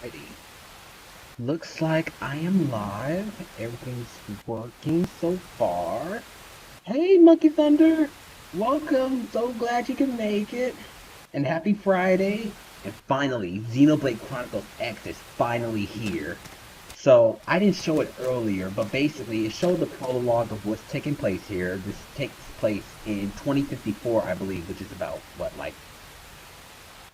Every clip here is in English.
Alrighty. Looks like I am live. Everything's working so far. Hey, Monkey Thunder! Welcome. So glad you can make it. And happy Friday. And finally, Xenoblade Chronicles X is finally here. So, I didn't show it earlier, but basically it showed the prologue of what's taking place here. This takes place in 2054, I believe, which is about, what, like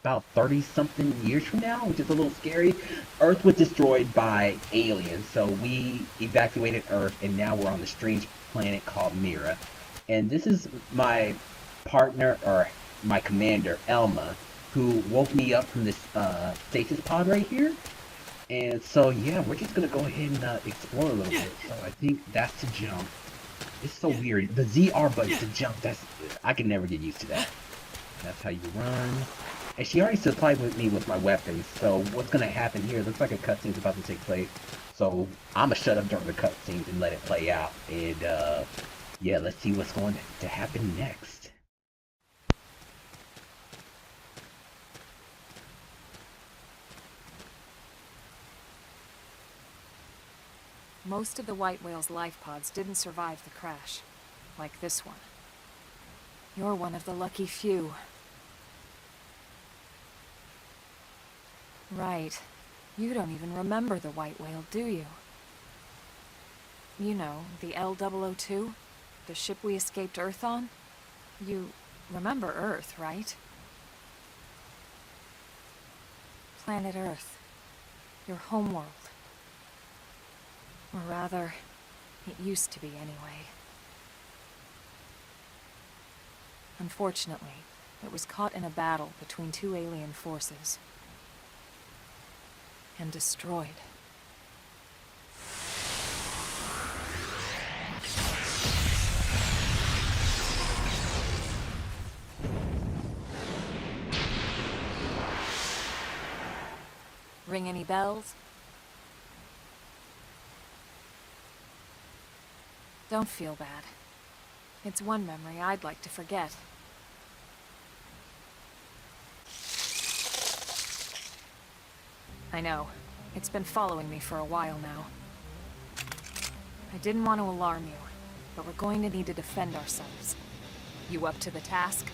about 30 something years from now, which is a little scary. Earth was destroyed by aliens, so we evacuated Earth, and now we're on the strange planet called Mira. And this is my partner, or my commander, Elma, who woke me up from this stasis pod right here. And so, yeah, we're just gonna go ahead and explore a little bit. So I think that's to jump. It's so weird. The ZR button's to jump. I can never get used to that. That's how you run. And she already supplied with me with my weapons, so what's gonna happen here? Looks like a cutscene's about to take place. So I'm gonna shut up during the cutscenes and let it play out. And yeah, let's see what's going to happen next. Most of the white whale's life pods didn't survive the crash, like this one. You're one of the lucky few. Right. You don't even remember the white whale, do you? You know, the L002? The ship we escaped Earth on? You remember Earth, right? Planet Earth. Your homeworld. Or rather, it used to be anyway. Unfortunately, it was caught in a battle between two alien forces. And destroyed. Ring any bells? Don't feel bad. It's one memory I'd like to forget. I know. It's been following me for a while now. I didn't want to alarm you, but we're going to need to defend ourselves. You up to the task?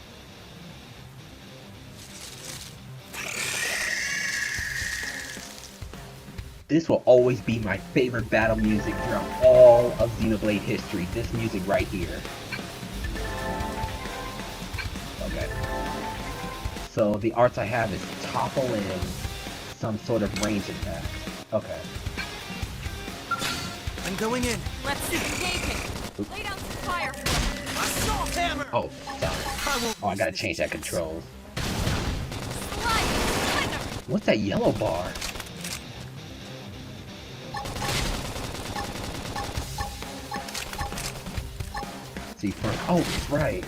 This will always be my favorite battle music throughout all of Xenoblade history. This music right here. Okay. So the arts I have is topple in some sort of range attack. Okay. I'm going in. Let's engage. Lay down some fire. Assault hammer. Oh, sorry. Oh, I gotta change that controls. What's that yellow bar? Let's see first. Oh, that's right.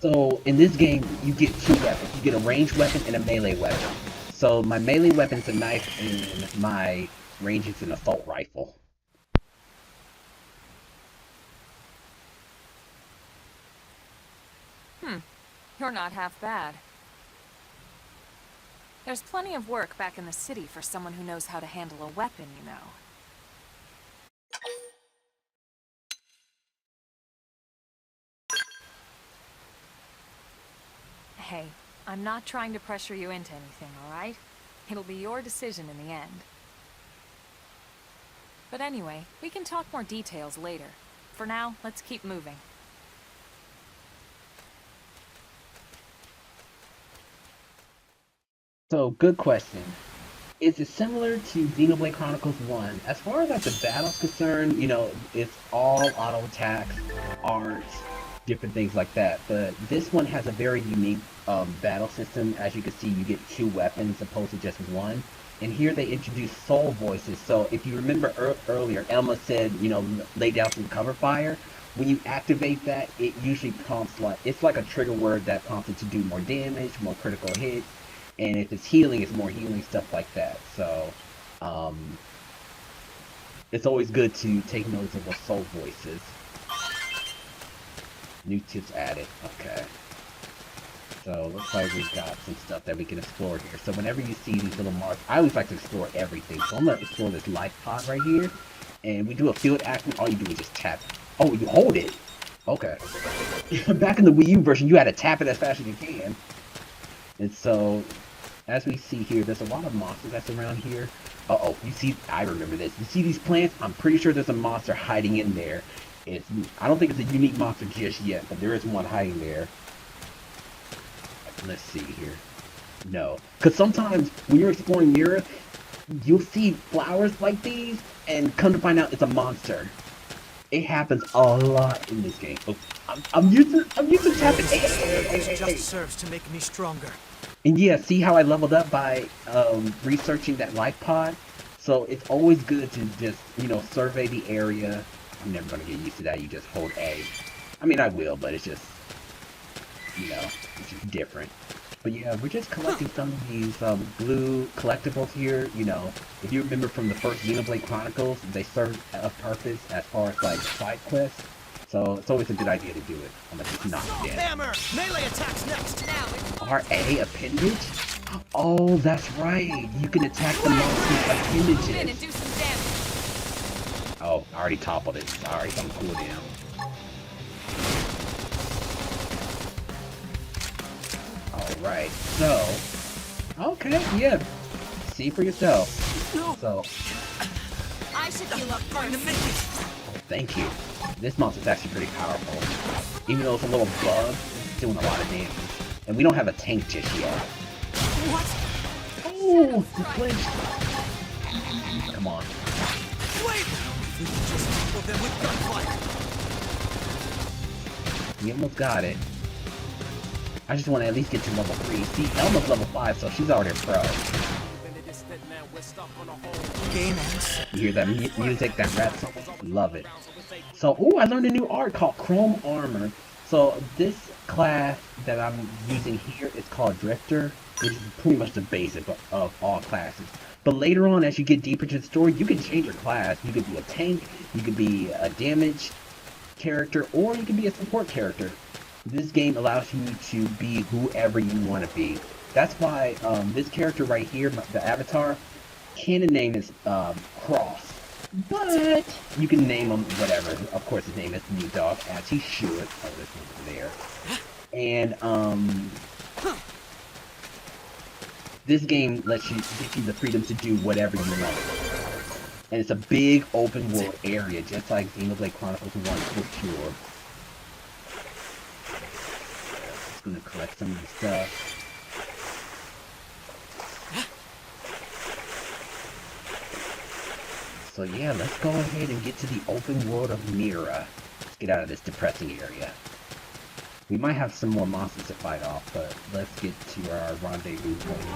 So in this game, you get two weapons. You get a ranged weapon and a melee weapon. So my melee weapon's a knife and my range is an assault rifle. You're not half bad. There's plenty of work back in the city for someone who knows how to handle a weapon, you know. Hey, I'm not trying to pressure you into anything, alright? It'll be your decision in the end. But anyway, we can talk more details later. For now, let's keep moving. So, good question. Is it similar to Xenoblade Chronicles 1? As far as like the battle's concerned, you know, it's all auto attacks, arts, different things like that. But this one has a very unique battle system. As you can see, you get two weapons opposed to just one. And here they introduce soul voices. So if you remember earlier, Elma said, you know, lay down some cover fire. When you activate that, it usually prompts it's like a trigger word that prompts it to do more damage, more critical hits. And if it's healing, it's more healing, stuff like that. So, it's always good to take notice of the soul voices. New tips added. Okay. So looks like we've got some stuff that we can explore here. So whenever you see these little marks, I always like to explore everything. So I'm gonna explore this life pod right here, and we do a field action. All you do is just tap. Oh, you hold it. Okay. Back in the Wii U version, you had to tap it as fast as you can. And so, as we see here, there's a lot of monsters that's around here. Uh-oh, you see, I remember this. You see these plants? I'm pretty sure there's a monster hiding in there. I don't think it's a unique monster just yet, but there is one hiding there. Let's see here. No. Because sometimes when you're exploring Mira, you'll see flowers like these, and come to find out it's a monster. It happens a lot in this game. Oh, I'm using tapping. This just serves to make me stronger. And yeah, see how I leveled up by researching that life pod? So it's always good to just, survey the area. I'm never going to get used to that. You just hold A. I mean, I will, but it's just, it's just different. But yeah, we're just collecting some of these blue collectibles here. If you remember from the first Xenoblade Chronicles, they serve a purpose as far as like side quests. So it's always a good idea to do it. I'm gonna just knock it down. Hammer! Melee attacks next! Now RA appendage? Oh, that's right. You can attack the monster's move in and appendages. do some damage. Oh, I already toppled it. Sorry, on cooldown. Alright, so... Okay, yeah. See for yourself. So... I should heal up first. Thank you. This monster's actually pretty powerful. Even though it's a little bug, it's doing a lot of damage. And we don't have a tank just yet. What? Oh, you flinched. Come on. Wait! We can just equal them with gunfire. We almost got it. I just want to at least get to level 3. See, Elma's level 5, so she's already a pro. Game ends. You hear that music, that rap song? Love it. So, I learned a new art called Chrome Armor. So, this class that I'm using here is called Drifter, which is pretty much the basic of all classes. But later on, as you get deeper into the story, you can change your class. You could be a tank, you could be a damage character, or you can be a support character. This game allows you to be whoever you want to be. That's why this character right here, the avatar, canon name is Cross. But you can name him whatever. Of course, his name is New Dog, as he should. Oh, this one's there. And this game lets you gives you the freedom to do whatever you want. And it's a big open world area, just like Xenoblade Chronicles 1 for sure. Just gonna collect some of the stuff. So yeah, let's go ahead and get to the open world of Mira. Let's get out of this depressing area. We might have some more monsters to fight off, but let's get to our rendezvous point.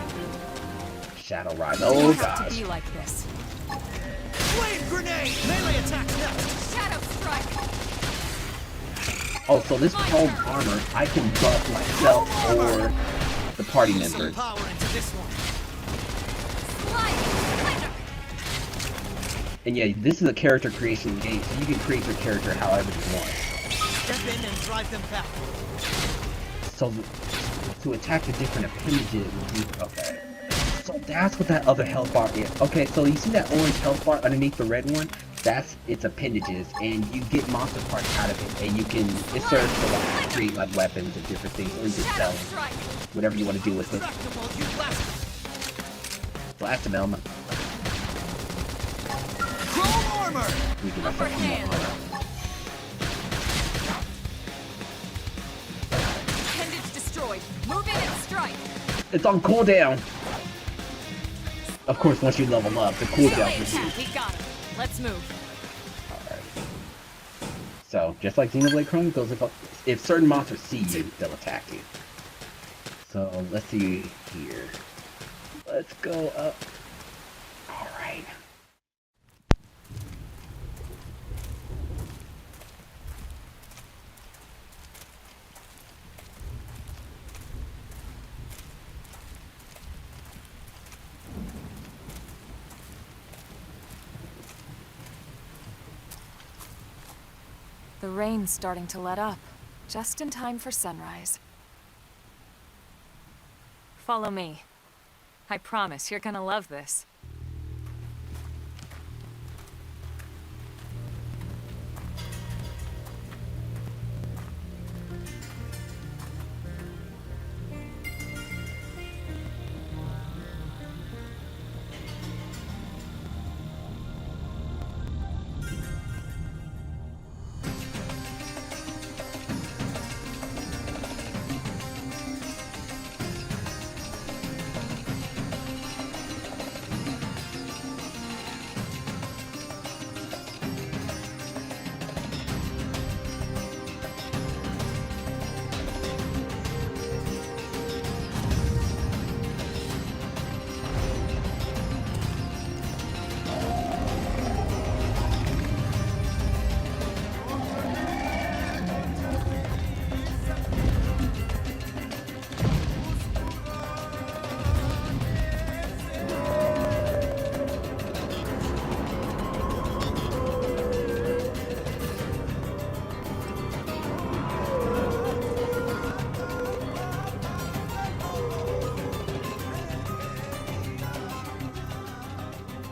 Shadow Rise. Oh gosh. To be like this. Flame grenade! Melee attacks next! Shadow strike. Oh, so this chrome armor, I can buff myself or the party Some members. power into this one. And yeah, this is a character creation game, so you can create your character however you want. Step in and drive them back. So to attack the different appendages, okay. So that's what that other health bar is. Okay, so you see that orange health bar underneath the red one? That's its appendages, and you get monster parts out of it, and you can, it serves to like create like weapons and different things, or you can sell whatever you want to do with it. Blast him, Elma. Chrome armor! We can also some more armor. Appendage destroyed. Move in and strike. It's on cooldown! Of course, once you level up, the cooldown Melee is attack. We got him. Let's move. Alright. So, just like Xenoblade Chronicles, if certain monsters see you, they'll attack you. So, let's see here. Let's go up. Alright. The rain's starting to let up. Just in time for sunrise. Follow me. I promise you're gonna love this.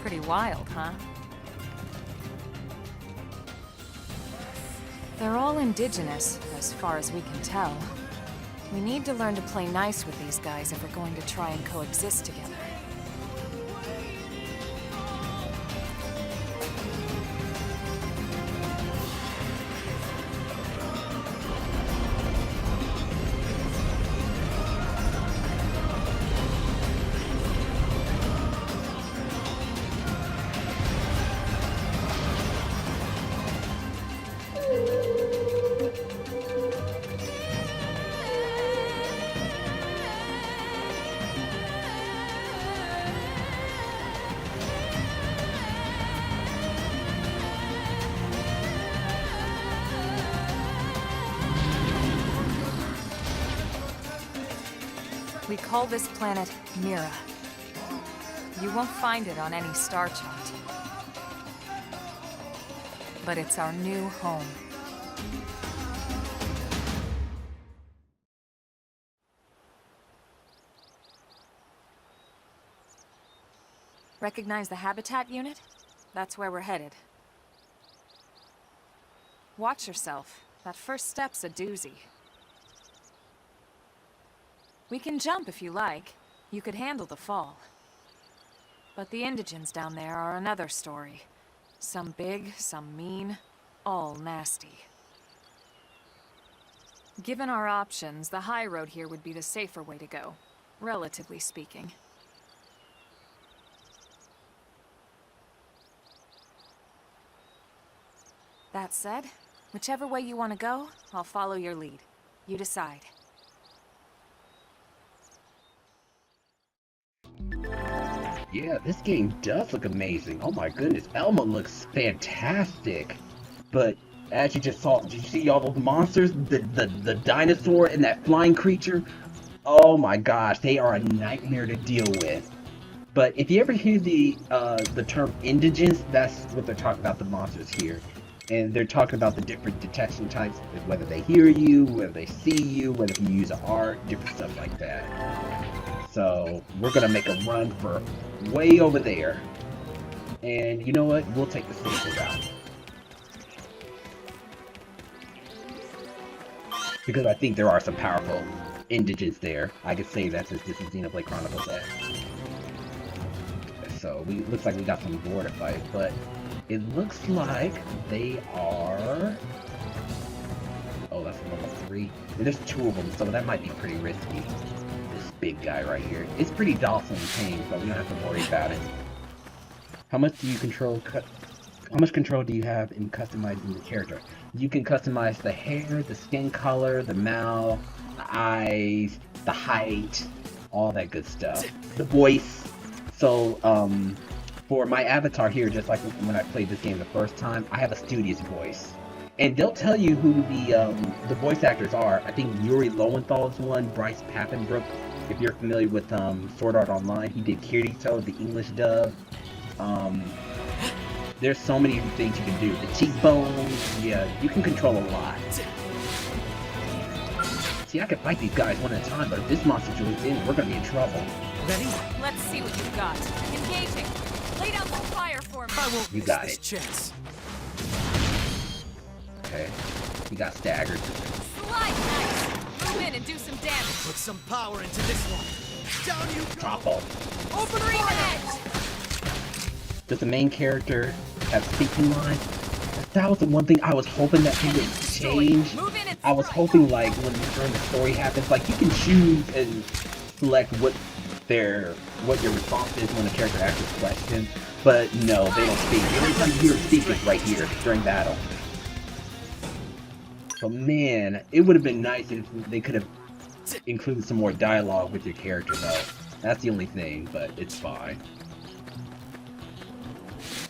Pretty wild, huh? They're all indigenous, as far as we can tell. We need to learn to play nice with these guys if we're going to try and coexist together. We call this planet Mira. You won't find it on any star chart. But it's our new home. Recognize the habitat unit? That's where we're headed. Watch yourself. That first step's a doozy. We can jump if you like. You could handle the fall. But the indigents down there are another story. Some big, some mean, all nasty. Given our options, the high road here would be the safer way to go, relatively speaking. That said, whichever way you want to go, I'll follow your lead. You decide. Yeah, this game does look amazing. Oh my goodness, Elma looks fantastic. But as you just saw, did you see all those monsters? The dinosaur and that flying creature? Oh my gosh, they are a nightmare to deal with. But if you ever hear the term indigents, that's what they're talking about, the monsters here. And they're talking about the different detection types, whether they hear you, whether they see you, whether you use art, different stuff like that. So we're gonna make a run for way over there. And you know what? We'll take the safer route. Because I think there are some powerful indigents there. I could say that since this is Xenoblade Chronicles X. So looks like we got some more to fight, but it looks like they are... Oh, that's level 3. And there's 2 of them, so that might be pretty risky. This big guy right here. It's pretty docile and tame, so we don't have to worry about it. How much do you control? How much control do you have in customizing the character? You can customize the hair, the skin color, the mouth, the eyes, the height, all that good stuff. The voice. So, for my avatar here, just like when I played this game the first time, I have a studious voice. And they'll tell you who the voice actors are. I think Yuri Lowenthal is one, Bryce Papenbrook. If you're familiar with Sword Art Online, he did Kirito, the English dub. There's so many things you can do. The cheekbones, yeah, you can control a lot. See, I can fight these guys one at a time, but if this monster joins in, we're gonna be in trouble. Ready? Let's see what you've got. Engaging. Lay down some fire for me. I won't You miss got this it. chance. Okay. He got staggered. Slide nice. Move in and do some damage. Put some power into this one. Down you go. Topple. Open Scream fire. edge. Does the main character have speaking lines? That was the one thing I was hoping that he would change. Move in and I was strike. hoping, like, when during the story happens, like, you can choose and select what your response is when a character asks a question. But no, they don't speak. The only time you hear them speak is right here during battle. So man, it would have been nice if they could have included some more dialogue with your character, though. That's the only thing, but it's fine.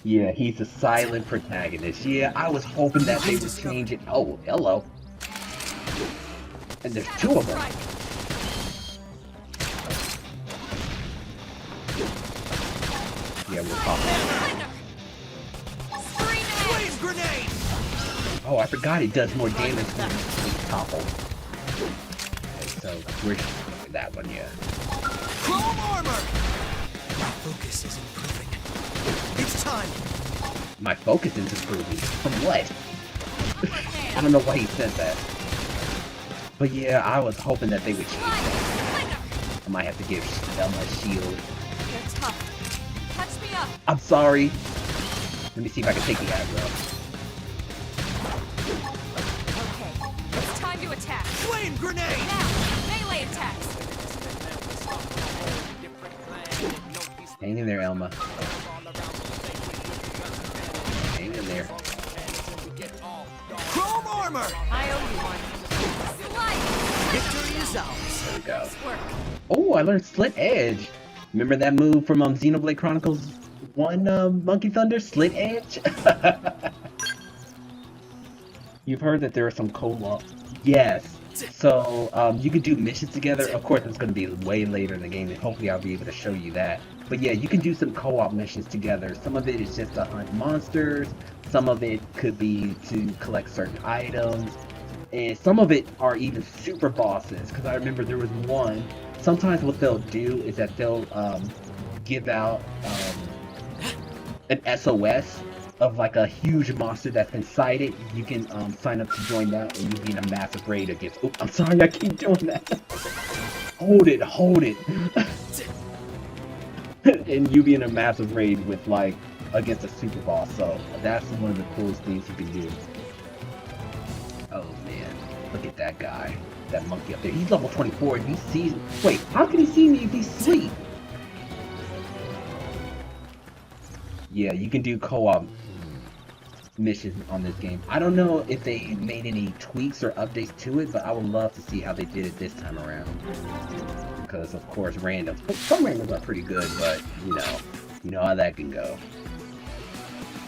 Yeah, he's a silent protagonist. Yeah, I was hoping that they would change it. Oh, hello. And there's two of them. Yeah, we'll pop that. Flame grenade. Oh, I forgot it does more damage when it's toppled. Okay, so we're just that one, yeah. Chrome armor. My focus is improving. It's time. My focus is improving. From what? I don't know why he said that. But yeah, I was hoping that they would change that. I might have to give Elma a shield. They're tough. Touch me up. I'm sorry. Let me see if I can take the aggro. Okay. It's time to attack. Flame grenade. Now, melee attacks. Hang in there, Elma. Hang in there. Chrome armor. I owe you one. Slide. Victory is ours. There we go. Nice work. Oh, I learned Slit Edge. Remember that move from Xenoblade Chronicles 1, Monkey Thunder? Slit Edge? You've heard that there are some co-op. Yes. So, you could do missions together. Of course, it's going to be way later in the game, and hopefully I'll be able to show you that. But yeah, you can do some co-op missions together. Some of it is just to hunt monsters. Some of it could be to collect certain items. And some of it are even super bosses. Because I remember there was one. Sometimes what they'll do is that they'll give out an SOS of like a huge monster that's been sighted. You can sign up to join that, and you be in a massive raid against. Oh, I'm sorry, I keep doing that. Hold it. And you be in a massive raid with like against a super boss. So that's one of the coolest things you can do. Oh man, look at that guy, that monkey up there. He's level 24 and he sees. Wait, how can he see me if he's asleep? Yeah, you can do co-op missions on this game. I don't know if they made any tweaks or updates to it, but I would love to see how they did it this time around. Because of course randoms, some randoms are pretty good, but you know how that can go.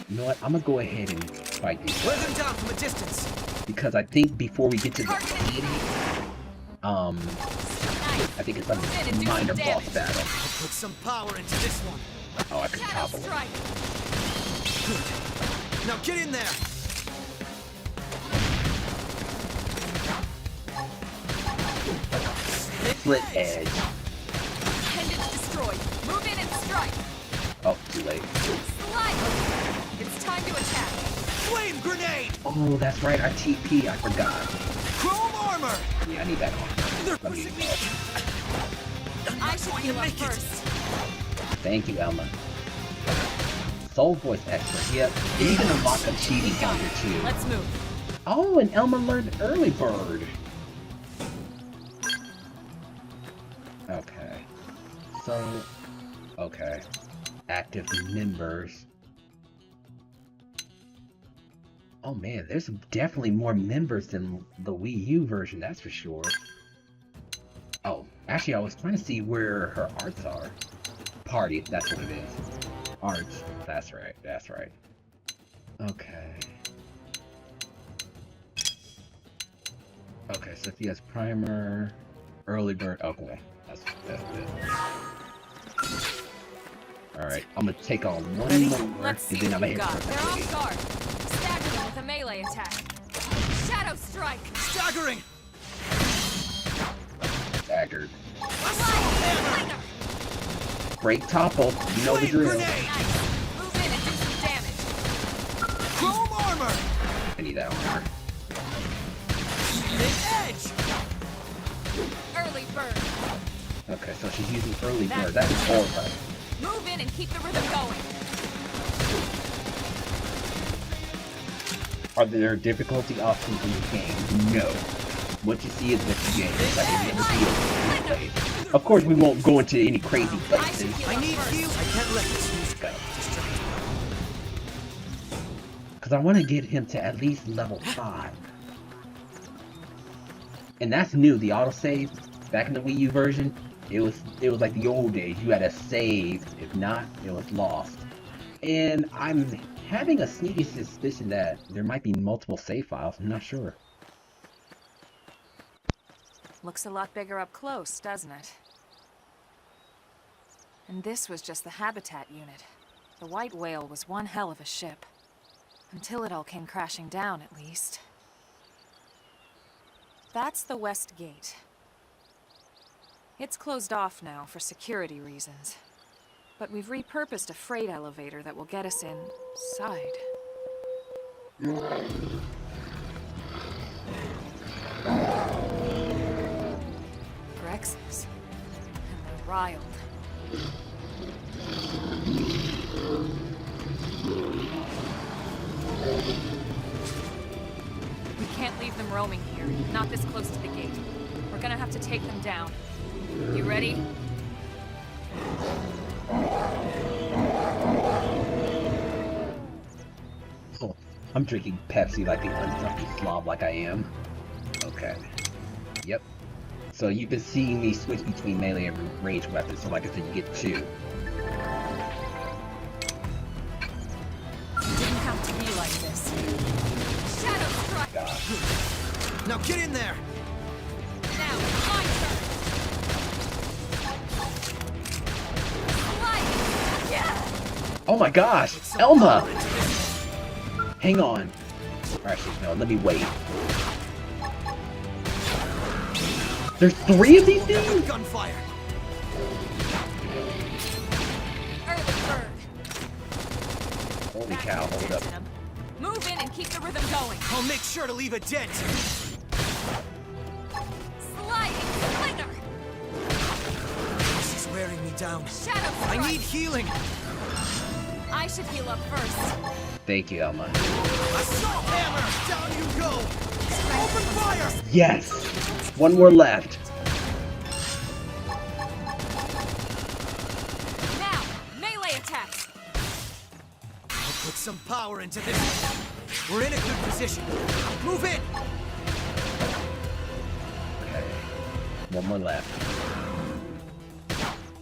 You know what? I'm gonna go ahead and fight these Wear guys. them down from a distance. Because I think before we get to the city, I think it's a minor boss battle. Put some power into this one. Oh, I could Shadow topple him. strike. Good. Now get in there. Split edge. Pendants destroyed. Move in and strike. Oh, too late. Slide. It's time to attack. Flame grenade. Oh, that's right, our TP, I forgot. Chrome armor. Yeah, I need that armor. They're Let me pushing me. I should heal up first. Thank you, Elma. Soul voice expert, yep. And you can unlock a cheating counter too. Let's move. Oh, and Elma learned early bird. Okay. So, okay. Active members. Oh man, there's definitely more members than the Wii U version, that's for sure. Oh, actually I was trying to see where her arts are. Party, that's what it is. Arts, that's right. Okay. Okay, so if he has primer, early bird, okay. That's good. Alright, I'm gonna take on one more, Let's see and then what I'm gonna you hit got. They're her. off guard. Stagger them with a melee attack. Shadow strike. Staggering. break topple. You know the drill. Grenade! Nice. Move in and do some damage. Chrome armor! I need that armor. The edge! Early bird. Okay, so she's using early bird. That is horrifying. Move in and keep the rhythm going. Are there difficulty options in the game? No. What you see is what you get. It's like any other video game. Of course, we won't go into any crazy places. I need heal. I can't let this music go. Because I want to get him to at least level 5. And that's new, the autosave. Back in the Wii U version, it was like the old days. You had to save. If not, it was lost. And I'm having a sneaky suspicion that there might be multiple save files. I'm not sure. Looks a lot bigger up close, doesn't it? And this was just the habitat unit. The White Whale was one hell of a ship. Until it all came crashing down, at least. That's the West Gate. It's closed off now for security reasons. But we've repurposed a freight elevator that will get us inside. Grexes. And they're riled. We can't leave them roaming here, not this close to the gate. We're gonna have to take them down. You ready? Oh, I'm drinking Pepsi like the unlucky slob like I am. Okay. Yep. So you've been seeing me switch between melee and ranged weapons, so like I said, you get 2. Didn't have to be like this. Shadow strike! Gosh. Now get in there! Now, my turn! Light! Yeah! Oh my gosh! Elma! Hang on. Actually, no, let me wait. There's 3 of these things? Gunfire! Early bird! Holy cow, hold up. Move in and keep the rhythm going. I'll make sure to leave a dent! Sliding slinger! This is wearing me down. Shadow strike! I need healing! I should heal up first. Thank you, Elma. Assault hammer! Down you go! Open fire! Yes! 1 more left. Now, melee attacks! I'll put some power into this. We're in a good position. Move in! Okay. 1 more left.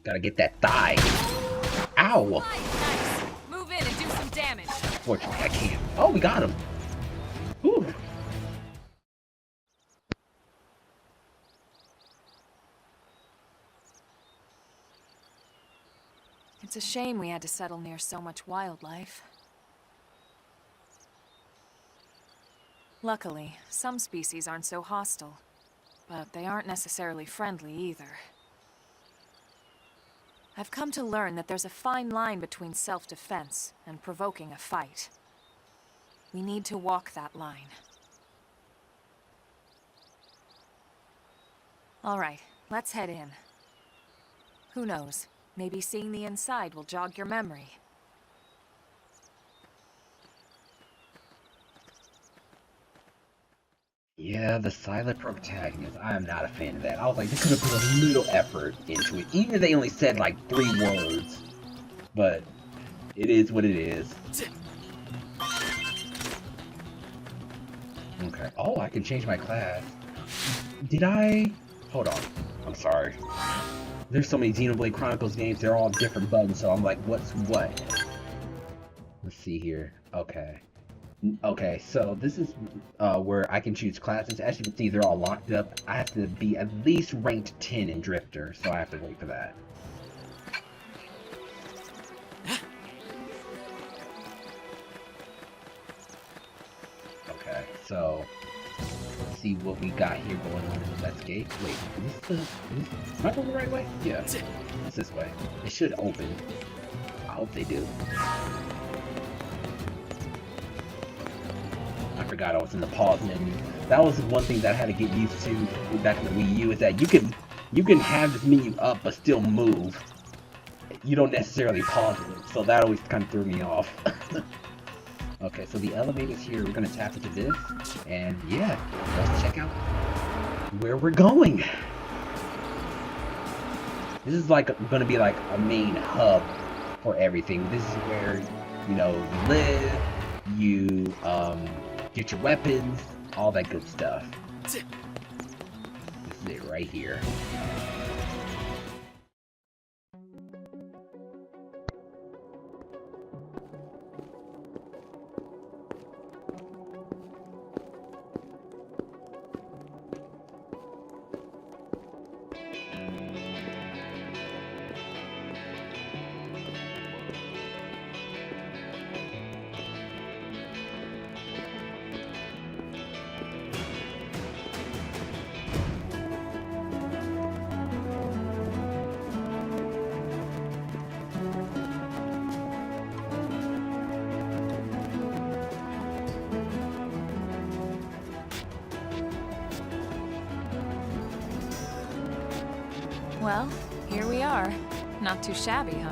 Gotta get that thigh. Ow! Nice! Move in and do some damage. Fortunately, I can't. Oh, we got him. Whew. It's a shame we had to settle near so much wildlife. Luckily, some species aren't so hostile, but they aren't necessarily friendly either. I've come to learn that there's a fine line between self-defense and provoking a fight. We need to walk that line. All right, let's head in. Who knows? Maybe seeing the inside will jog your memory. Yeah, the silent protagonist. I am not a fan of that. I was like, they could have put a little effort into it. Even if they only said like 3 words. But it is what it is. Okay. Oh, I can change my class. Did I? Hold on. I'm sorry. There's so many Xenoblade Chronicles games, they're all different buttons, so I'm like, what's what? Let's see here. Okay. Okay, so this is where I can choose classes. As you can see, they're all locked up. I have to be at least ranked 10 in Drifter, so I have to wait for that. Okay, so see what we got here going on in the Let's Gate. Wait, am I going the right way? Yeah, it's this way. It should open. I hope they do. I forgot I was in the pause menu. That was one thing that I had to get used to back in the Wii U, is that you can have this menu up but still move. You don't necessarily pause it, so that always kind of threw me off. Okay, so the elevator's here. We're gonna tap into this, and yeah, let's check out where we're going. This is like gonna be like a main hub for everything. This is where, you know, you live, you get your weapons, all that good stuff. This is it right here. Well, here we are. Not too shabby, huh?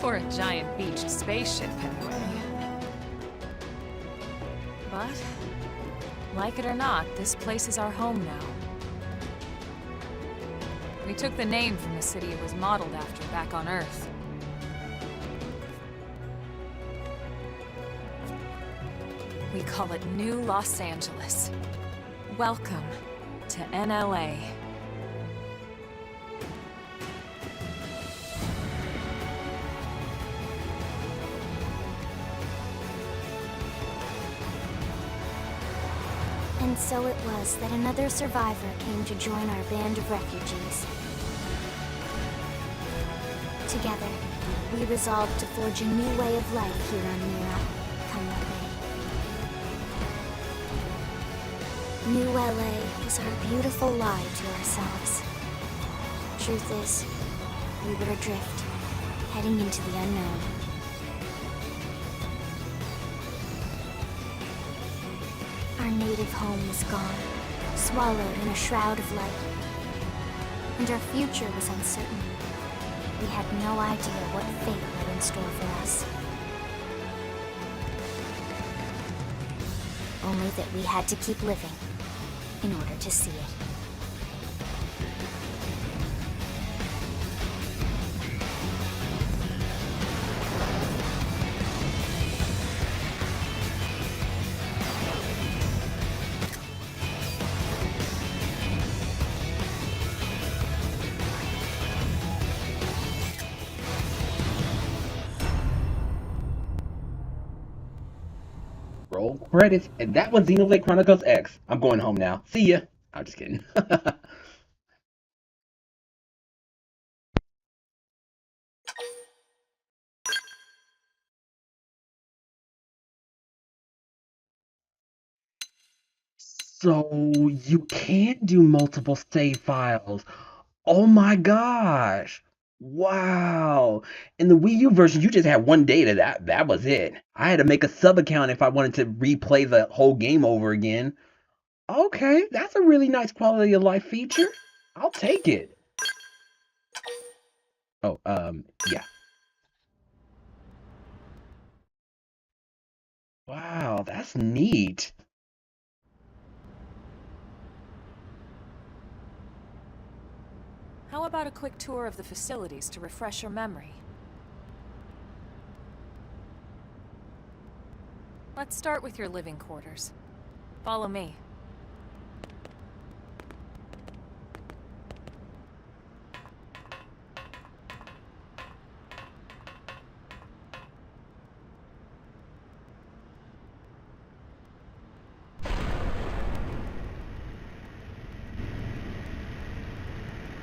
For a giant beached spaceship, anyway. But, like it or not, this place is our home now. We took the name from the city it was modeled after back on Earth. We call it New Los Angeles. Welcome to NLA. And so it was that another survivor came to join our band of refugees. Together, we resolved to forge a new way of life here on Mira, come what may. New LA was our beautiful lie to ourselves. Truth is, we were adrift, heading into the unknown. Our native home was gone, swallowed in a shroud of light. And our future was uncertain. We had no idea what fate lay in store for us. Only that we had to keep living in order to see it. Roll credits, and that was Xenoblade Chronicles X. I'm going home now. See ya. I'm just kidding. So you can do multiple save files. Oh my gosh. Wow. In the Wii U version, you just had one data. That was it. I had to make a sub account if I wanted to replay the whole game over again. Okay, that's a really nice quality of life feature. I'll take it. Oh, yeah. Wow, that's neat. How about a quick tour of the facilities to refresh your memory? Let's start with your living quarters. Follow me.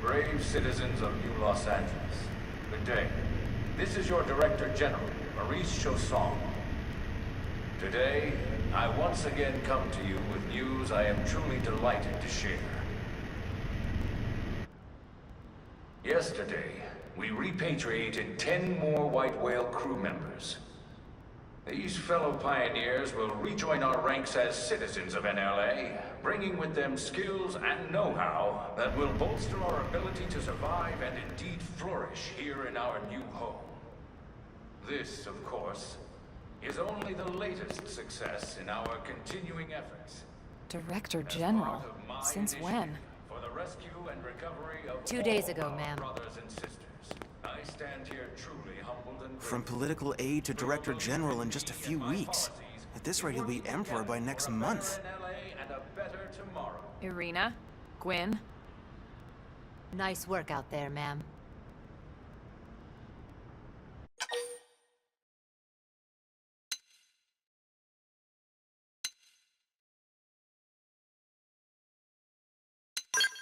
Brave citizens of New Los Angeles, good day. This is your Director General, Maurice Chausson. Today, I once again come to you with news I am truly delighted to share. Yesterday, we repatriated 10 more White Whale crew members. These fellow pioneers will rejoin our ranks as citizens of NLA, bringing with them skills and know-how that will bolster our ability to survive and indeed flourish here in our new home. This, of course, is only the latest success in our continuing efforts. Director As General? part of my Since initiative when? For the rescue and recovery of 2 days all ago, our ma'am. brothers and sisters. I stand here truly humbled and From grateful. political aide to director general in just a few weeks. At this rate, he'll be emperor by next month. And a better tomorrow. Irina? Gwyn? Nice work out there, ma'am.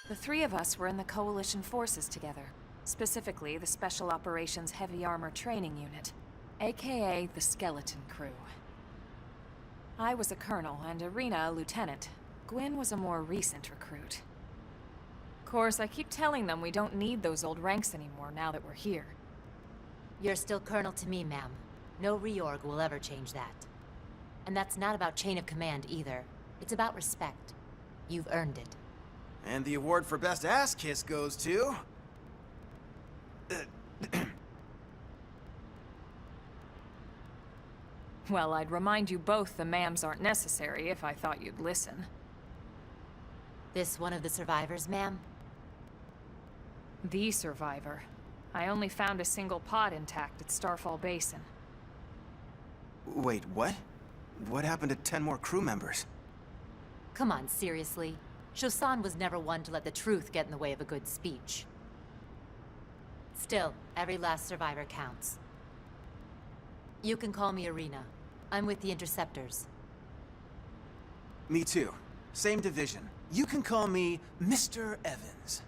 The three of us were in the Coalition forces together. Specifically, the Special Operations Heavy Armor Training Unit, aka the Skeleton Crew. I was a colonel and Irina a lieutenant. Gwyn was a more recent recruit. Of course, I keep telling them we don't need those old ranks anymore now that we're here. You're still colonel to me, ma'am. No reorg will ever change that. And that's not about chain of command either. It's about respect. You've earned it. And the award for best ass kiss goes to... Well, I'd remind you both the ma'ams aren't necessary if I thought you'd listen. This one of the survivors, ma'am? The survivor. I only found a single pod intact at Starfall Basin. Wait, what? What happened to 10 more crew members? Come on, seriously? Shosan was never one to let the truth get in the way of a good speech. Still, every last survivor counts. You can call me Irina. I'm with the Interceptors. Me too. Same division. You can call me Mr. Evans.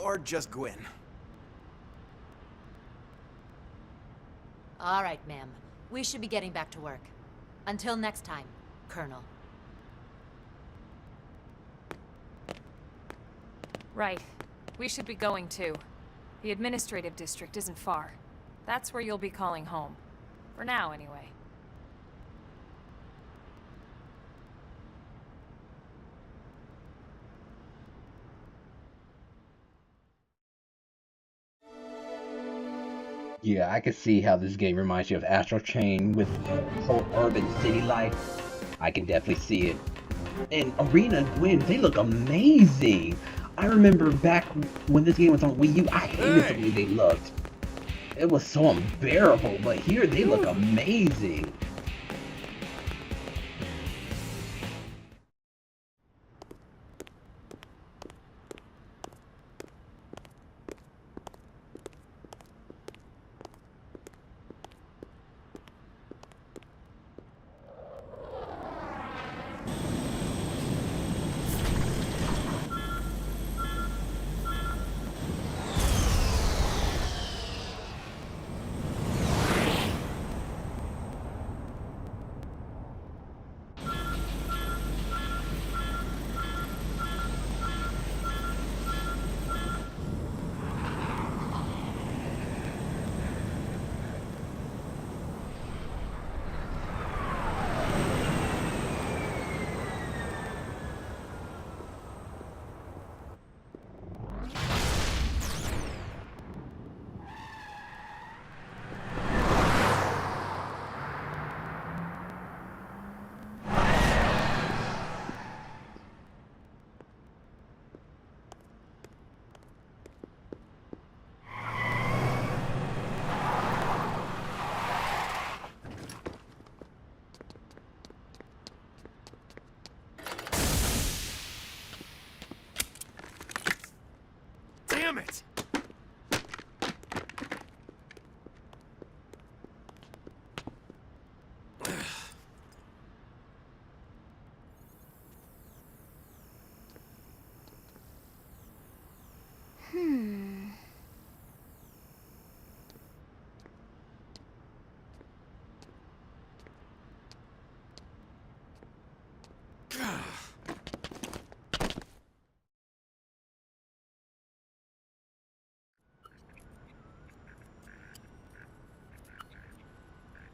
Or just Gwyn. All right, ma'am. We should be getting back to work. Until next time, Colonel. Right. We should be going too. The administrative district isn't far. That's where you'll be calling home. For now, anyway. Yeah, I can see how this game reminds you of Astral Chain with whole urban city life. I can definitely see it. And Arena and Gwyn, they look amazing. I remember back when this game was on Wii U, I hated the way they looked. It was so unbearable, but here they look amazing. Damn it!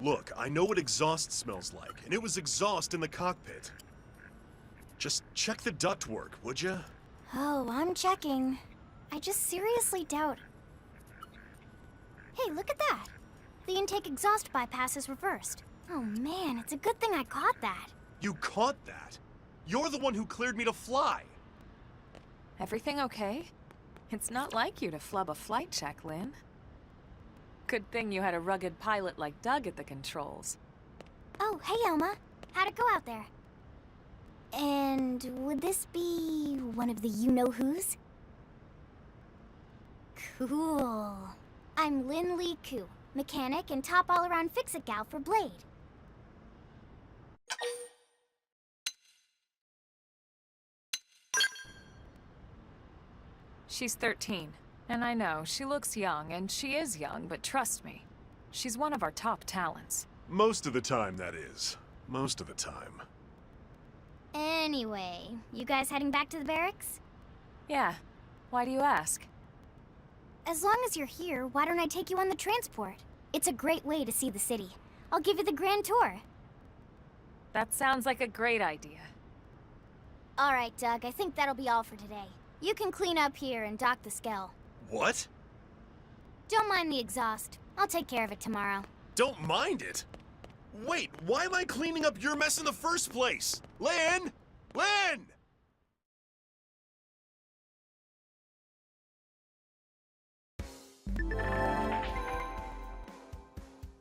Look, I know what exhaust smells like, and it was exhaust in the cockpit. Just check the ductwork, would ya? Oh, I'm checking. I just seriously doubt... Hey, look at that! The intake exhaust bypass is reversed. Oh man, it's a good thing I caught that. You caught that? You're the one who cleared me to fly! Everything okay? It's not like you to flub a flight check, Lynn. Good thing you had a rugged pilot like Doug at the controls. Oh, hey Elma. How'd it go out there? And would this be one of the you-know-whos? Cool. I'm Lynn Lee Koo, mechanic and top all-around fix-it gal for Blade. She's 13, and I know, she looks young, and she is young, but trust me, she's one of our top talents. Most of the time, that is. Most of the time. Anyway, you guys heading back to the barracks? Yeah. Why do you ask? As long as you're here, why don't I take you on the transport? It's a great way to see the city. I'll give you the grand tour. That sounds like a great idea. All right, Doug, I think that'll be all for today. You can clean up here and dock the Skell. What? Don't mind the exhaust. I'll take care of it tomorrow. Don't mind it? Wait, why am I cleaning up your mess in the first place? Lynn! Lynn!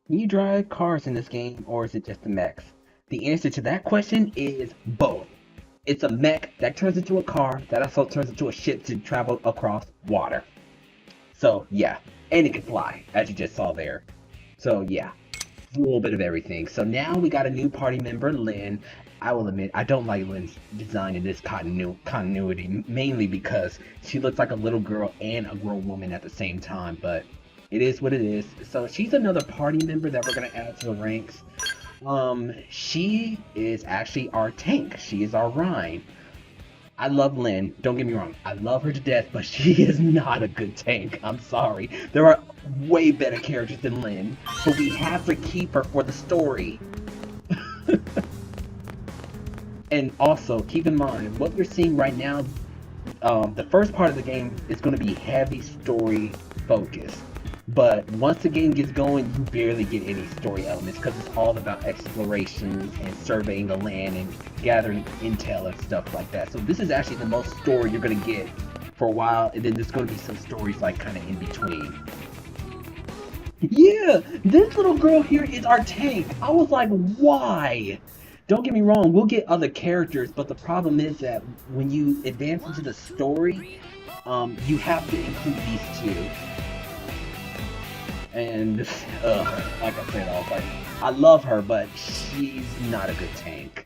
Can you drive cars in this game, or is it just the mechs? The answer to that question is both. It's a mech that turns into a car that also turns into a ship to travel across water. So yeah, and it can fly, as you just saw there. So yeah, a little bit of everything. So now we got a new party member, Lynn. I will admit, I don't like Lynn's design in this continuity, mainly because she looks like a little girl and a grown woman at the same time, but it is what it is. So she's another party member that we're going to add to the ranks. She is actually our tank. She is our Rhine. I love Lynn, don't get me wrong, I love her to death, but she is not a good tank. I'm sorry. There are way better characters than Lynn, but we have to keep her for the story. And also, keep in mind, what you're seeing right now, the first part of the game is going to be heavy story focused. But once the game gets going, you barely get any story elements because it's all about exploration and surveying the land and gathering intel and stuff like that. So this is actually the most story you're going to get for a while, and then there's going to be some stories like kind of in between. Yeah, this little girl here is our tank. I was like, why? Don't get me wrong, we'll get other characters, but the problem is that when you advance into the story, you have to include these two. And, like I said, I was like, I love her, but she's not a good tank.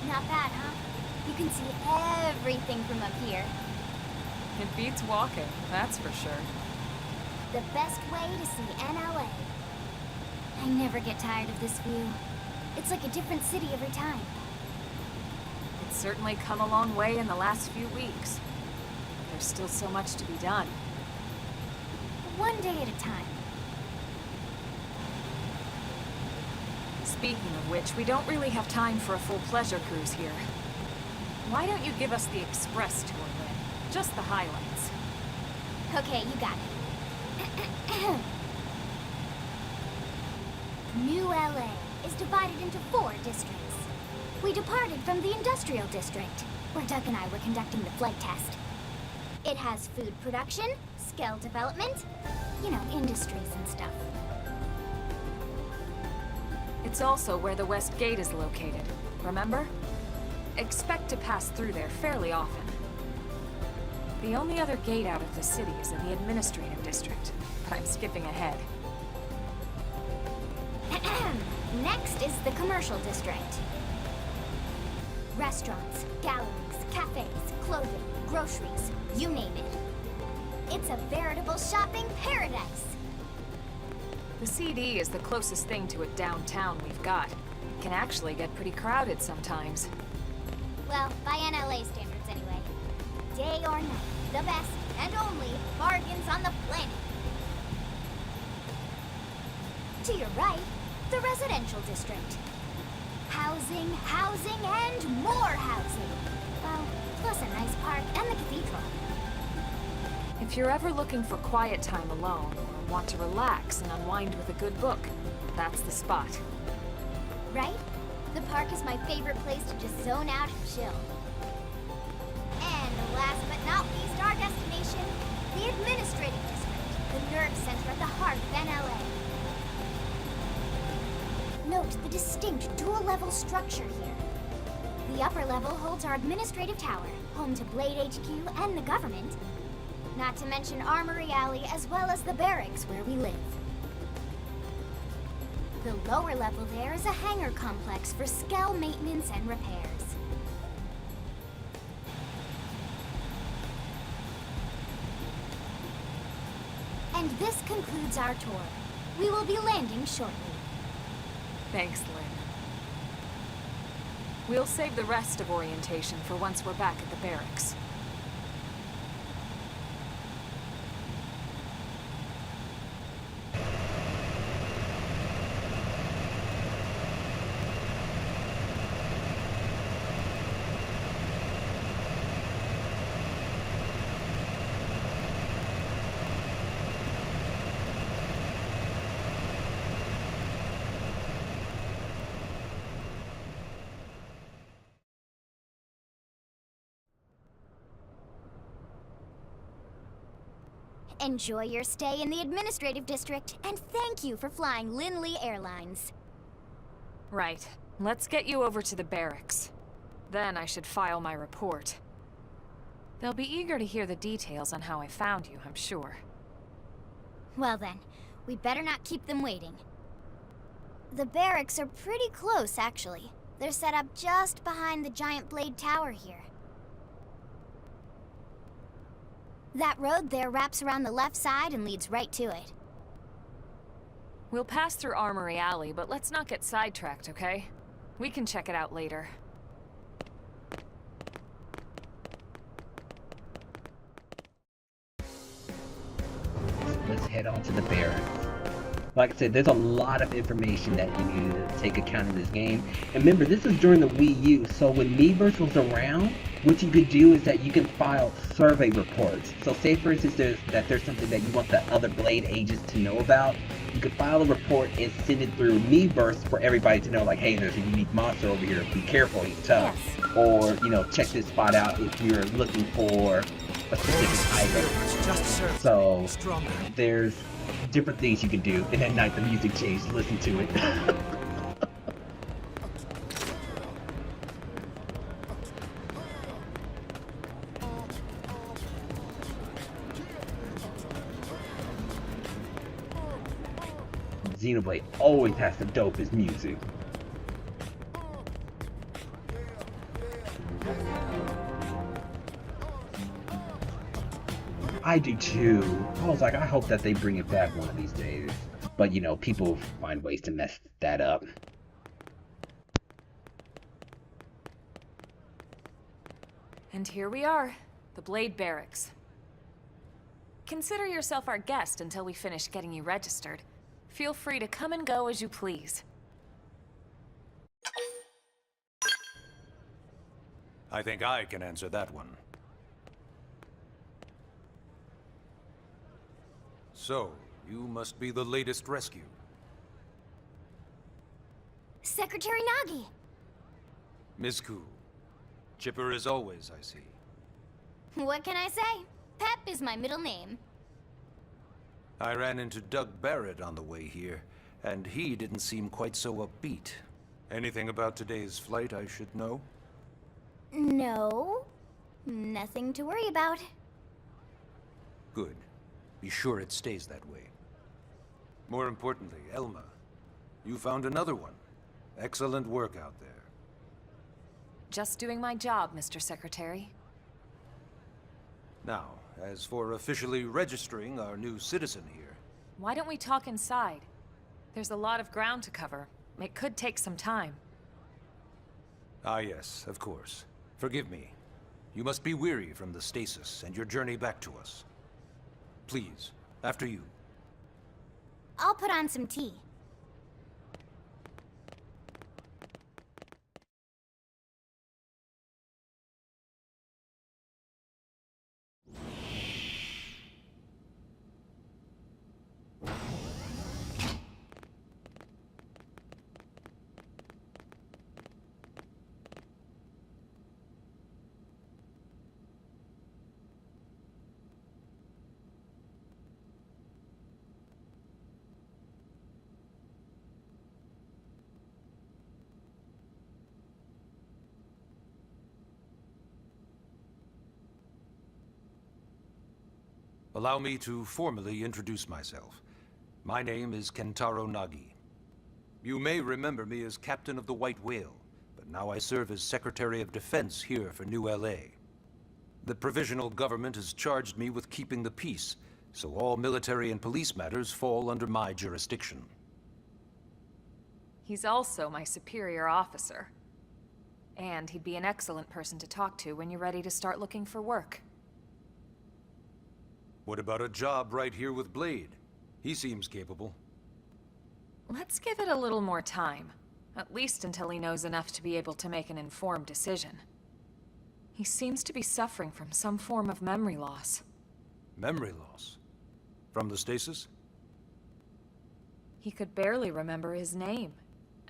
Not bad, huh? You can see everything from up here. It beats walking, that's for sure. The best way to see NLA. I never get tired of this view. It's like a different city every time. It's certainly come a long way in the last few weeks. There's still so much to be done. One day at a time. Speaking of which, we don't really have time for a full pleasure cruise here. Why don't you give us the express tour, Lynn? Just the highlights. Okay, you got it. New LA is divided into 4 districts. We departed from the industrial district, where Doug and I were conducting the flight test. It has food production, skill development, you know, industries and stuff. It's also where the West Gate is located, remember? Expect to pass through there fairly often. The only other gate out of the city is in the administrative district, but I'm skipping ahead. Next is the commercial district. Restaurants, galleries, cafes, clothing, groceries, you name it. It's a veritable shopping paradise. The CD is the closest thing to a downtown we've got. It can actually get pretty crowded sometimes. Well, by NLA standards anyway. Day or night, the best and only bargains on the planet. To your right, the residential district. Housing, housing, and more housing. Well, plus a nice park and the cathedral. If you're ever looking for quiet time alone, or want to relax and unwind with a good book, that's the spot. Right? The park is my favorite place to just zone out and chill. And last but not least, our destination, the administrative district, the nerve center at the heart of NLA. Note the distinct dual-level structure here. The upper level holds our administrative tower, home to Blade HQ and the government. Not to mention Armory Alley as well as the barracks where we live. The lower level there is a hangar complex for Skell maintenance and repairs. And this concludes our tour. We will be landing shortly. Thanks, Lynn. We'll save the rest of orientation for once we're back at the barracks. Enjoy your stay in the administrative district, and thank you for flying Linley Airlines. Right. Let's get you over to the barracks. Then I should file my report. They'll be eager to hear the details on how I found you, I'm sure. Well then, we better not keep them waiting. The barracks are pretty close, actually. They're set up just behind the giant blade tower here. That road there wraps around the left side and leads right to it. We'll pass through Armory Alley, but let's not get sidetracked, okay? We can check it out later. Let's head on to the barracks. Like I said, there's a lot of information that you need to take account of this game. And remember, this is during the Wii U, so when Miiverse was around, what you could do is that you can file survey reports. So say for instance there's something that you want the other Blade agents to know about, you could file a report and send it through Miiverse for everybody to know, like, hey, there's a unique monster over here, be careful, he's tough. Yes. Or, you know, check this spot out if you're looking for a specific item. So there's different things you can do. And at night the music changed, listen to it. Xenoblade always has the dopest music. I do too. I was like, I hope that they bring it back one of these days. But you know, people find ways to mess that up. And here we are, the Blade Barracks. Consider yourself our guest until we finish getting you registered. Feel free to come and go as you please. I think I can answer that one. So, you must be the latest rescue. Secretary Nagi! Ms. Ku. Chipper as always, I see. What can I say? Pep is my middle name. I ran into Doug Barrett on the way here, and he didn't seem quite so upbeat. Anything about today's flight I should know? No. Nothing to worry about. Good. Be sure it stays that way. More importantly, Elma, you found another one. Excellent work out there. Just doing my job, Mr. Secretary. Now, as for officially registering our new citizen here... Why don't we talk inside? There's a lot of ground to cover. It could take some time. Ah yes, of course. Forgive me. You must be weary from the stasis and your journey back to us. Please, after you. I'll put on some tea. Allow me to formally introduce myself. My name is Kentaro Nagi. You may remember me as Captain of the White Whale, but now I serve as Secretary of Defense here for New LA. The provisional government has charged me with keeping the peace, so all military and police matters fall under my jurisdiction. He's also my superior officer. And he'd be an excellent person to talk to when you're ready to start looking for work. What about a job right here with Blade? He seems capable. Let's give it a little more time. At least until he knows enough to be able to make an informed decision. He seems to be suffering from some form of memory loss. Memory loss? From the stasis? He could barely remember his name,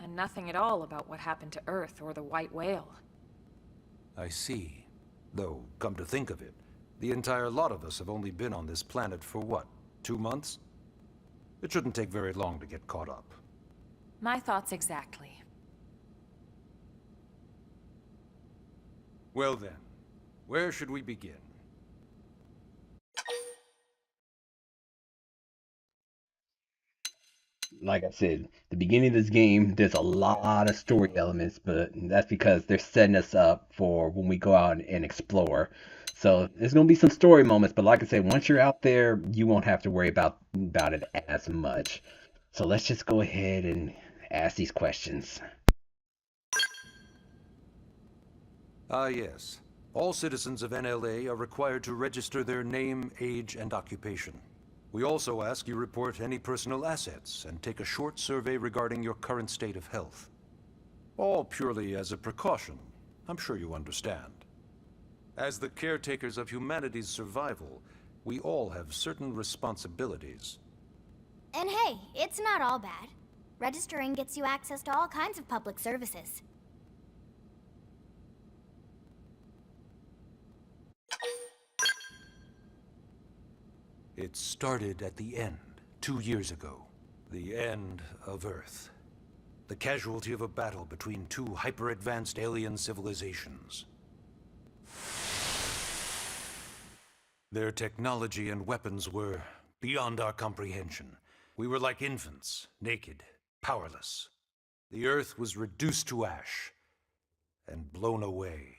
and nothing at all about what happened to Earth or the White Whale. I see. Though, come to think of it, the entire lot of us have only been on this planet for what, 2 months? It shouldn't take very long to get caught up. My thoughts exactly. Well then, where should we begin? Like I said, the beginning of this game, there's a lot of story elements, but that's because they're setting us up for when we go out and explore. So there's gonna be some story moments, but like I said, once you're out there, you won't have to worry about it as much. So let's just go ahead and ask these questions. Ah yes. All citizens of NLA are required to register their name, age, and occupation. We also ask you report any personal assets and take a short survey regarding your current state of health. All purely as a precaution. I'm sure you understand. As the caretakers of humanity's survival, we all have certain responsibilities. And hey, it's not all bad. Registering gets you access to all kinds of public services. It started at the end, 2 years ago. The end of Earth. The casualty of a battle between two hyper-advanced alien civilizations. Their technology and weapons were beyond our comprehension. We were like infants, naked, powerless. The Earth was reduced to ash and blown away.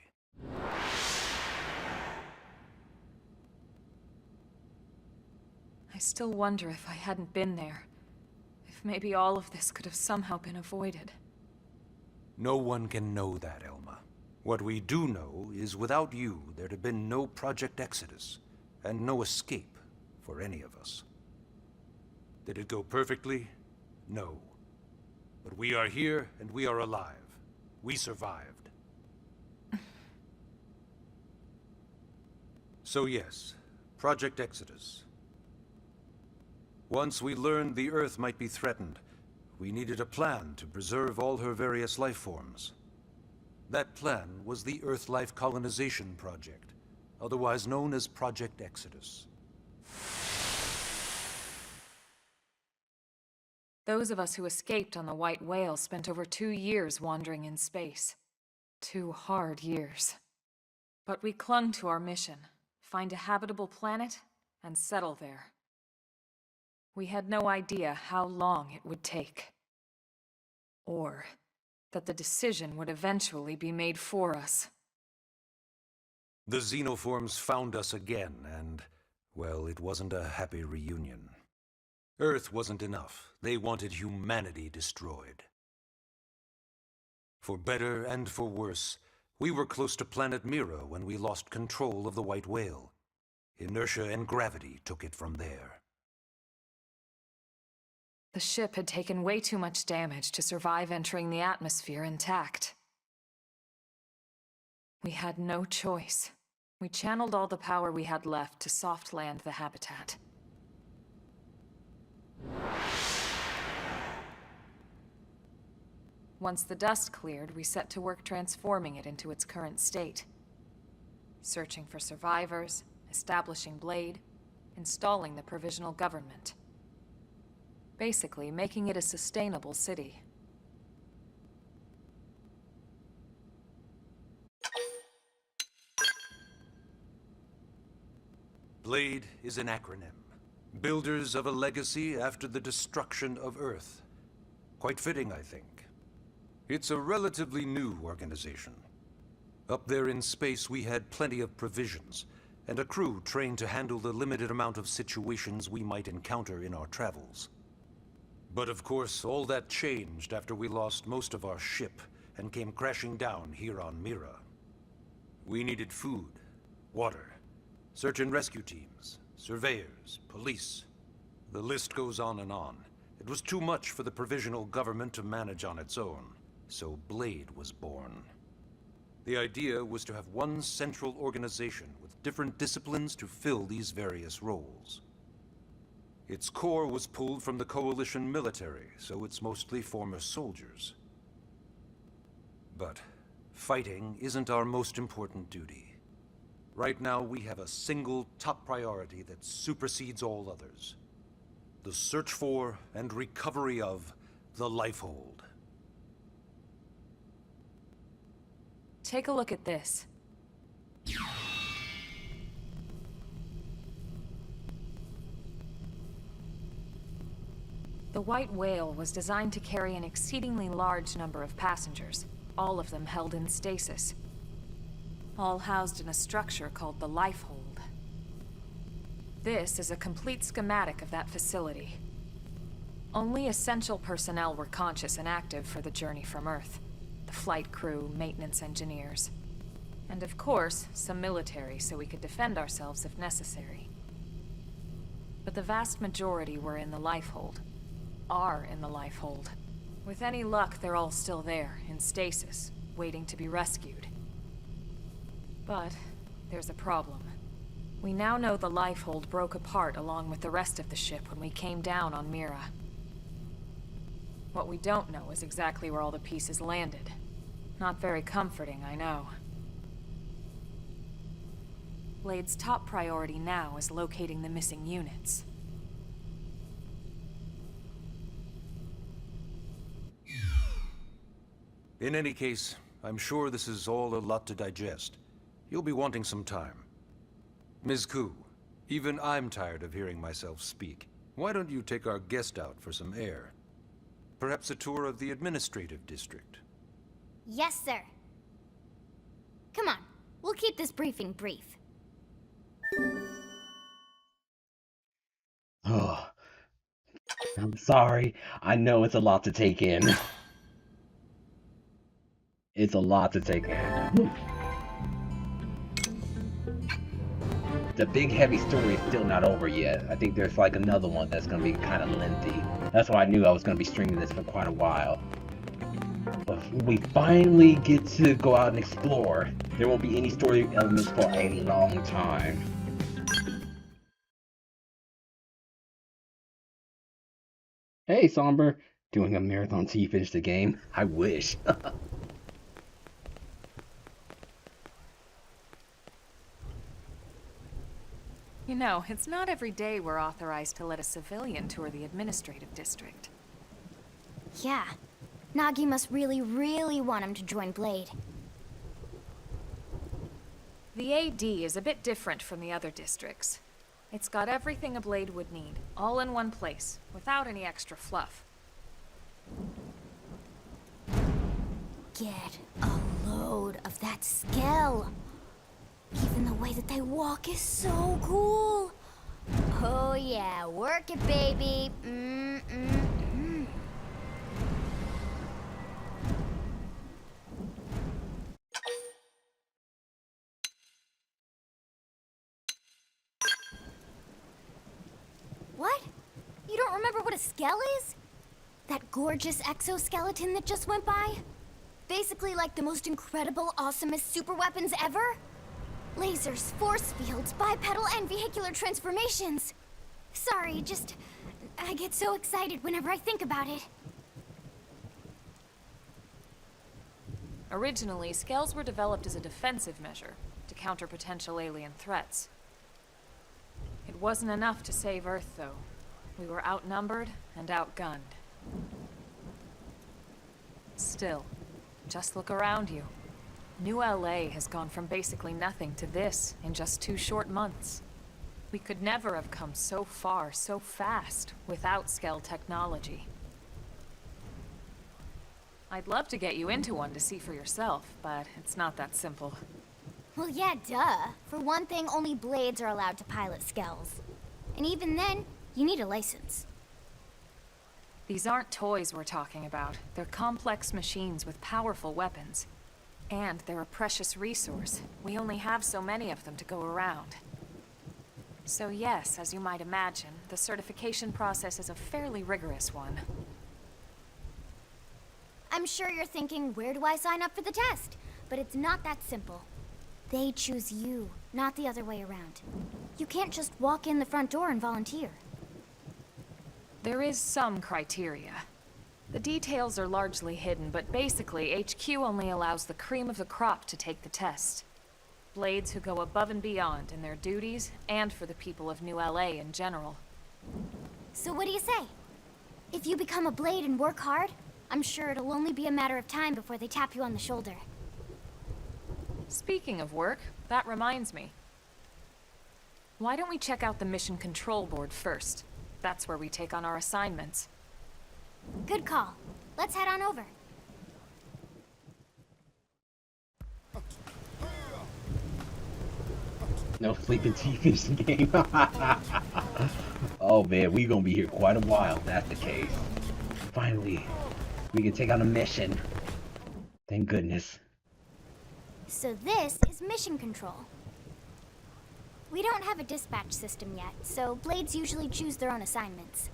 I still wonder if I hadn't been there. If maybe all of this could have somehow been avoided. No one can know that, Elma. What we do know is without you, there'd have been no Project Exodus, and no escape for any of us. Did it go perfectly? No. But we are here, and we are alive. We survived. So yes, Project Exodus. Once we learned the Earth might be threatened, we needed a plan to preserve all her various life forms. That plan was the Earth Life Colonization Project, otherwise known as Project Exodus. Those of us who escaped on the White Whale spent over 2 years wandering in space. 2 hard years. But we clung to our mission, find a habitable planet, and settle there. We had no idea how long it would take. Or that the decision would eventually be made for us. The xenoforms found us again, and, well, it wasn't a happy reunion. Earth wasn't enough. They wanted humanity destroyed. For better and for worse, we were close to planet Mira when we lost control of the White Whale. Inertia and gravity took it from there. The ship had taken way too much damage to survive entering the atmosphere intact. We had no choice. We channeled all the power we had left to soft land the habitat. Once the dust cleared, we set to work transforming it into its current state. Searching for survivors, establishing Blade, installing the provisional government. Basically, making it a sustainable city. Blade is an acronym. Builders of a legacy after the destruction of Earth. Quite fitting, I think. It's a relatively new organization. Up there in space, we had plenty of provisions, and a crew trained to handle the limited amount of situations we might encounter in our travels. But of course, all that changed after we lost most of our ship and came crashing down here on Mira. We needed food, water, search and rescue teams, surveyors, police. The list goes on and on. It was too much for the provisional government to manage on its own, so Blade was born. The idea was to have one central organization with different disciplines to fill these various roles. Its core was pulled from the Coalition military, so it's mostly former soldiers. But fighting isn't our most important duty. Right now, we have a single top priority that supersedes all others. The search for and recovery of the Lifehold. Take a look at this. The White Whale was designed to carry an exceedingly large number of passengers, all of them held in stasis. All housed in a structure called the Lifehold. This is a complete schematic of that facility. Only essential personnel were conscious and active for the journey from Earth. The flight crew, maintenance engineers. And of course, some military so we could defend ourselves if necessary. But the vast majority were in the Lifehold. Are in the Lifehold. With any luck, they're all still there, in stasis, waiting to be rescued. But there's a problem. We now know the Lifehold broke apart along with the rest of the ship when we came down on Mira. What we don't know is exactly where all the pieces landed. Not very comforting, I know. Blade's top priority now is locating the missing units. In any case, I'm sure this is all a lot to digest. You'll be wanting some time. Ms. Koo, even I'm tired of hearing myself speak. Why don't you take our guest out for some air? Perhaps a tour of the administrative district. Yes, sir. Come on, we'll keep this briefing brief. Oh, I'm sorry. I know it's a lot to take in. It's a lot to take in. The big heavy story is still not over yet. I think there's like another one that's gonna be kind of lengthy. That's why I knew I was gonna be streaming this for quite a while. But we finally get to go out and explore. There won't be any story elements for a long time. Hey, Somber. Doing a marathon till you finish the game? I wish. You know, it's not every day we're authorized to let a civilian tour the administrative district. Yeah. Nagi must really, really want him to join Blade. The AD is a bit different from the other districts. It's got everything a Blade would need, all in one place, without any extra fluff. get a load of that Skell. Even the way that they walk is so cool. Oh yeah, work it, baby. What? You don't remember what a Skell is? That gorgeous exoskeleton that just went by? Basically like the most incredible, awesomest super weapons ever? Lasers, force fields, bipedal and vehicular transformations. Sorry, I get so excited whenever I think about it. Originally, Skells were developed as a defensive measure to counter potential alien threats. It wasn't enough to save Earth, though. We were outnumbered and outgunned. Still, just look around you. New LA has gone from basically nothing to this in just 2 short months. We could never have come so far, so fast, without Skell technology. I'd love to get you into one to see for yourself, but it's not that simple. Well, yeah, duh. For one thing, only Blades are allowed to pilot Skells. And even then, you need a license. These aren't toys we're talking about. They're complex machines with powerful weapons. And they're a precious resource. We only have so many of them to go around. So yes, as you might imagine, the certification process is a fairly rigorous one. I'm sure you're thinking, where do I sign up for the test? But it's not that simple. They choose you, not the other way around. You can't just walk in the front door and volunteer. There is some criteria. The details are largely hidden, but basically, HQ only allows the cream of the crop to take the test. Blades who go above and beyond in their duties, and for the people of New LA in general. So what do you say? If you become a Blade and work hard, I'm sure it'll only be a matter of time before they tap you on the shoulder. Speaking of work, that reminds me. Why don't we check out the mission control board first? That's where we take on our assignments. Good call. Let's head on over. No sleeping TV's game. Oh man, we gonna be here quite a while if that's the case. Finally, we can take on a mission. Thank goodness. So this is mission control. We don't have a dispatch system yet, so Blades usually choose their own assignments.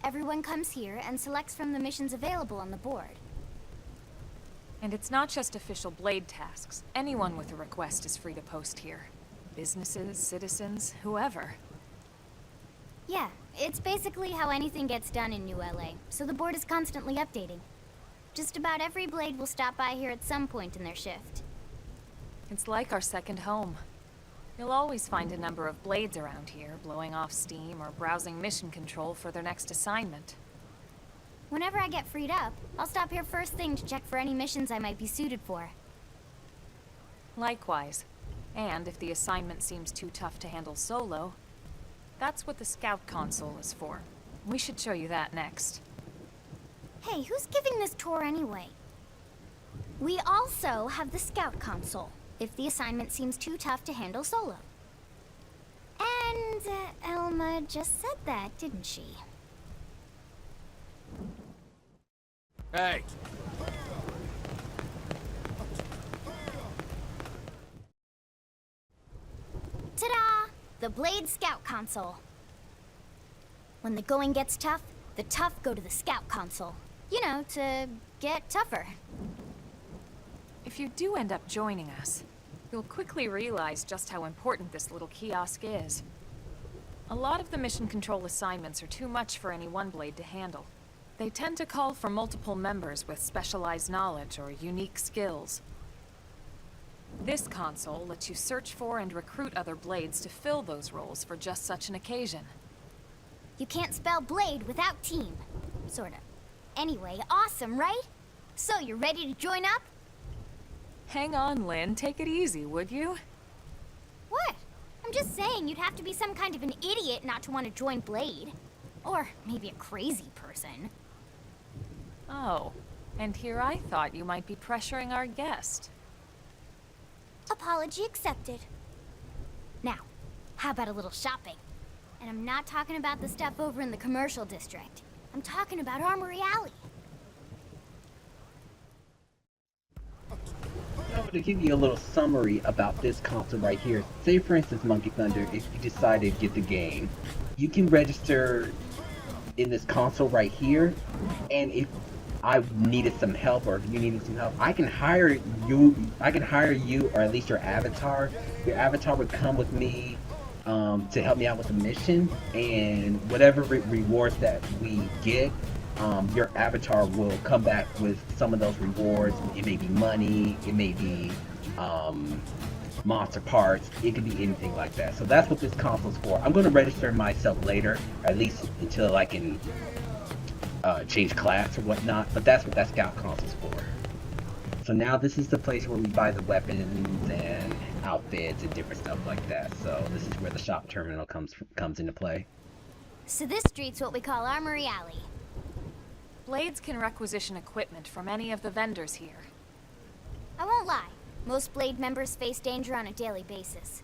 Everyone comes here and selects from the missions available on the board. And it's not just official Blade tasks. Anyone with a request is free to post here. Businesses, citizens, whoever. Yeah, it's basically how anything gets done in New LA, so the board is constantly updating. Just about every Blade will stop by here at some point in their shift. It's like our second home. You'll always find a number of Blades around here, blowing off steam or browsing mission control for their next assignment. Whenever I get freed up, I'll stop here first thing to check for any missions I might be suited for. Likewise. And if the assignment seems too tough to handle solo, that's what the Scout Console is for. We should show you that next. Hey, who's giving this tour anyway? We also have the Scout Console, if the assignment seems too tough to handle solo. And Elma just said that, didn't she? Hey! Ta-da! The Blade Scout Console. When the going gets tough, the tough go to the Scout Console. You know, to get tougher. If you do end up joining us, you'll quickly realize just how important this little kiosk is. A lot of the mission control assignments are too much for any one Blade to handle. They tend to call for multiple members with specialized knowledge or unique skills. This console lets you search for and recruit other Blades to fill those roles for just such an occasion. You can't spell Blade without team. Sorta. Anyway, awesome, right? So, you ready to join up? Hang on, Lynn. Take it easy, would you? What? I'm just saying you'd have to be some kind of an idiot not to want to join Blade. Or maybe a crazy person. Oh, And here I thought you might be pressuring our guest. Apology accepted. Now, how about a little shopping? And I'm not talking about the stuff over in the commercial district. I'm talking about Armory Alley. I'm going to give you a little summary about this console right here. Say for instance, Monkey Thunder, if you decided to get the game, you can register in this console right here, and if I needed some help, or if you needed some help, I can hire you, or at least your avatar. Your avatar would come with me to help me out with the mission, and whatever rewards that we get, your avatar will come back with some of those rewards. It may be money, it may be monster parts, it could be anything like that. So that's what this console's for. I'm going to register myself later, or at least until I can change class or whatnot, but that's what that scout console's for. So now this is the place where we buy the weapons and outfits and different stuff like that. So this is where the shop terminal comes into play. So this street's what we call Armory Alley. Blades can requisition equipment from any of the vendors here. I won't lie, most Blade members face danger on a daily basis.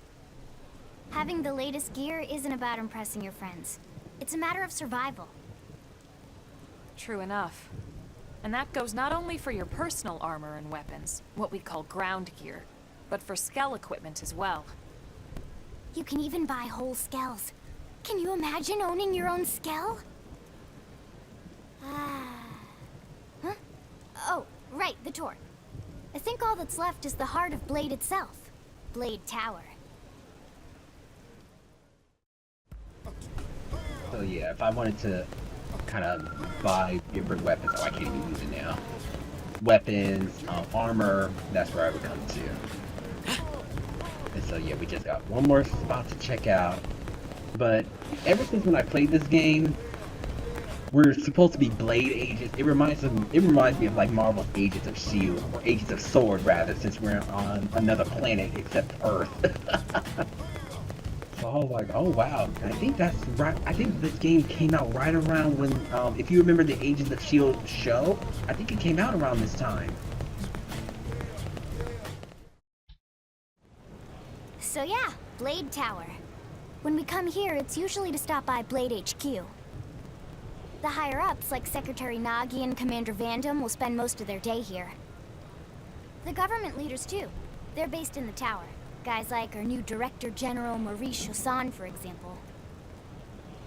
Having the latest gear isn't about impressing your friends. It's a matter of survival. True enough. And that goes not only for your personal armor and weapons, what we call ground gear, but for skell equipment as well. You can even buy whole skells. Can you imagine owning your own skell? Huh? Oh, right, the tour. I think all that's left is the heart of Blade itself. Blade Tower. So yeah, if I wanted to kind of buy different weapons, oh, I can't even use it now. Weapons, armor, that's where I would come to. And so yeah, we just got one more spot to check out. But ever since when I played this game, we're supposed to be Blade agents. It reminds me of like Marvel's Agents of S.H.I.E.L.D. or Agents of S.W.O.R.D. rather, since we're on another planet except Earth. So I was like, oh wow, I think that's right. I think this game came out right around when, if you remember the Agents of S.H.I.E.L.D. show, I think it came out around this time. So yeah, Blade Tower. When we come here, it's usually to stop by Blade HQ. The higher-ups, like Secretary Nagi and Commander Vandam, will spend most of their day here. The government leaders, too. They're based in the tower. Guys like our new Director General Maurice Chosan, for example.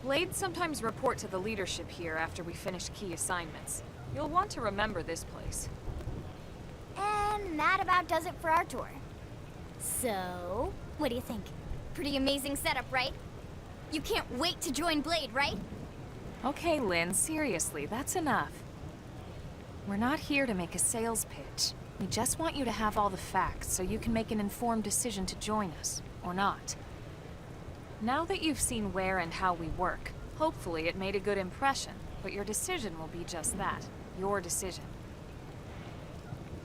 Blades sometimes report to the leadership here after we finish key assignments. You'll want to remember this place. And that about does it for our tour. So, what do you think? Pretty amazing setup, right? You can't wait to join Blade, right? Okay, Lynn, seriously, that's enough. We're not here to make a sales pitch. We just want you to have all the facts so you can make an informed decision to join us, or not. Now that you've seen where and how we work, hopefully it made a good impression, but your decision will be just that, your decision.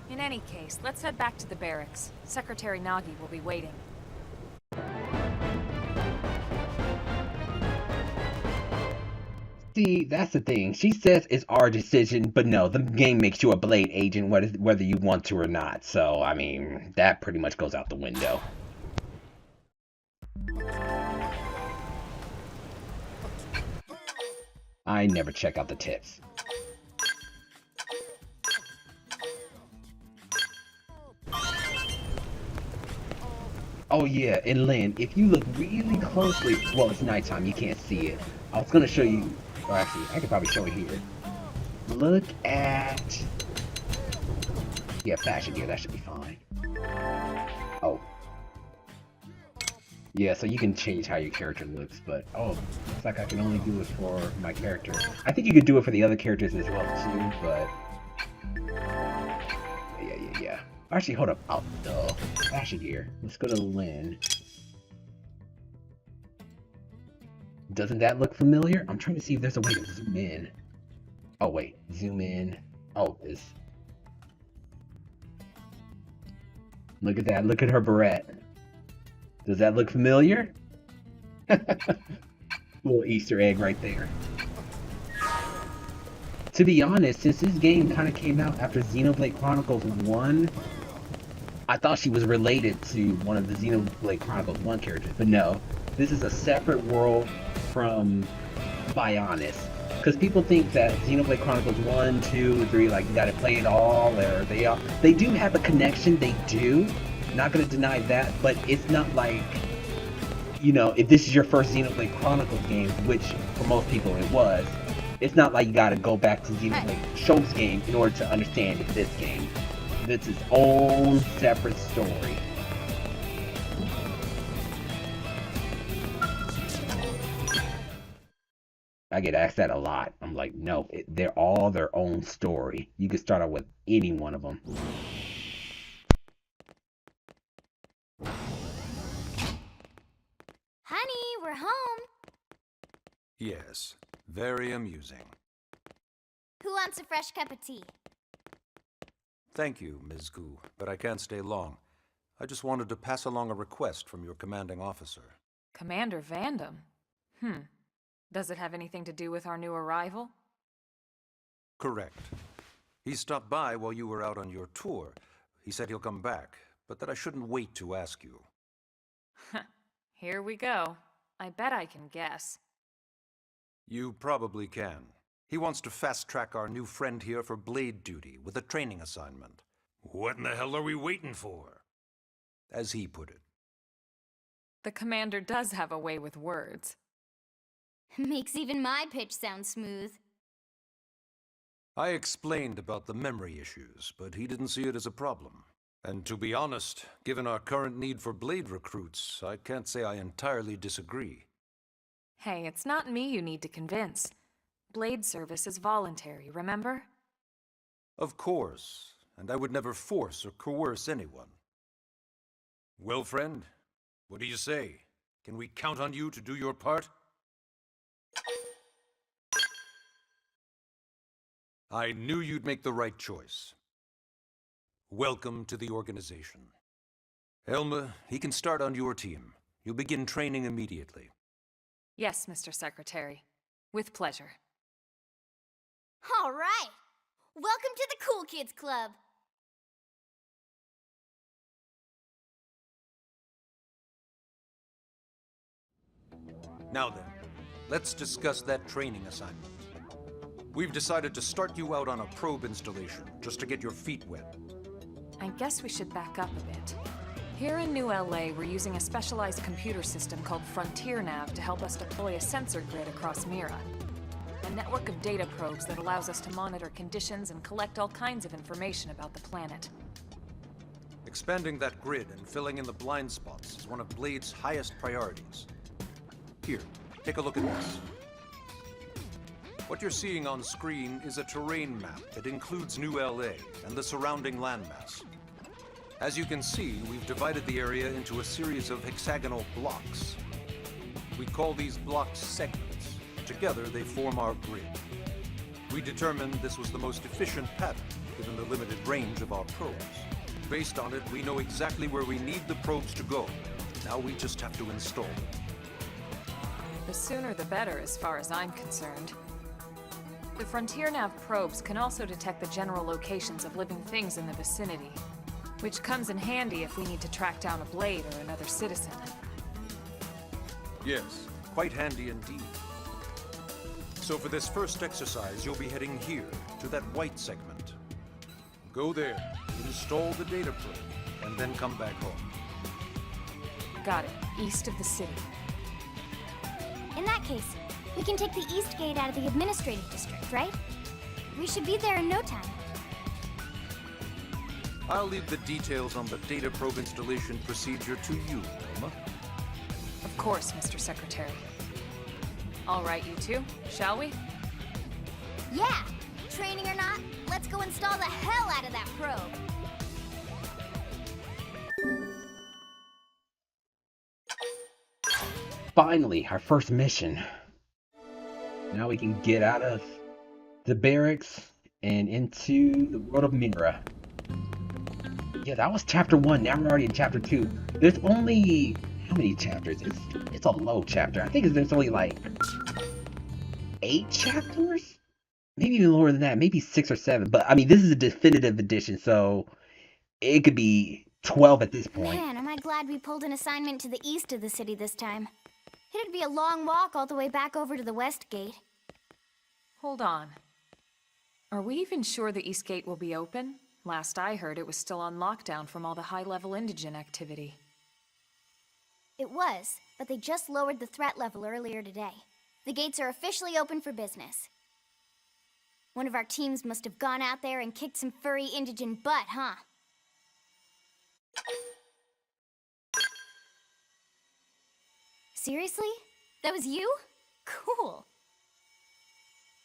In any case, let's head back to the barracks. Secretary Nagi will be waiting. See, that's the thing. She says it's our decision, but no, the game makes you a Blade agent whether you want to or not. So, I mean, that pretty much goes out the window. I never check out the tips. Oh yeah, and Lynn, if you look really closely, well, it's nighttime, you can't see it. I was gonna show you, or actually, I could probably show it here. Look at, yeah, fashion gear, that should be fine. Oh. Yeah, so you can change how your character looks, but, oh, looks like I can only do it for my character. I think you could do it for the other characters as well, too, but... Yeah. Actually, hold up. Oh, no. Fashion gear. Let's go to Lynn. Doesn't that look familiar? I'm trying to see if there's a way to zoom in. Oh, wait. Zoom in. Oh, this. Look at that. Look at her barrette. Does that look familiar? Little Easter egg right there. To be honest, since this game kind of came out after Xenoblade Chronicles 1, I thought she was related to one of the Xenoblade Chronicles 1 characters, but no. This is a separate world from Bionis. Because people think that Xenoblade Chronicles 1, 2, 3, like, you gotta play it all, or they do have a connection, they do. Not gonna deny that, but it's not like, you know, if this is your first Xenoblade Chronicles game, which for most people it was, it's not like you gotta go back to Xenoblade Shulk's game in order to understand this game. It's its own separate story. I get asked that a lot. I'm like, no, they're all their own story. You can start out with any one of them. Honey, we're home. Yes, very amusing. Who wants a fresh cup of tea? Thank you, Ms. Gu, but I can't stay long. I just wanted to pass along a request from your commanding officer. Commander Vandam? Does it have anything to do with our new arrival? Correct. He stopped by while you were out on your tour. He said he'll come back, but that I shouldn't wait to ask you. Here we go. I bet I can guess. You probably can. He wants to fast-track our new friend here for blade duty with a training assignment. What in the hell are we waiting for? As he put it. The commander does have a way with words. Makes even my pitch sound smooth. I explained about the memory issues, but he didn't see it as a problem. And to be honest, given our current need for blade recruits, I can't say I entirely disagree. Hey, it's not me you need to convince. Blade service is voluntary, remember? Of course, and I would never force or coerce anyone. Well, friend, what do you say? Can we count on you to do your part? I knew you'd make the right choice. Welcome to the organization. Elma, he can start on your team. You'll begin training immediately. Yes, Mr. Secretary. With pleasure. All right. Welcome to the Cool Kids Club. Now then, let's discuss that training assignment. We've decided to start you out on a probe installation, just to get your feet wet. I guess we should back up a bit. Here in New LA, we're using a specialized computer system called Frontier Nav to help us deploy a sensor grid across Mira. A network of data probes that allows us to monitor conditions and collect all kinds of information about the planet. Expanding that grid and filling in the blind spots is one of Blade's highest priorities. Here, take a look at this. What you're seeing on screen is a terrain map that includes New LA and the surrounding landmass. As you can see, we've divided the area into a series of hexagonal blocks. We call these blocks segments. Together, they form our grid. We determined this was the most efficient pattern, given the limited range of our probes. Based on it, we know exactly where we need the probes to go. Now we just have to install them. The sooner the better, as far as I'm concerned. The Frontier Nav probes can also detect the general locations of living things in the vicinity, which comes in handy if we need to track down a blade or another citizen. Yes, quite handy indeed. So for this first exercise, you'll be heading here, to that white segment. Go there, install the data probe, and then come back home. Got it. East of the city. In that case, we can take the East Gate out of the administrative district, right? We should be there in no time. I'll leave the details on the data probe installation procedure to you, Elma. Of course, Mr. Secretary. All right, you two, shall we? Yeah! Training or not, let's go install the hell out of that probe! Finally, our first mission. Now we can get out of the barracks and into the world of Mira. Yeah, that was chapter 1. Now we're already in chapter 2. There's only... how many chapters? It's a low chapter. I think there's only like 8 chapters? maybe even lower than that, maybe 6 or 7. But I mean, this is a definitive edition, so it could be 12 at this point. Man, am I glad we pulled an assignment to the east of the city this time. It'd be a long walk all the way back over to the west gate. Hold on. Are we even sure the East Gate will be open? Last I heard, it was still on lockdown from all the high-level indigent activity. It was, but they just lowered the threat level earlier today. The gates are officially open for business. One of our teams must have gone out there and kicked some furry indigent butt, huh? Seriously? That was you? Cool.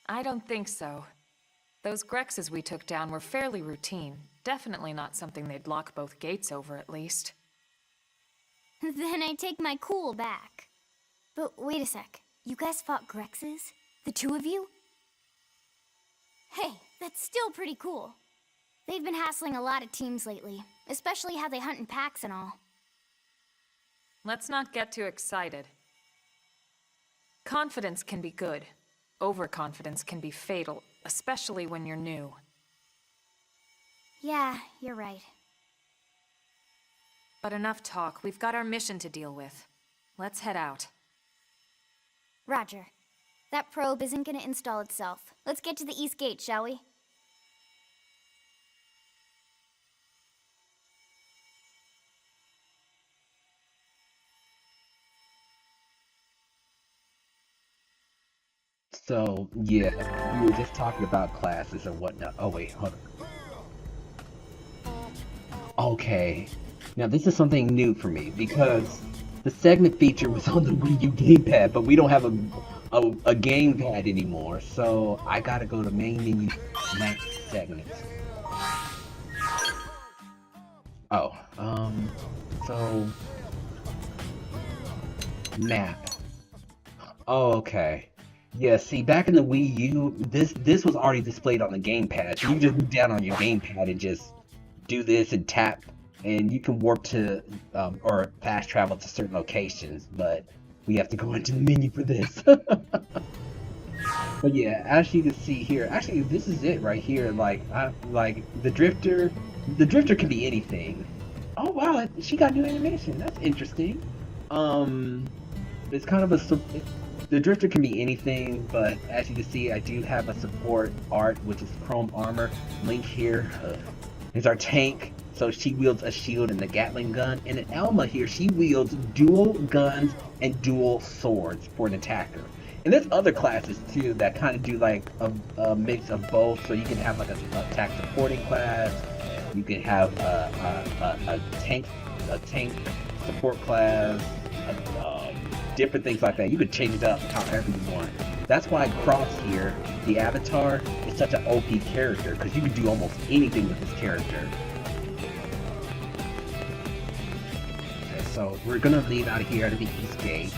I don't think so. Those Grexes we took down were fairly routine. Definitely not something they'd lock both gates over, at least. Then I take my cool back. But wait a sec. You guys fought Grexes? The two of you? Hey, that's still pretty cool. They've been hassling a lot of teams lately, especially how they hunt in packs and all. Let's not get too excited. Confidence can be good. Overconfidence can be fatal, especially when you're new. Yeah, you're right. But enough talk. We've got our mission to deal with. Let's head out. Roger. That probe isn't gonna install itself. Let's get to the East Gate, shall we? So, yeah, we were just talking about classes and whatnot. Oh, wait, hold on. Okay. Now, this is something new for me, because the segment feature was on the Wii U gamepad, but we don't have a gamepad anymore, so I gotta go to main menu, next segment. Oh, so... map. Oh, okay. Yeah, see, back in the Wii U, this was already displayed on the gamepad. So you just move down on your gamepad and just do this and tap, and you can warp to, or fast travel to certain locations, but we have to go into the menu for this. But yeah, as you can see here, actually, this is it right here. Like the drifter can be anything. Oh wow, she got new animation. That's interesting. It's kind of the drifter can be anything, but as you can see, I do have a support art, which is chrome armor. Link here is our tank, so she wields a shield and a Gatling gun. And in Elma here, she wields dual guns and dual swords for an attacker. And there's other classes too that kind of do like a mix of both. So you can have like a attack supporting class. You can have a tank support class. Different things like that. You could change it up however you want. That's why Cross here, the avatar, is such an OP character, because you can do almost anything with this character. Okay, so we're gonna leave out of here at the East Gate,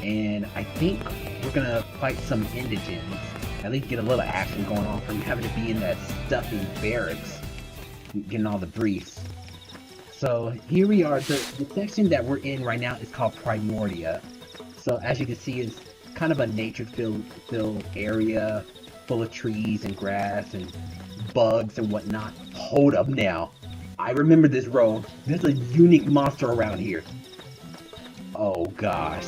and I think we're gonna fight some indigents. At least get a little action going on from having to be in that stuffy barracks, getting all the briefs. So here we are. The section that we're in right now is called Primordia. So as you can see, it's kind of a nature-filled area full of trees and grass and bugs and whatnot. Hold up now. I remember this road. There's a unique monster around here. Oh gosh.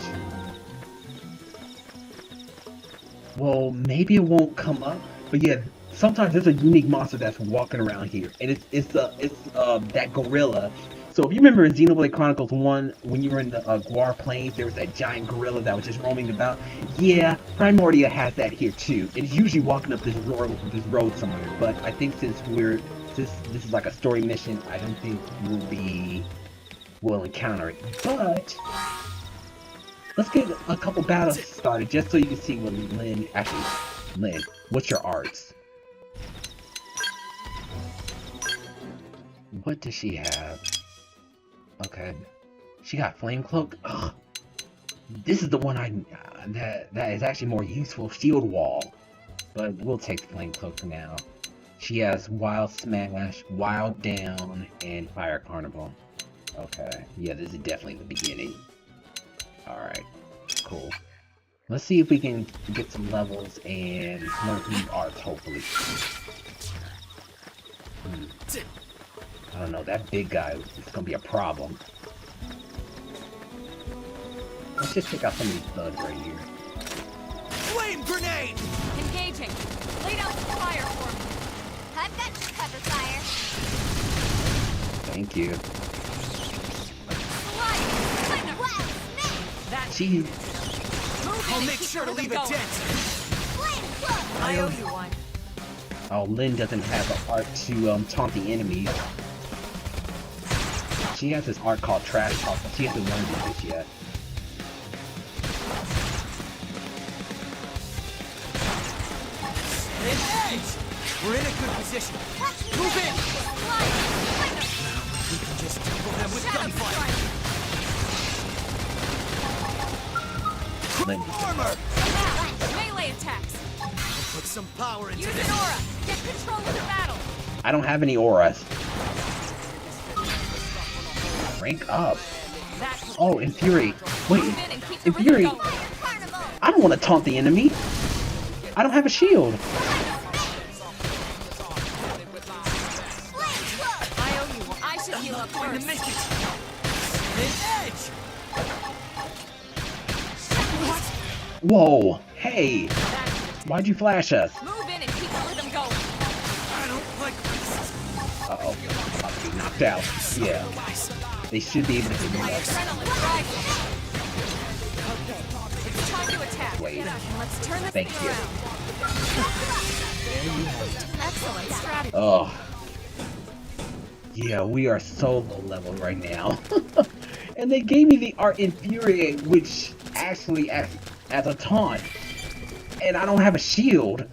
Well, maybe it won't come up, but yeah, sometimes there's a unique monster that's walking around here, and it's that gorilla. So if you remember in Xenoblade Chronicles 1, when you were in the Guar Plains, there was that giant gorilla that was just roaming about. Yeah, Primordia has that here too. It's usually walking up this road somewhere, but I think since this is like a story mission, I don't think we'll encounter it. But let's get a couple battles started just so you can see what Lynn, what's your arts? What does she have? Okay, she got Flame Cloak. Ugh. This is the one that is actually more useful. Shield Wall, but we'll take Flame Cloak for now. She has Wild Smash, Wild Down, and Fire Carnival. Okay, yeah, this is definitely the beginning. All right, cool. Let's see if we can get some levels and learn new arts, hopefully. I don't know, that big guy is gonna be a problem. Let's just check out some of these thugs right here. Flame grenade! Engaging. Lay down some fire for me. I've got you cover fire. Thank you. That Jeez. move I'll in make and keep sure to the rhythm leave a going. dent. Flame cloak. I owe you one. Oh, Lynn doesn't have an art to taunt the enemies. She has this art called Trash Talk, but she hasn't learned this yet. Edge! We're in a good position. Move in! We can just tackle them with gunfire. Lynn. Armor! Now, melee attacks. Put some power into Use this. an aura. Get control of the battle. I don't have any auras. Rank up. That Oh, Infuri. Wait, move in and keep the rhythm Infuri. going. Carnival. I don't want to taunt the enemy. I don't have a shield. Flame cloak. I owe you one. I should heal up Going to first. make it. An edge! Whoa. Hey. That's Why'd you flash us? move in and keep the rhythm going. I don't like this. Uh-oh. I'm about to be knocked out. Yeah. They should be able to hit me My up. adrenaline rising. Okay, it's time to attack. Wait. And let's turn this Thank thing you. around. Excellent strategy. Oh. Yeah, we are so low level right now. And they gave me the art Infuriate, which actually acts as a taunt. And I don't have a shield.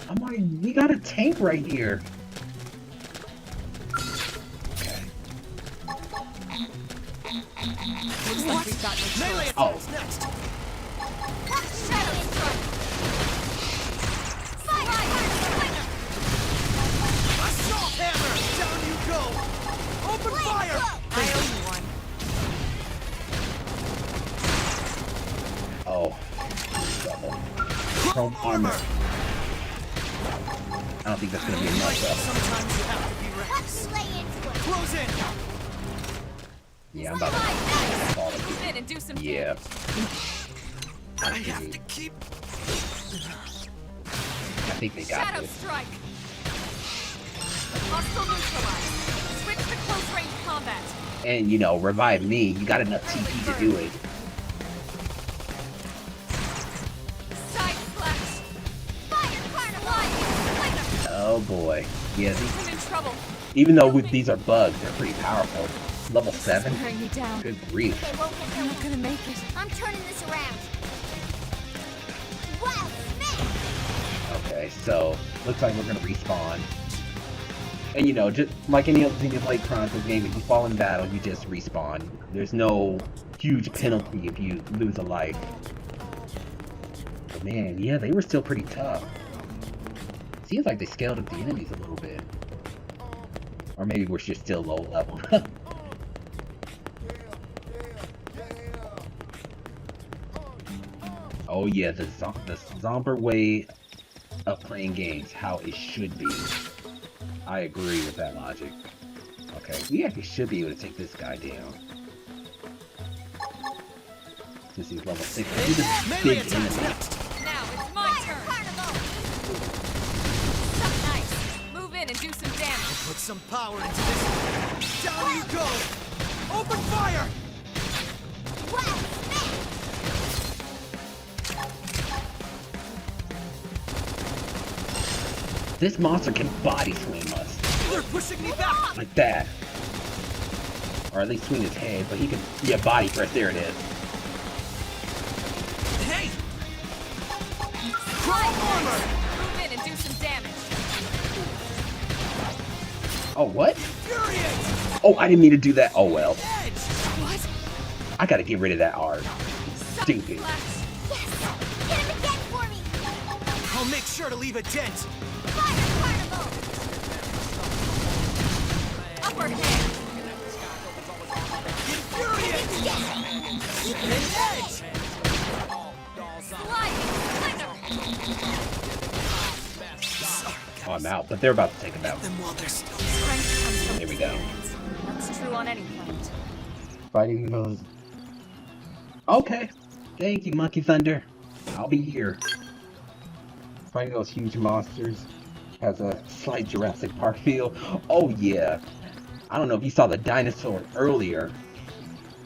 I'm like, we got a tank right here. Okay. Looks like we've got no Melee choice. Oh. attacks next. Shadow strike. Fire. Assault hammer! Down you go! Open Flame fire! cloak. I owe you one. Oh. Double. Chrome armor. I don't think that's gonna be enough though. Sometimes you have to be reckless. Let's lay into it. Close in! Yeah, I'm about to fall Move again. in and do some Yeah. I have to keep... I think they got Shadow this. strike. Hostile neutralized. Switch to close range combat. And you know, revive me. You got enough TP to do it. Side slash. Fire carnival. Oh boy. Yeah, I'm in trouble. even though these are bugs, they're pretty powerful. Level 7? Wearing me down. Good grief. They won't hit I'm their not gonna make it. I'm turning this around. Wild Smith. Okay, so looks like we're gonna respawn. And you know, just like any other Xenoblade Chronicles game, if you fall in battle, you just respawn. There's no huge penalty if you lose a life. But man, yeah, they were still pretty tough. Seems like they scaled up the enemies a little bit. Or maybe we're just still low level. Oh yeah, the Zomber way of playing games, how it should be. I agree with that logic. Okay, we actually should be able to take this guy down. Since he's level 6. He's a big enemy. Now it's my turn. Something nice. Move in and do some damage. Put some power into this. Down you go! Open fire! Wild Smith. This monster can body swing us. They're pushing me back! Like that. Or at least swing his head, but he can... Yeah, body press. There it is. Hey! Chrome armor! Move in and do some damage. Oh, what? Infuriate! Oh, I didn't mean to do that. Oh, well. Edge! What? I gotta get rid of that art. Stupid. Slash. Yes. Hit him again for me. I'll make sure to leave a dent. Fire carnival. Upward hand. Infuriate! Yes. An edge! Slide. Oh, I'm out, but they're about to take him out. Them while they're still. Strength comes from There we go. experience. That's true on any planet. Fighting those. Okay. Thank you, Monkey Thunder. I'll be here. Fighting those huge monsters has a slight Jurassic Park feel. Oh yeah. I don't know if you saw the dinosaur earlier,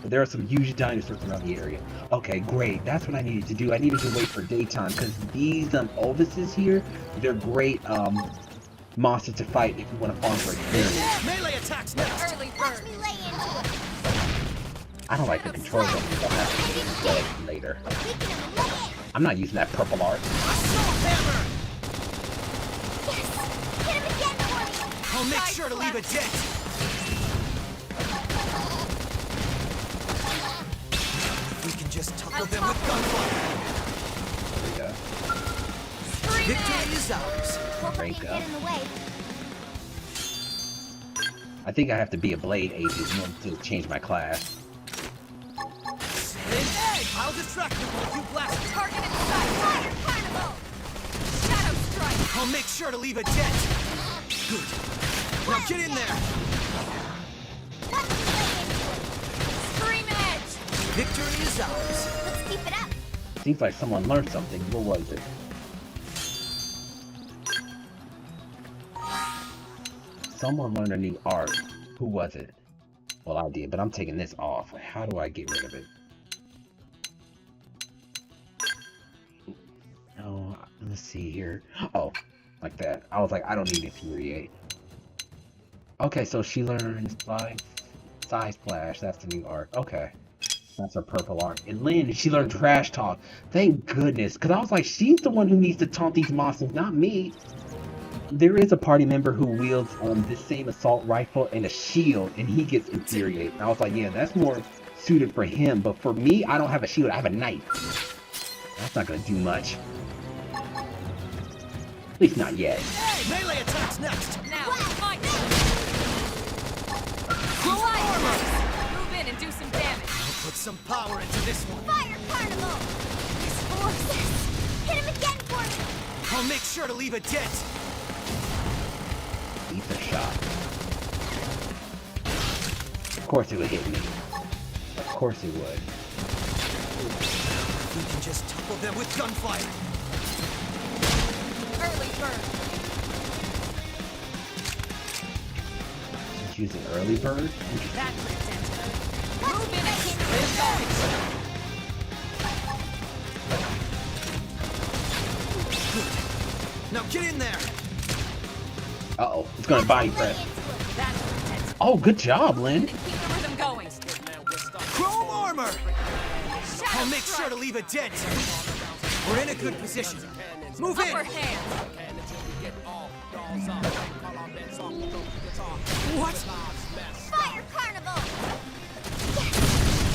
but there are some huge dinosaurs around the area. Okay, great. That's what I needed to do. I needed to wait for daytime because these Ovises here, they're great monsters to fight if you want to farm for experience. Melee attacks next. Early Watch bird. me lay into it. I don't like the controls of them. I'll have to get it later. Weaken him and lay in. I'm not using that purple art. Assault hammer. Yes! Hit him again for me! I'll make sure to leave a dent. We can just topple them with gunfire. There Victory is ours. Hope I Break didn't up. get in the way. I think I have to be a blade agent in order to change my class. Hey, I'll distract them while you blast them. Target in sight. Fire Carnival! Shadow strike. I'll make sure to leave a dent. Good. Now get in there. Watch me lay into it. Scream edge. Victory is ours. Let's keep it up. Seems like someone learned something. What was it? Someone learned a new art. Who was it? Well, I did, but I'm taking this off. How do I get rid of it? Oh, let's see here. Oh, like that. I was like, I don't need Infuriate. Okay, so she learns Size Splash. That's the new art. Okay. That's her purple art. And Lynn, she learned Trash Talk. Thank goodness. Because I was like, she's the one who needs to taunt these monsters, not me. There is a party member who wields this same assault rifle and a shield, and he gets infuriated. And I was like, yeah, that's more suited for him. But for me, I don't have a shield. I have a knife. That's not going to do much. At least not yet. Hey, melee attacks next. Now, fight. Relive. Move in and do some damage. I'll put some power into this one. Fire Carnival! His forces! Hit him again for me! I'll make sure to leave a dent. Ether shot. Of course it would hit me. Of course it would. We can just topple them with gunfire. Early bird. She's using early bird. That's intense. Watch Move me in lay and keep into the it! going. Now get in there. Uh-oh, it's gonna body press. That's intense. Oh, good job, Lynn. And keep the rhythm going. Chrome armor. Shadow I'll make sure to leave a dent. We're in a good position. Move in. Upper hand. What? Fire Carnival! Yes!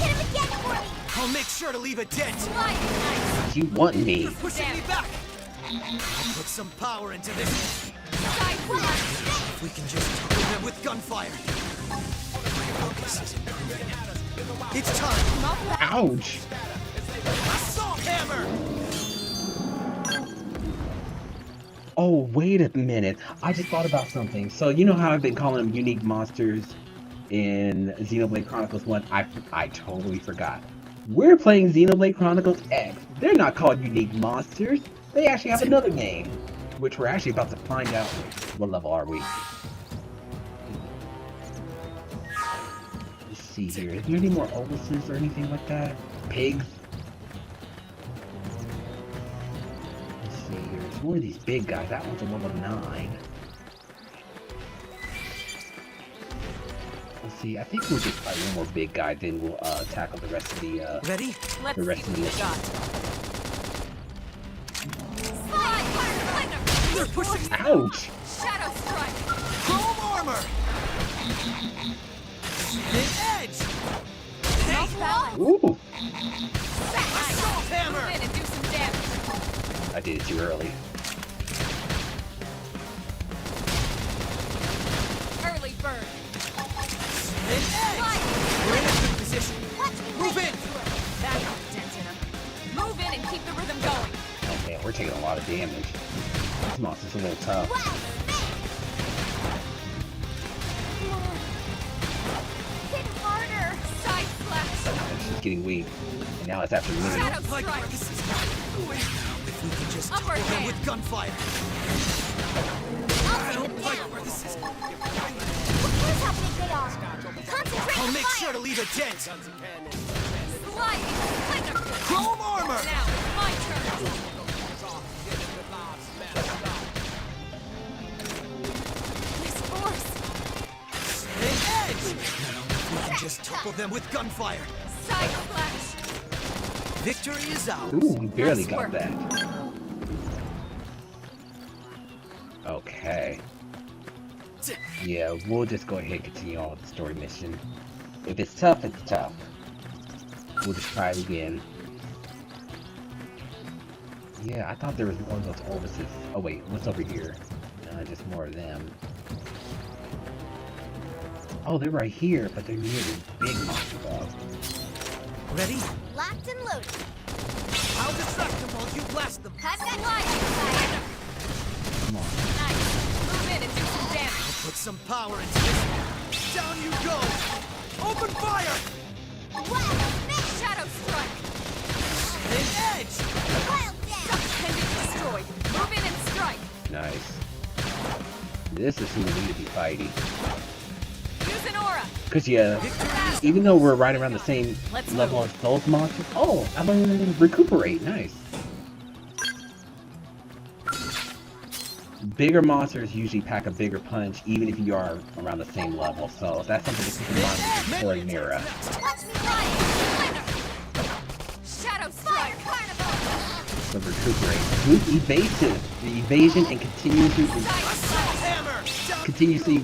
Hit him again for me! I'll make sure to leave a dent. Sliding knife. You want me. Pushing me back. I'll put some power into this. Side blast. If we can just topple them with gunfire. Focus is improving. It's time. Ouch. Assault hammer. Oh, wait a minute. I just thought about something. So, you know how I've been calling them unique monsters in Xenoblade Chronicles 1? I totally forgot. We're playing Xenoblade Chronicles X. They're not called unique monsters. They actually have another name, which we're actually about to find out. What level are we? Let's see here. Is there any more Ovises or anything like that? Pigs? Let's see here. It's one of these big guys. That one's a level 9. Let's see. I think we'll just fight one more big guy, then we'll tackle the rest of the Ready? Let's the rest see of the what you mission. got. They're pushing. Ouch! Shadow strike. Chrome armor. The edge. Off balance. Ooh! Assault Move hammer. in and do some damage. I did it too early. Early bird. The edge. We're in a good position. Watch me Move lay in. into it! That got a dent in him. Move in and keep the rhythm going. Oh man, we're taking a lot of damage. This monster's a little tough. Wow! getting weak. And now it's after me. Shadow strike! If we can just Upper tackle them hand. with gunfire. I'll I take don't them like down. where this is. Who cares how big they are? Concentrate I'll the make fire. sure to leave a dent. Slide! Splinter! Chrome armor! Now, my turn! This force! An edge! If we can just topple them with gunfire. Side flash! Victory is ours. Ooh, we barely Nice got work. that. Okay. Yeah, we'll just go ahead and continue on with the story mission. If it's tough, it's tough. We'll just try it again. Yeah, I thought there was one of those Orbises. Oh wait, what's over here? Just more of them. Oh, they're right here, but they're near the big monster though. Ready? Locked and loaded. I'll distract them while you blast them. I've got fire. Come on. Nice! Move in and do some damage! Put some power into this. Down you go! Open fire! Shadow strike! An edge! Wild down. Pendant destroyed! Move in and strike! Nice. This is who we need to be fighting. Use an aura! Cause yeah, even though we're right around the same level as those monsters. Oh, I'm gonna recuperate. Nice. Bigger monsters usually pack a bigger punch, even if you are around the same level. So that's something to keep in mind for Mira. Watch me fly. Shadow strike! So recuperate. Move evasive. The evasion and continuously Hammer! Down continuously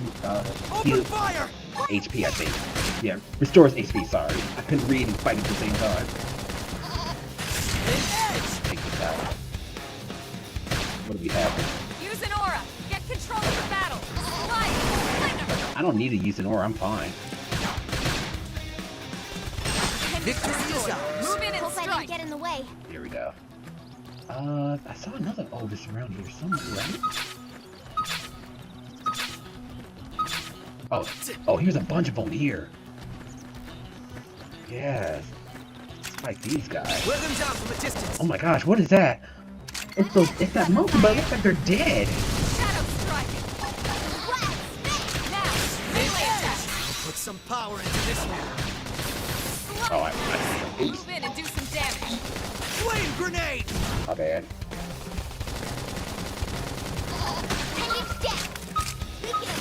Open heal fire! HP. I think. Yeah, restores HP. Sorry, I couldn't read and fight at the same time. An edge! Take this out. What do we have? Use an aura! Get control of the battle! Slide! I don't need to use an aura. I'm fine. Pendant Victory is destroyed! ours. Move in and Hope I didn't strike! get in the way. Here we go. I saw another Orbis around here somewhere, right? Oh, here's a bunch of them here. Yes. Like these guys. Wear them down from a distance. Oh my gosh, what is that? It's that monkey, but it looks like they're dead. Shadow strike! Now! Melee attack! Put some power into this one. Oh, I see them. Oops, Move in and do some damage! Flame grenade! my bad. Pendant down.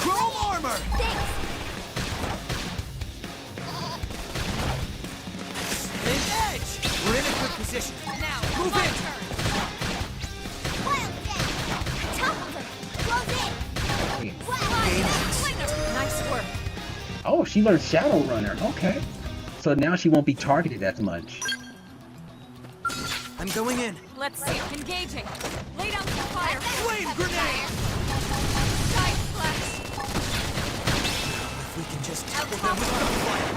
Chrome armor! Thanks. An edge! We're in a good position. Now, Move my in. turn! Wild down. Topple them. Close in. Wild Slinger! Nice work! Oh, she learned Shadow Runner. Okay. So now she won't be targeted as much. I'm going in. Let's see. Engaging! Lay down some fire! Flame grenade! Side flash! If we can just tackle them with gunfire.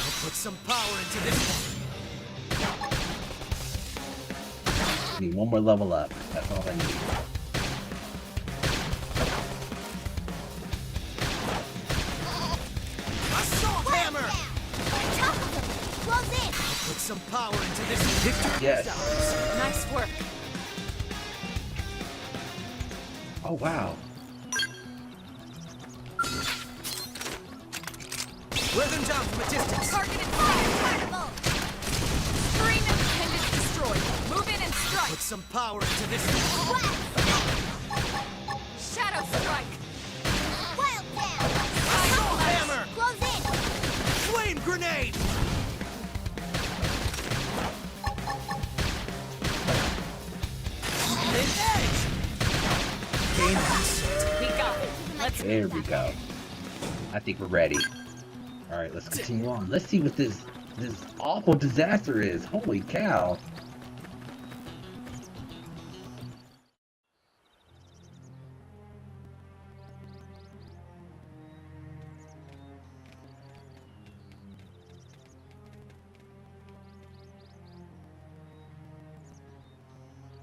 I'll put some power into this one. Need one more level up. That's all I need. Assault hammer! Topple them. Close in. Put some power into this victory. Yes. Nice work! Oh wow. Wear them down from a distance. Targeted fire! Carnival! Screen pendant destroyed! Move in and strike! Put some power into this one. Shadow strike! Wild down. Assault hammer! Close in. Flame grenade! An edge! Gain asset. We got it! Let's There we go. I think we're ready. Alright, let's continue on. Let's see what this awful disaster is. Holy cow.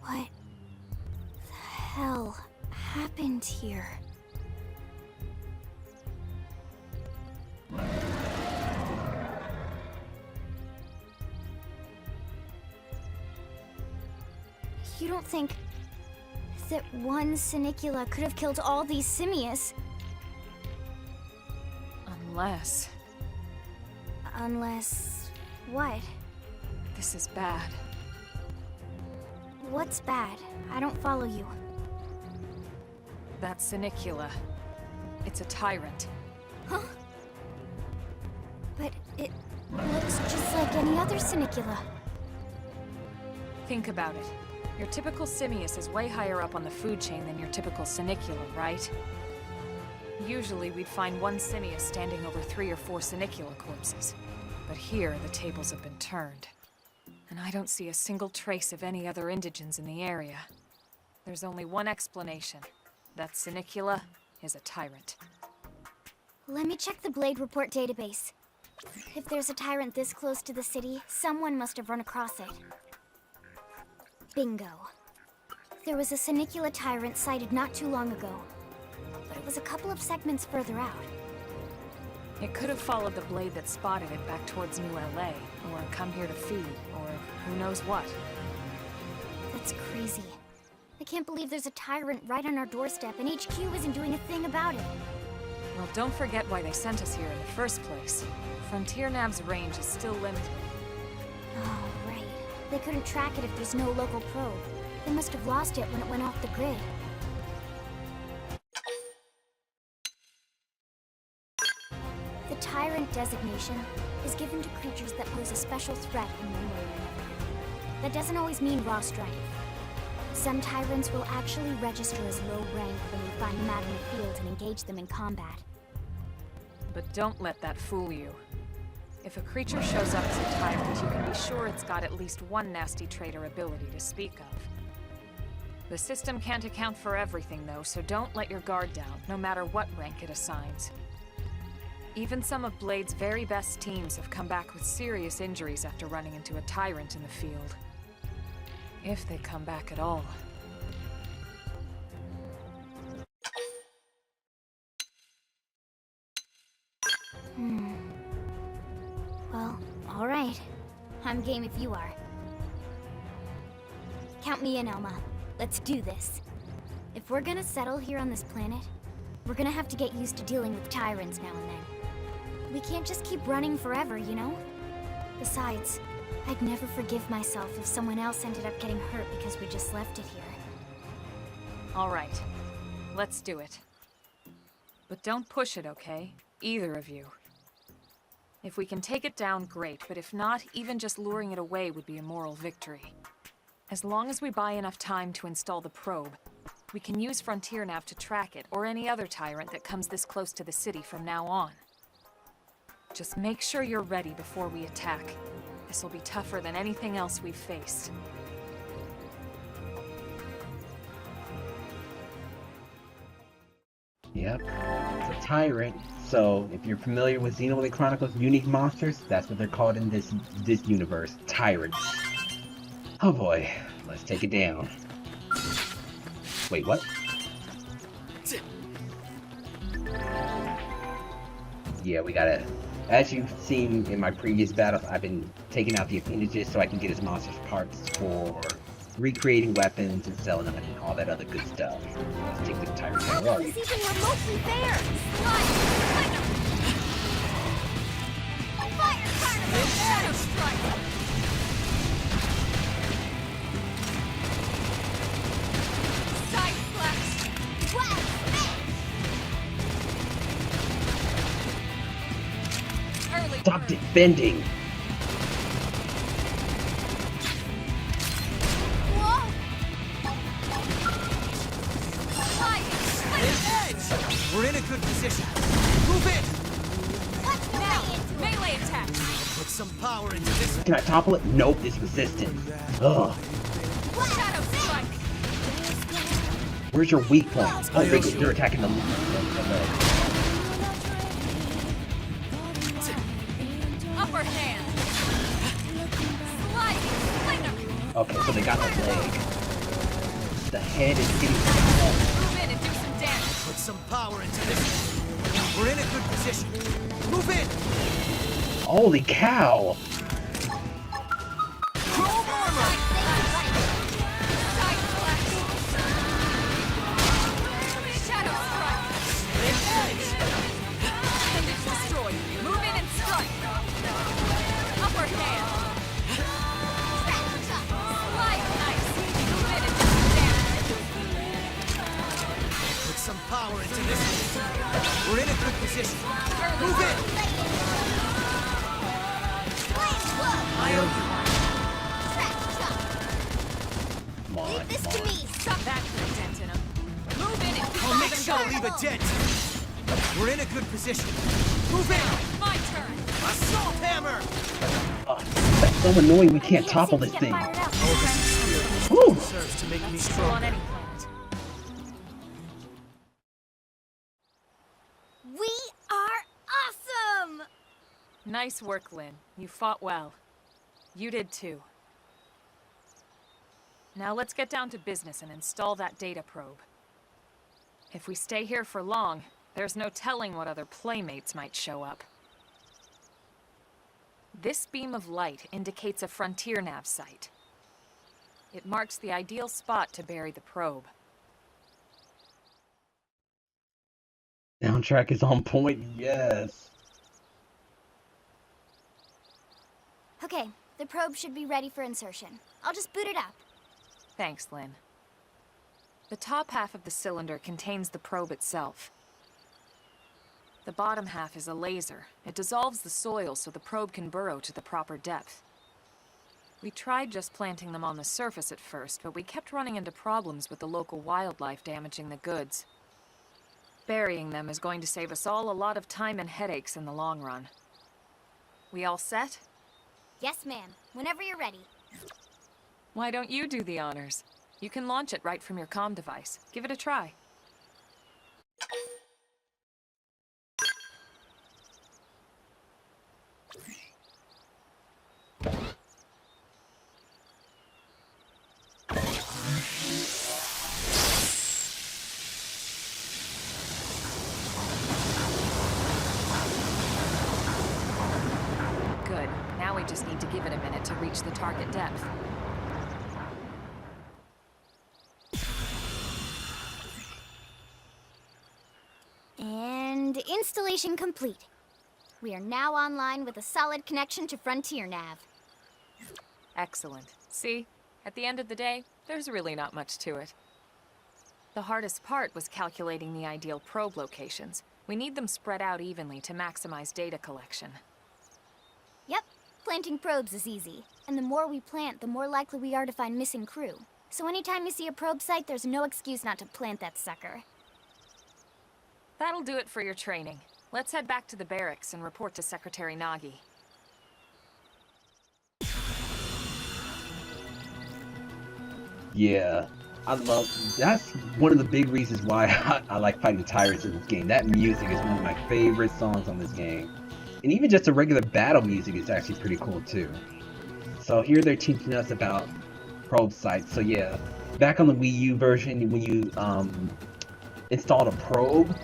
What the hell happened here? You don't think that one Sinicula could have killed all these simius? Unless... Unless... what? This is bad. What's bad? I don't follow you. That Sinicula. It's a tyrant. Huh? But it looks just like any other Sinicula. Think about it. Your typical simius is way higher up on the food chain than your typical Sinicula, right? Usually we'd find one simius standing over 3 or 4 Sinicula corpses. But here, the tables have been turned. And I don't see a single trace of any other indigents in the area. There's only one explanation. That Sinicula is a tyrant. Let me check the Blade Report database. If there's a tyrant this close to the city, someone must have run across it. Bingo. There was a Sinicula tyrant sighted not too long ago, but it was a couple of segments further out. It could have followed the blade that spotted it back towards New LA, or come here to feed, or who knows what. That's crazy. I can't believe there's a tyrant right on our doorstep and HQ isn't doing a thing about it. Well, don't forget why they sent us here in the first place. Frontier Nav's range is still limited. Oh, right. They couldn't track it if there's no local probe. They must have lost it when it went off the grid. The Tyrant designation is given to creatures that pose a special threat in one way or another. That doesn't always mean raw strength. Some Tyrants will actually register as low rank when we find them out in the field and engage them in combat. But don't let that fool you. If a creature shows up as a tyrant, you can be sure it's got at least one nasty trait or ability to speak of. The system can't account for everything, though, so don't let your guard down, no matter what rank it assigns. Even some of Blade's very best teams have come back with serious injuries after running into a tyrant in the field. If they come back at all. Well, alright. I'm game if you are. Count me in, Elma. Let's do this. If we're gonna settle here on this planet, we're gonna have to get used to dealing with tyrants now and then. We can't just keep running forever, you know? Besides, I'd never forgive myself if someone else ended up getting hurt because we just left it here. All right. Let's do it. But don't push it, okay? Either of you. If we can take it down, great, but if not, even just luring it away would be a moral victory. As long as we buy enough time to install the probe, we can use Frontier Nav to track it, or any other tyrant that comes this close to the city from now on. Just make sure you're ready before we attack. This will be tougher than anything else we've faced. Yep, it's a tyrant. So, if you're familiar with Xenoblade Chronicles unique monsters, that's what they're called in this universe. Tyrants. Oh boy, let's take it down. Wait, what? Yeah, we gotta... As you've seen in my previous battles, I've been taking out the appendages so I can get his monsters parts for recreating weapons and selling them and all that other good stuff. Let's take this tyrant down. Where are you? He's even remotely there! Fire Carnival! Shadow Strike! Side Slash! Wow! Stop defending! We're in a good position. Move in! Now! Melee attack! Put some power into this. Can I topple it? Nope, it's resistant. Ugh. Shadow Strike! Where's your weak point? Oh, you're attacking the leg. Upper hand! Sliding Slinger! Okay, so they got the leg. The head is getting... Move in and do some damage! Put some power into this. We're in a good position. Move in! Holy cow! Chrome armor! a dent. We're in a good position. Move in. My turn! Assault hammer. That's so annoying. We can't topple this thing. Whew. Serves to make me Still on stronger. any planet. We are awesome! Nice work, Lynn. You fought well. You did too. Now let's get down to business and install that data probe. If we stay here for long, there's no telling what other playmates might show up. This beam of light indicates a frontier nav site. It marks the ideal spot to bury the probe. Soundtrack is on point, yes. Okay, the probe should be ready for insertion. I'll just boot it up. Thanks, Lynn. The top half of the cylinder contains the probe itself. The bottom half is a laser. It dissolves the soil so the probe can burrow to the proper depth. We tried just planting them on the surface at first, but we kept running into problems with the local wildlife damaging the goods. Burying them is going to save us all a lot of time and headaches in the long run. We all set? Yes, ma'am. Whenever you're ready. Why don't you do the honors? You can launch it right from your comm device. Give it a try. Good. Now we just need to give it a minute to reach the target depth. And installation complete. We are now online with a solid connection to Frontier Nav. Excellent. See? At the end of the day, there's really not much to it. The hardest part was calculating the ideal probe locations. We need them spread out evenly to maximize data collection. Yep, planting probes is easy. And the more we plant, the more likely we are to find missing crew. So anytime you see a probe site, there's no excuse not to plant that sucker. That'll do it for your training. Let's head back to the barracks and report to Secretary Nagi. Yeah, that's one of the big reasons why I like fighting tyrants in this game. That music is one of my favorite songs on this game. And even just the regular battle music is actually pretty cool too. So here they're teaching us about probe sites. So yeah, back on the Wii U version, when you installed a probe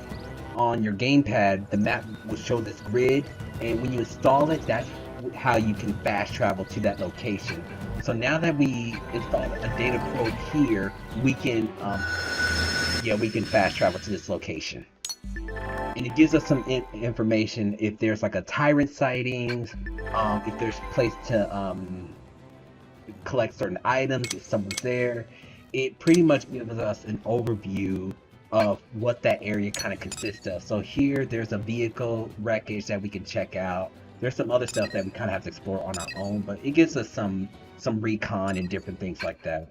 on your gamepad, the map will show this grid, and when you install it, that's how you can fast travel to that location. So now that we installed a data probe here, we can fast travel to this location. And it gives us some information if there's like a tyrant sightings, if there's a place to collect certain items, if someone's there. It pretty much gives us an overview of what that area kind of consists of. So here there's a vehicle wreckage that we can check out. There's some other stuff that we kind of have to explore on our own, but it gives us some recon and different things like that.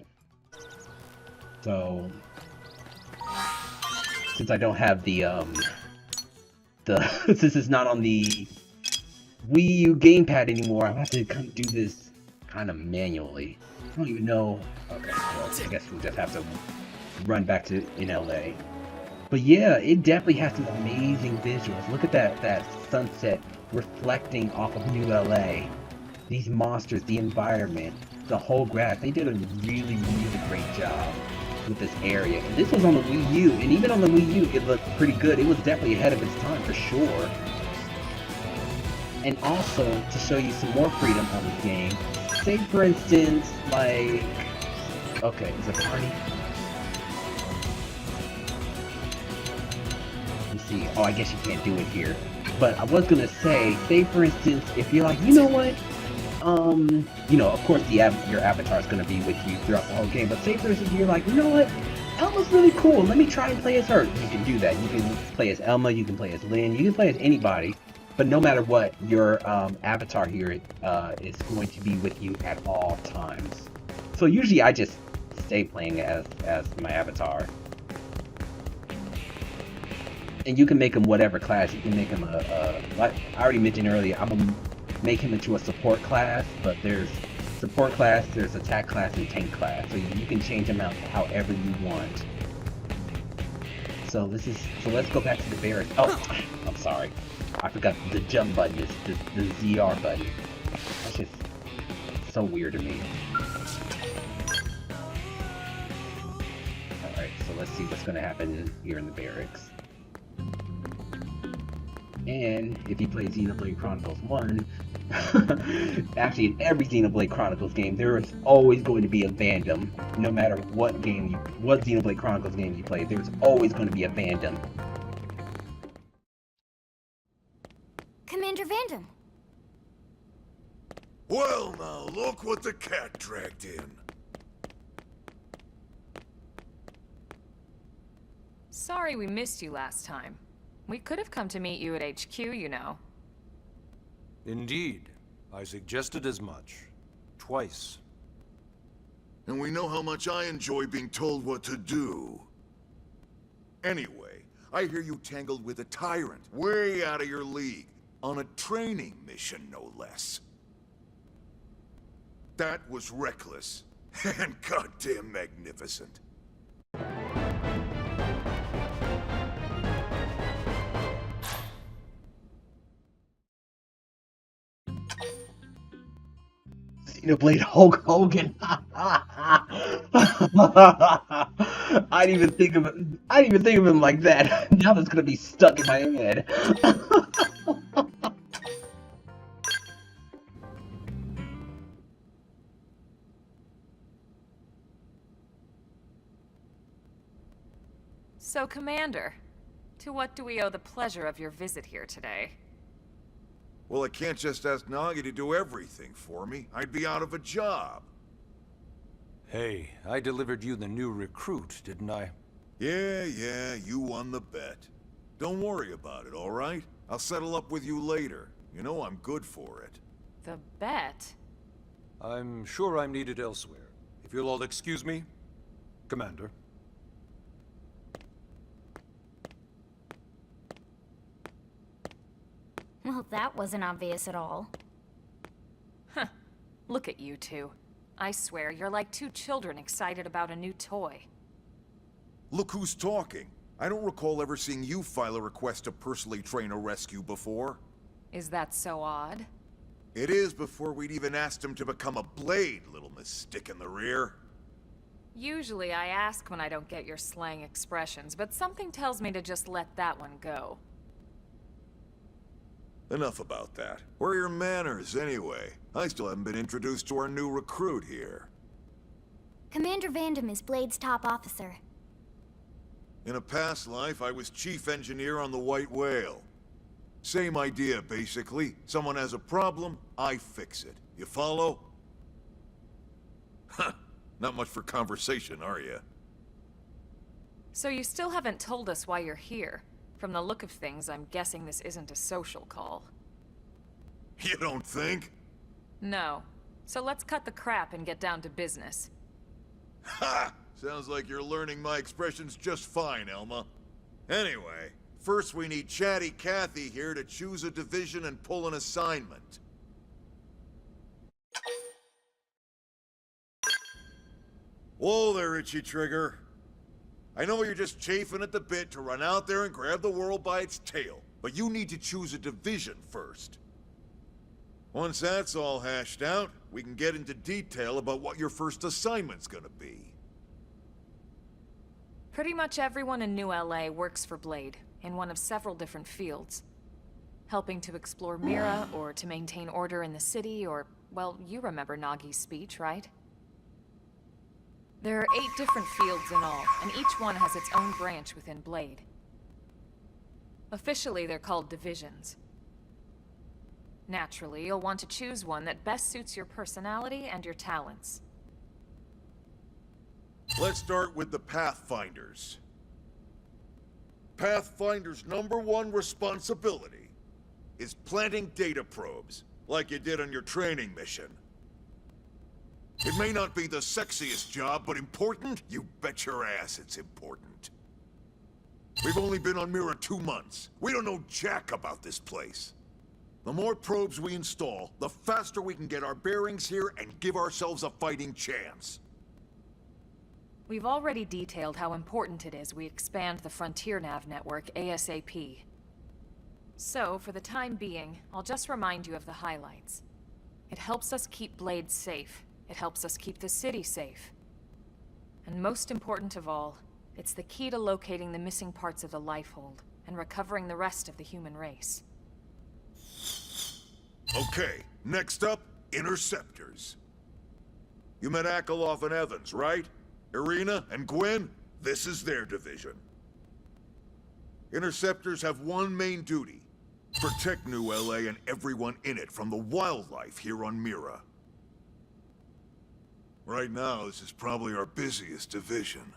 So since I don't have the since it's not on the Wii U gamepad anymore, I have to kind of do this kind of manually. I don't even know. Okay, well, I guess we'll just have to run back to in LA. But yeah, it definitely has some amazing visuals. Look at that sunset reflecting off of New LA. These monsters, the environment, the whole graph. They did a really, really great job with this area. And this was on the Wii U, and even on the Wii U, it looked pretty good. It was definitely ahead of its time for sure. And also, to show you some more freedom on this game, say for instance, like, okay, is it party? Let's see. Oh, I guess you can't do it here. But I was gonna say for instance, if you're like, you know what? You know, of course your avatar is gonna be with you throughout the whole game. But say for instance, you're like, you know what? Elma's really cool. Let me try and play as her. You can do that. You can play as Elma. You can play as Lynn. You can play as anybody. But no matter what, your avatar here is going to be with you at all times. So usually I just stay playing as my avatar. And you can make him whatever class. You can make him like I already mentioned earlier, I'm gonna make him into a support class, but there's support class, there's attack class, and tank class. So you can change him out however you want. So let's go back to the barracks. Oh, I'm sorry. I forgot the jump button is the ZR button. That's just so weird to me. Alright, so let's see what's gonna happen here in the barracks. And if you play Xenoblade Chronicles 1, actually in every Xenoblade Chronicles game, there is always going to be a Vandom. No matter what Xenoblade Chronicles game you play, there's always going to be a Vandom. Commander Vandom. Well now, look what the cat dragged in. Sorry we missed you last time. We could have come to meet you at HQ, you know. Indeed. I suggested as much. Twice. And we know how much I enjoy being told what to do. Anyway, I hear you tangled with a tyrant, way out of your league, on a training mission, no less. That was reckless, and goddamn magnificent. Xenoblade Hulk Hogan. I didn't even think of him like that. Now that's gonna be stuck in my head. So, Commander, to what do we owe the pleasure of your visit here today? Well, I can't just ask Nagi to do everything for me. I'd be out of a job. Hey, I delivered you the new recruit, didn't I? Yeah, you won the bet. Don't worry about it, all right? I'll settle up with you later. You know I'm good for it. The bet? I'm sure I'm needed elsewhere. If you'll all excuse me, Commander. Well, that wasn't obvious at all. Huh. Look at you two. I swear, you're like two children excited about a new toy. Look who's talking. I don't recall ever seeing you file a request to personally train a rescue before. Is that so odd? It is before we'd even asked him to become a blade, little Miss Stick in the Rear. Usually I ask when I don't get your slang expressions, but something tells me to just let that one go. Enough about that. Where are your manners, anyway? I still haven't been introduced to our new recruit here. Commander Vandom is Blade's top officer. In a past life, I was chief engineer on the White Whale. Same idea, basically. Someone has a problem, I fix it. You follow? Huh. Not much for conversation, are you? So you still haven't told us why you're here. From the look of things, I'm guessing this isn't a social call. You don't think? No. So let's cut the crap and get down to business. Ha! Sounds like you're learning my expressions just fine, Elma. Anyway, first we need Chatty Cathy here to choose a division and pull an assignment. Whoa there, Itchy Trigger. I know you're just chafing at the bit to run out there and grab the world by its tail, but you need to choose a division first. Once that's all hashed out, we can get into detail about what your first assignment's gonna be. Pretty much everyone in New LA works for Blade, in one of several different fields. Helping to explore Mira, or to maintain order in the city, or, well, you remember Nagi's speech, right? There are 8 different fields in all, and each one has its own branch within Blade. Officially, they're called divisions. Naturally, you'll want to choose one that best suits your personality and your talents. Let's start with the Pathfinders. Pathfinder's #1 responsibility is planting data probes, like you did on your training mission. It may not be the sexiest job, but important? You bet your ass it's important. We've only been on Mira 2 months. We don't know jack about this place. The more probes we install, the faster we can get our bearings here and give ourselves a fighting chance. We've already detailed how important it is we expand the Frontier Nav network ASAP. So, for the time being, I'll just remind you of the highlights. It helps us keep Blade safe. It helps us keep the city safe. And most important of all, it's the key to locating the missing parts of the Lifehold and recovering the rest of the human race. Okay, next up, Interceptors. You met Akeloff and Evans, right? Irina and Gwen? This is their division. Interceptors have one main duty. Protect New LA and everyone in it from the wildlife here on Mira. Right now, this is probably our busiest division.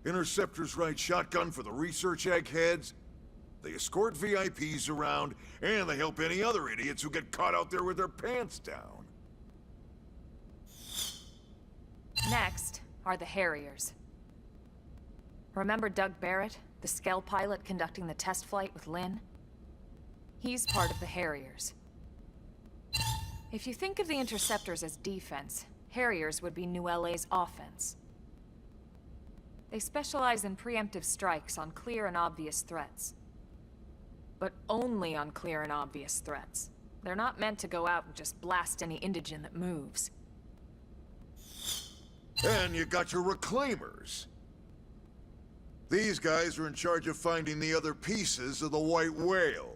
Interceptors ride shotgun for the research eggheads, they escort VIPs around, and they help any other idiots who get caught out there with their pants down. Next are the Harriers. Remember Doug Barrett, the Skell pilot conducting the test flight with Lynn? He's part of the Harriers. If you think of the Interceptors as defense, Harriers would be New LA's offense. They specialize in preemptive strikes on clear and obvious threats. But only on clear and obvious threats. They're not meant to go out and just blast any indigene that moves. And you got your Reclaimers. These guys are in charge of finding the other pieces of the White Whale.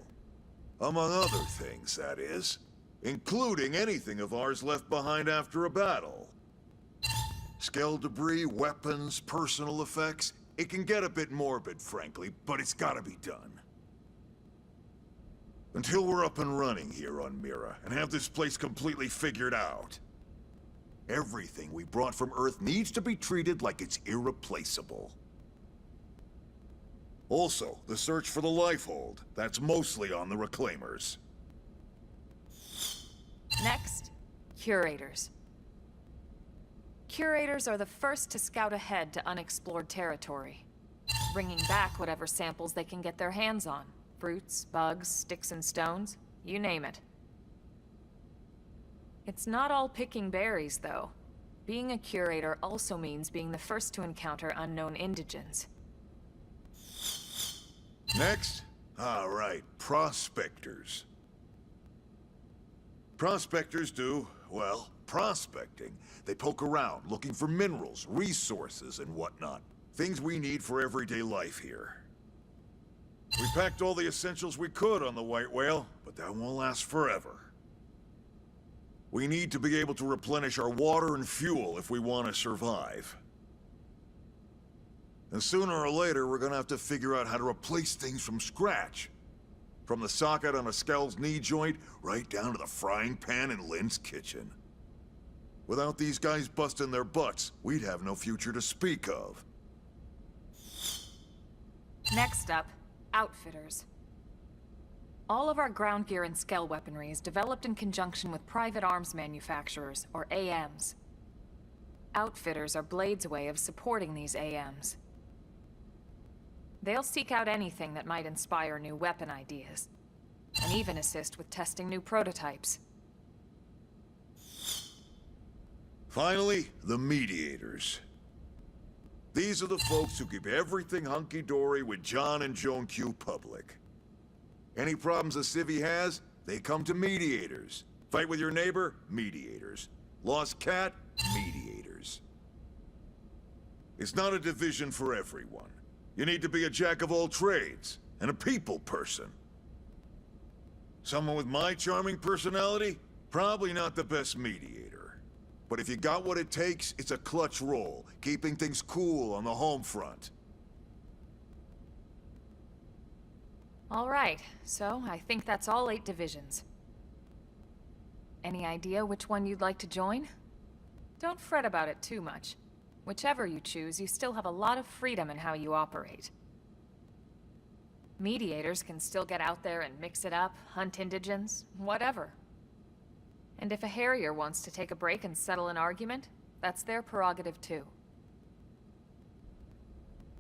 Among other things, that is. Including anything of ours left behind after a battle. Skell debris, weapons, personal effects. It can get a bit morbid, frankly, but it's gotta be done. Until we're up and running here on Mira, and have this place completely figured out. Everything we brought from Earth needs to be treated like it's irreplaceable. Also, the search for the Lifehold. That's mostly on the Reclaimers. Next, Curators. Curators are the first to scout ahead to unexplored territory, bringing back whatever samples they can get their hands on. Fruits, bugs, sticks and stones, you name it. It's not all picking berries, though. Being a curator also means being the first to encounter unknown indigens. Next? All right, Prospectors. Prospectors do, well, prospecting. They poke around, looking for minerals, resources, and whatnot. Things we need for everyday life here. We packed all the essentials we could on the White Whale, but that won't last forever. We need to be able to replenish our water and fuel if we want to survive. And sooner or later, we're gonna have to figure out how to replace things from scratch. From the socket on a Skell's knee joint, right down to the frying pan in Lynn's kitchen. Without these guys busting their butts, we'd have no future to speak of. Next up, Outfitters. All of our ground gear and Skell weaponry is developed in conjunction with private arms manufacturers, or AMs. Outfitters are Blade's way of supporting these AMs. They'll seek out anything that might inspire new weapon ideas, and even assist with testing new prototypes. Finally, the Mediators. These are the folks who keep everything hunky-dory with John and Joan Q public. Any problems a civvy has, they come to Mediators. Fight with your neighbor? Mediators. Lost cat? Mediators. It's not a division for everyone. You need to be a jack of all trades, and a people person. Someone with my charming personality? Probably not the best mediator. But if you got what it takes, it's a clutch role, keeping things cool on the home front. All right, so I think that's all 8 divisions. Any idea which one you'd like to join? Don't fret about it too much. Whichever you choose, you still have a lot of freedom in how you operate. Mediators can still get out there and mix it up, hunt indigens, whatever. And if a Harrier wants to take a break and settle an argument, that's their prerogative too.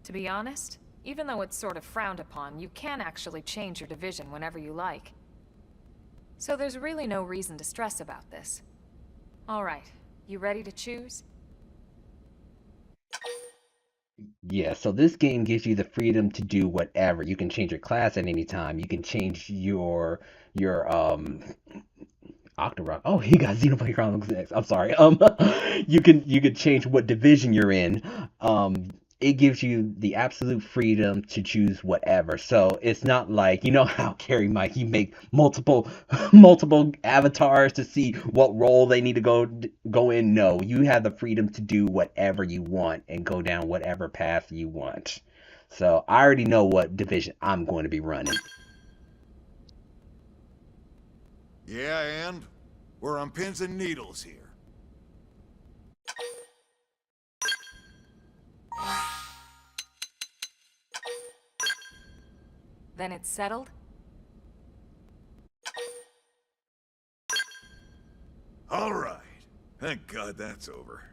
To be honest, Even though it's sort of frowned upon, you can actually change your division whenever you like. So there's really no reason to stress about this. Alright, you ready to choose? Yeah, so this game gives you the freedom to do whatever. You can change your class at any time. You can change your Octorok. Oh, he got Xenoblade Chronicles X. I'm sorry. You could change what division you're in. It gives you the absolute freedom to choose whatever. So it's not like, you know how Carrie Mike, you make multiple multiple avatars to see what role they need to go in. No, you have the freedom to do whatever you want and go down whatever path you want. So I already know what division I'm going to be running. Yeah, and we're on pins and needles here. Then it's settled? All right. Thank God that's over.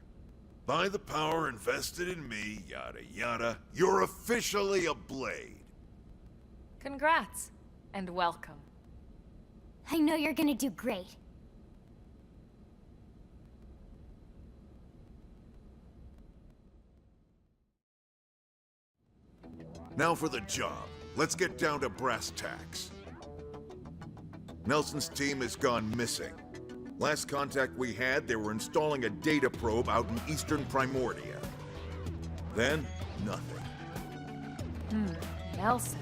By the power invested in me, yada yada, you're officially a Blade. Congrats, and welcome. I know you're gonna do great. Now for the job. Let's get down to brass tacks. Nelson's team has gone missing. Last contact we had, they were installing a data probe out in eastern Primordia. Then, nothing. Nelson.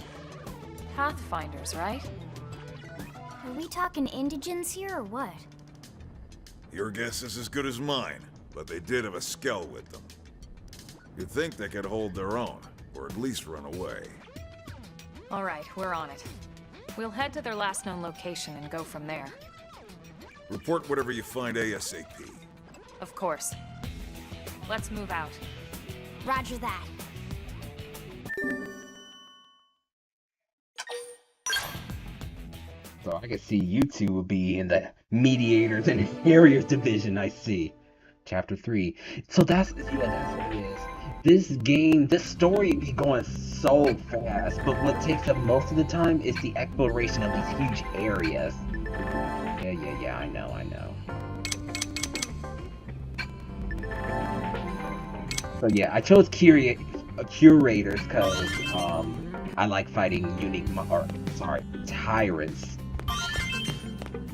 Pathfinders, right? Are we talking indigents here or what? Your guess is as good as mine, but they did have a skell with them. You'd think they could hold their own, or at least run away. Alright, we're on it. We'll head to their last known location and go from there. Report whatever you find ASAP. Of course. Let's move out. Roger that. So I can see you two will be in the mediators and interiors division. I see. Chapter 3. So that's what it is. This story be going so fast, but what takes up most of the time is the exploration of these huge areas. Yeah, I know. So yeah, I chose curators because I like fighting tyrants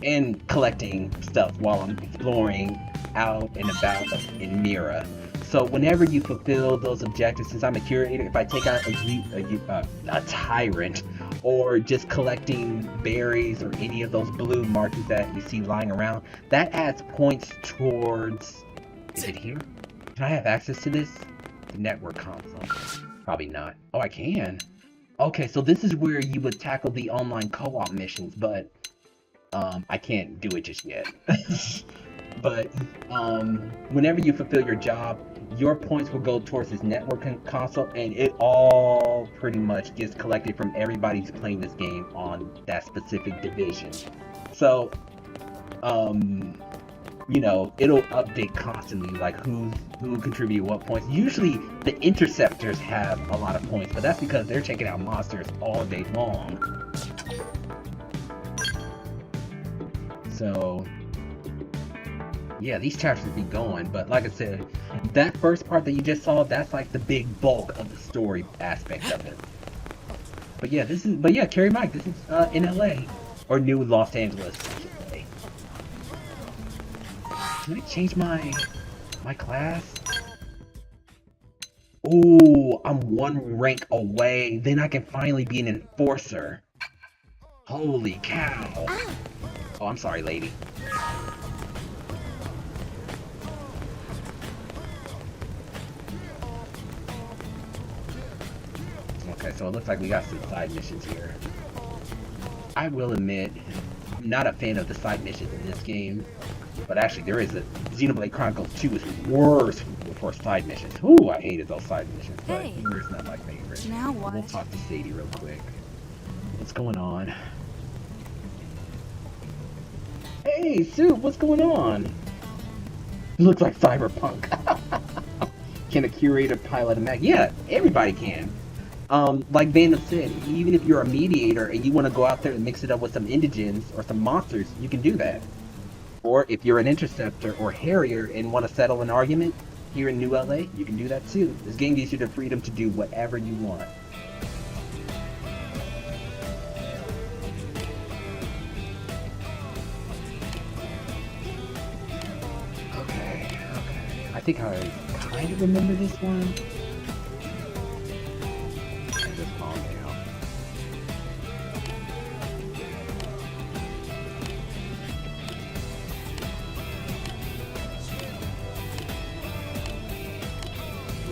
and collecting stuff while I'm exploring out and about in Mira. So whenever you fulfill those objectives, since I'm a curator, if I take out a tyrant or just collecting berries or any of those blue markers that you see lying around, that adds points towards... Is it here? Can I have access to this? The network console. Probably not. Oh, I can. Okay, so this is where you would tackle the online co-op missions, but I can't do it just yet. But whenever you fulfill your job, your points will go towards this network console, and it all pretty much gets collected from everybody who's playing this game on that specific division. So, you know, it'll update constantly, like who contributed what points. Usually, the interceptors have a lot of points, but that's because they're taking out monsters all day long. So... yeah, these chapters be going, but like I said, that first part that you just saw, that's like the big bulk of the story aspect of it. But yeah, Carrie Mike, this is in LA, or New Los Angeles, I should say. Can I change my class? Ooh, I'm one rank away, then I can finally be an enforcer. Holy cow. Oh, I'm sorry, lady. Okay, so it looks like we got some side missions here. I will admit, I'm not a fan of the side missions in this game. But actually, there is a Xenoblade Chronicles 2 is worse for side missions. Ooh, I hated those side missions, but Mira's not my favorite. Now what? We'll talk to Sadie real quick. What's going on? Hey, Soup, what's going on? Looks like Cyberpunk. Can a curator pilot a mech? Yeah, everybody can. Like Vandal said, even if you're a mediator and you want to go out there and mix it up with some indigens or some monsters, you can do that. Or if you're an interceptor or harrier and want to settle an argument here in New LA, you can do that too. This game gives you the freedom to do whatever you want. Okay. I think I kind of remember this one. Just calm down.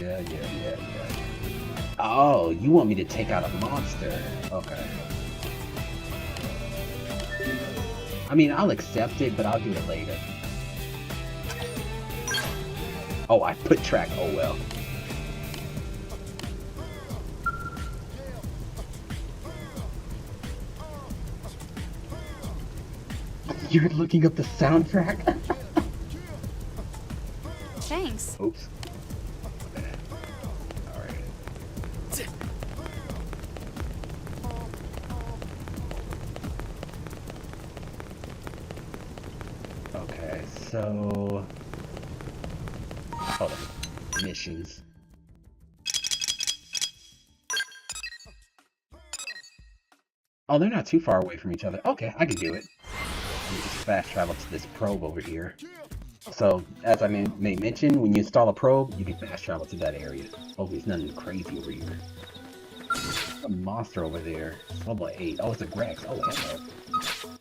Yeah. Oh, you want me to take out a monster? Okay. I mean, I'll accept it, but I'll do it later. Oh, I put track. Oh well. You're looking up the soundtrack? Thanks. Oops. Alright. Okay, so... Hold on. Missions. Oh, they're not too far away from each other. Okay, I can do it. Let me just fast travel to this probe over here. So, as I may mention, when you install a probe, you can fast travel to that area. Hopefully it's nothing crazy over here. A monster over there. It's level 8. Oh, it's a Grex. Oh, hello.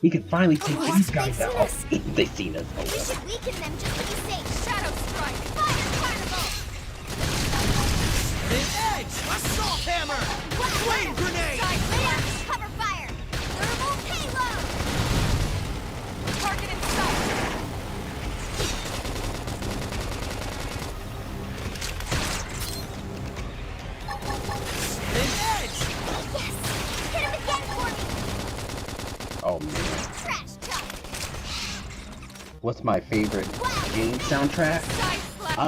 We can finally take these guys out. Oh, they've seen us. Oh, We well. should weaken them just to be safe. Shadow Strike! Fire Carnival! The edge! Assault hammer! Flame grenade! Side layer! Cover fire! Thermal payload! Target in sight! The edge! Yes! Hit him again for me! Oh, man. Trash talk! What's my favorite game soundtrack? Side slap!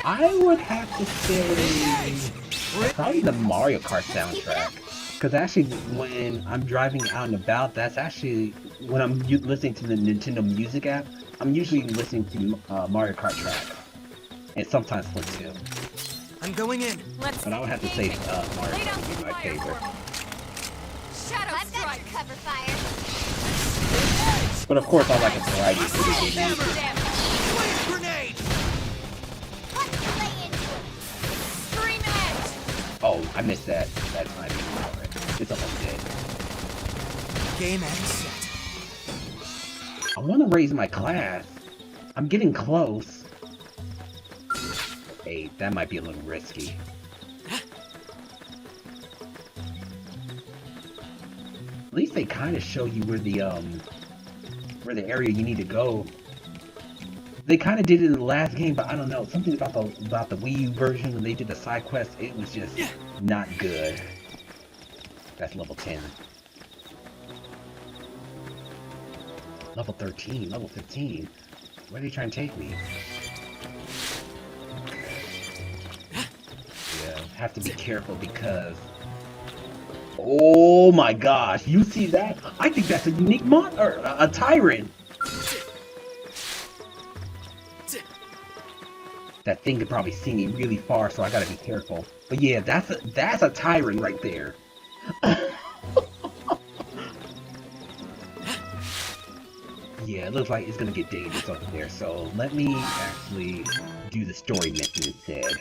I would have to say probably the Mario Kart soundtrack. Because actually, when I'm driving out and about, that's actually when I'm listening to the Nintendo Music app. I'm usually listening to Mario Kart tracks, and sometimes Splatoon. I'm going in. Let's But I would have to say Mario lay down Kart would be my fire favorite. for me. Shadow I've got Strike! your cover fire! But of course, I like a variety of video game Hammer! music. Damn. Flame grenade! Let's lay into it! Scream Edge! Oh, I missed that. That's not even alright. It's almost dead. Game and set. I want to raise my class. I'm getting close. Hey, that might be a little risky. At least they kind of show you where the area you need to go. They kind of did it in the last game, but I don't know. Something about the Wii U version when they did the side quest, it was just not good. That's level 10. Level 13, level 15. Where are they trying to take me? Yeah, have to be careful because... Oh my gosh, you see that? I think that's a unique a tyrant. That thing could probably see me really far, so I gotta be careful. But yeah, that's a tyrant right there. Yeah, it looks like it's gonna get dangerous over there, so let me actually do the story mission instead.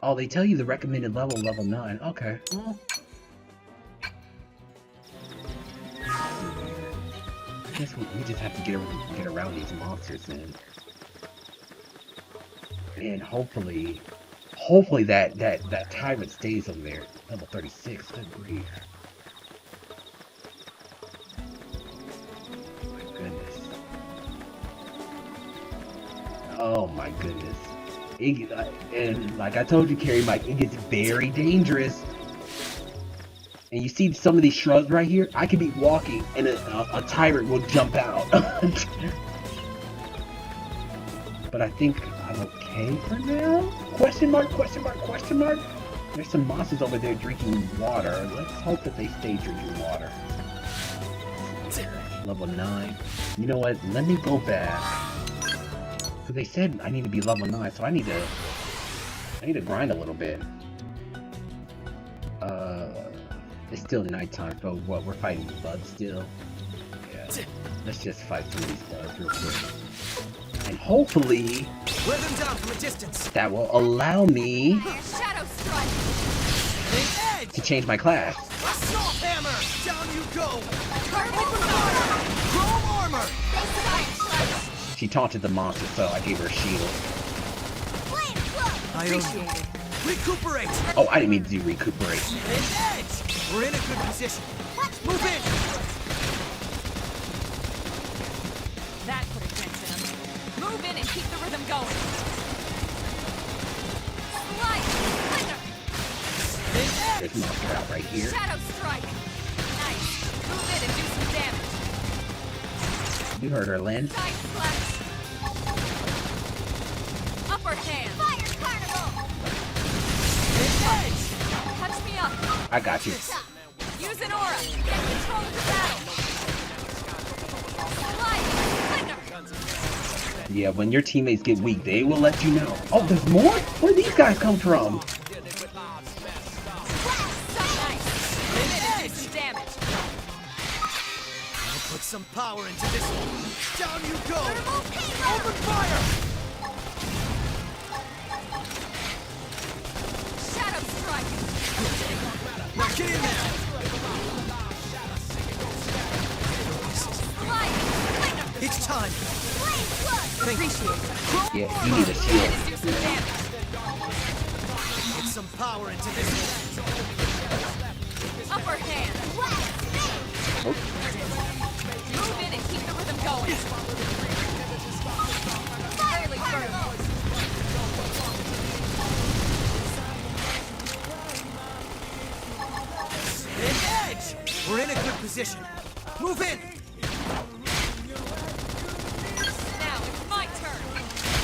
Oh, they tell you the recommended level 9. Okay. Well, I guess we just have to get around these monsters then. And hopefully that tyrant stays over there. Level 36, good grief. Oh my goodness. And like I told you, Carrie, Mike, it gets very dangerous. And you see some of these shrubs right here? I could be walking and a tyrant will jump out. But I think I'm okay for now? Question mark, question mark, question mark? There's some monsters over there drinking water. Let's hope that they stay drinking water. Level 9. You know what? Let me go back. Because they said I need to be level 9, so I need to grind a little bit. It's still nighttime, so what, we're fighting bugs still? Yeah. Let's just fight some of these bugs real quick. And hopefully Wear them down from a distance. that will allow me Shadow strike! to change my class. Assault hammer! Down you go! Chrome armor! She taunted the monster, so I gave her a shield. Appreciate it. Recuperate! Oh, I didn't mean to do recuperate. Edge! We're in a good position. Move in! That put a dent in him. Move in and keep the rhythm going. Slide! Flicker! There's a monster out right here. Shadow strike! Nice. Move in and do some damage. You heard her, Lynn. Side slash! Upper hand! Fire carnival! Edge! Touch me up! I got you. Use an aura! Get control of the battle! Slide! Yeah, when your teammates get weak, they will let you know. Oh, there's more? Where these guys come from? Nice! Move in and do some damage! I'll put some power into this one. Down you go! Open fire! Shadow strike! Now get in there! Slide! It's time! Appreciate it. Yeah, you need a Move in shield. and do some damage! Put some power into this one. Upper hand! Oh, Move in and keep the rhythm going! Fairly firm! Edge! We're in a good position. Move in! Now it's my turn!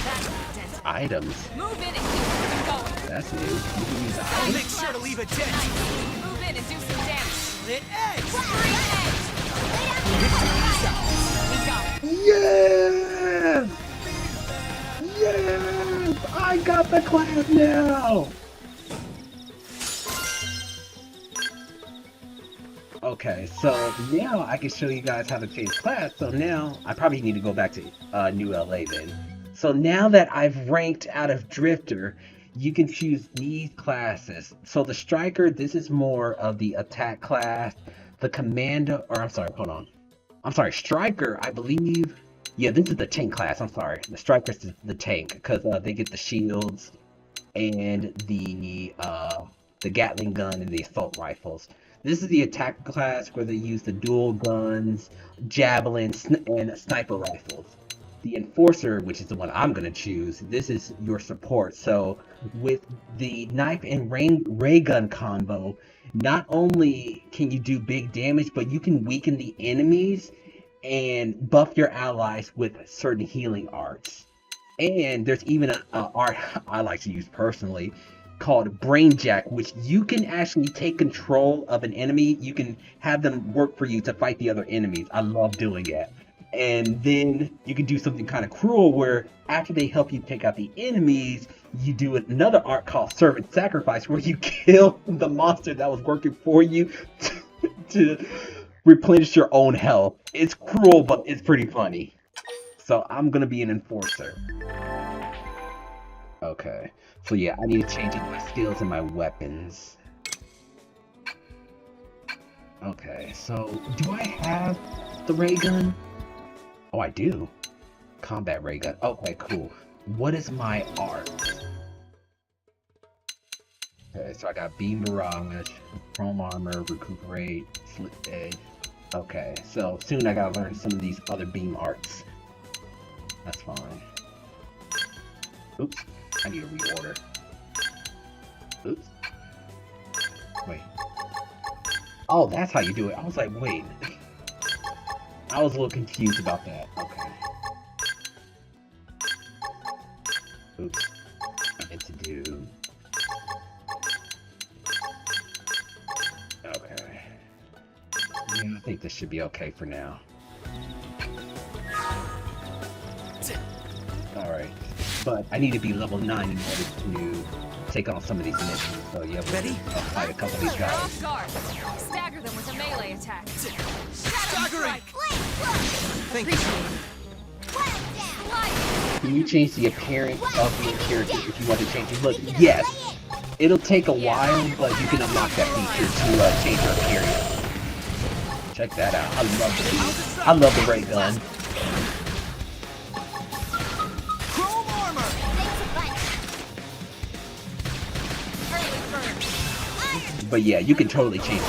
That's a dent. items. Move in and keep the rhythm going! That's new. You can use I'll items. make sure to leave a dent. Move in and do some damage! Lit edge! Free edge! We got it! Yes! Yes! I got the class now! Okay, so now I can show you guys how to change class. So now I probably need to go back to New LA then. So now that I've ranked out of Drifter, you can choose these classes. So the Striker, this is more of the attack class. The Commander, or I'm sorry, hold on. I'm sorry, Striker, I believe. Yeah, this is the tank class. I'm sorry. The Striker's the tank because they get the shields and the Gatling gun and the assault rifles. This is the attack class where they use the dual guns, javelins, and sniper rifles. The Enforcer, which is the one I'm going to choose, this is your support. So with the knife and ray gun combo, not only can you do big damage, but you can weaken the enemies and buff your allies with certain healing arts. And there's even an art I like to use personally called Brainjack, which you can actually take control of an enemy. You can have them work for you to fight the other enemies. I love doing it. And then you can do something kind of cruel where after they help you take out the enemies, you do another art called Servant Sacrifice where you kill the monster that was working for you to replenish your own health. It's cruel, but it's pretty funny. So I'm gonna be an Enforcer. Okay. So yeah, I need to change my skills and my weapons. Okay, so do I have the ray gun? Oh, I do. Combat ray gun. Okay, cool. What is my art? Okay, so I got Beam Mirage, Chrome Armor, Recuperate, Slip Edge. Okay, so soon I gotta learn some of these other beam arts. That's fine. Oops, I need to reorder. Oops. Wait. Oh, that's how you do it. I was like, wait. I was a little confused about that. Okay. Oops. I meant to do. Okay. Yeah, I think this should be okay for now. Alright. But I need to be level 9 in order to take on some of these missions. So yeah, we'll fight a couple of these They're guys. off guard. Stagger them with a melee attack. Shadow strike. Appreciate it. Can you change the appearance of your character if you want to change his look? Yes! It'll take a while, but you can unlock that feature to change her appearance. Check that out. I love the ray gun. Chrome armor! But yeah, you can totally change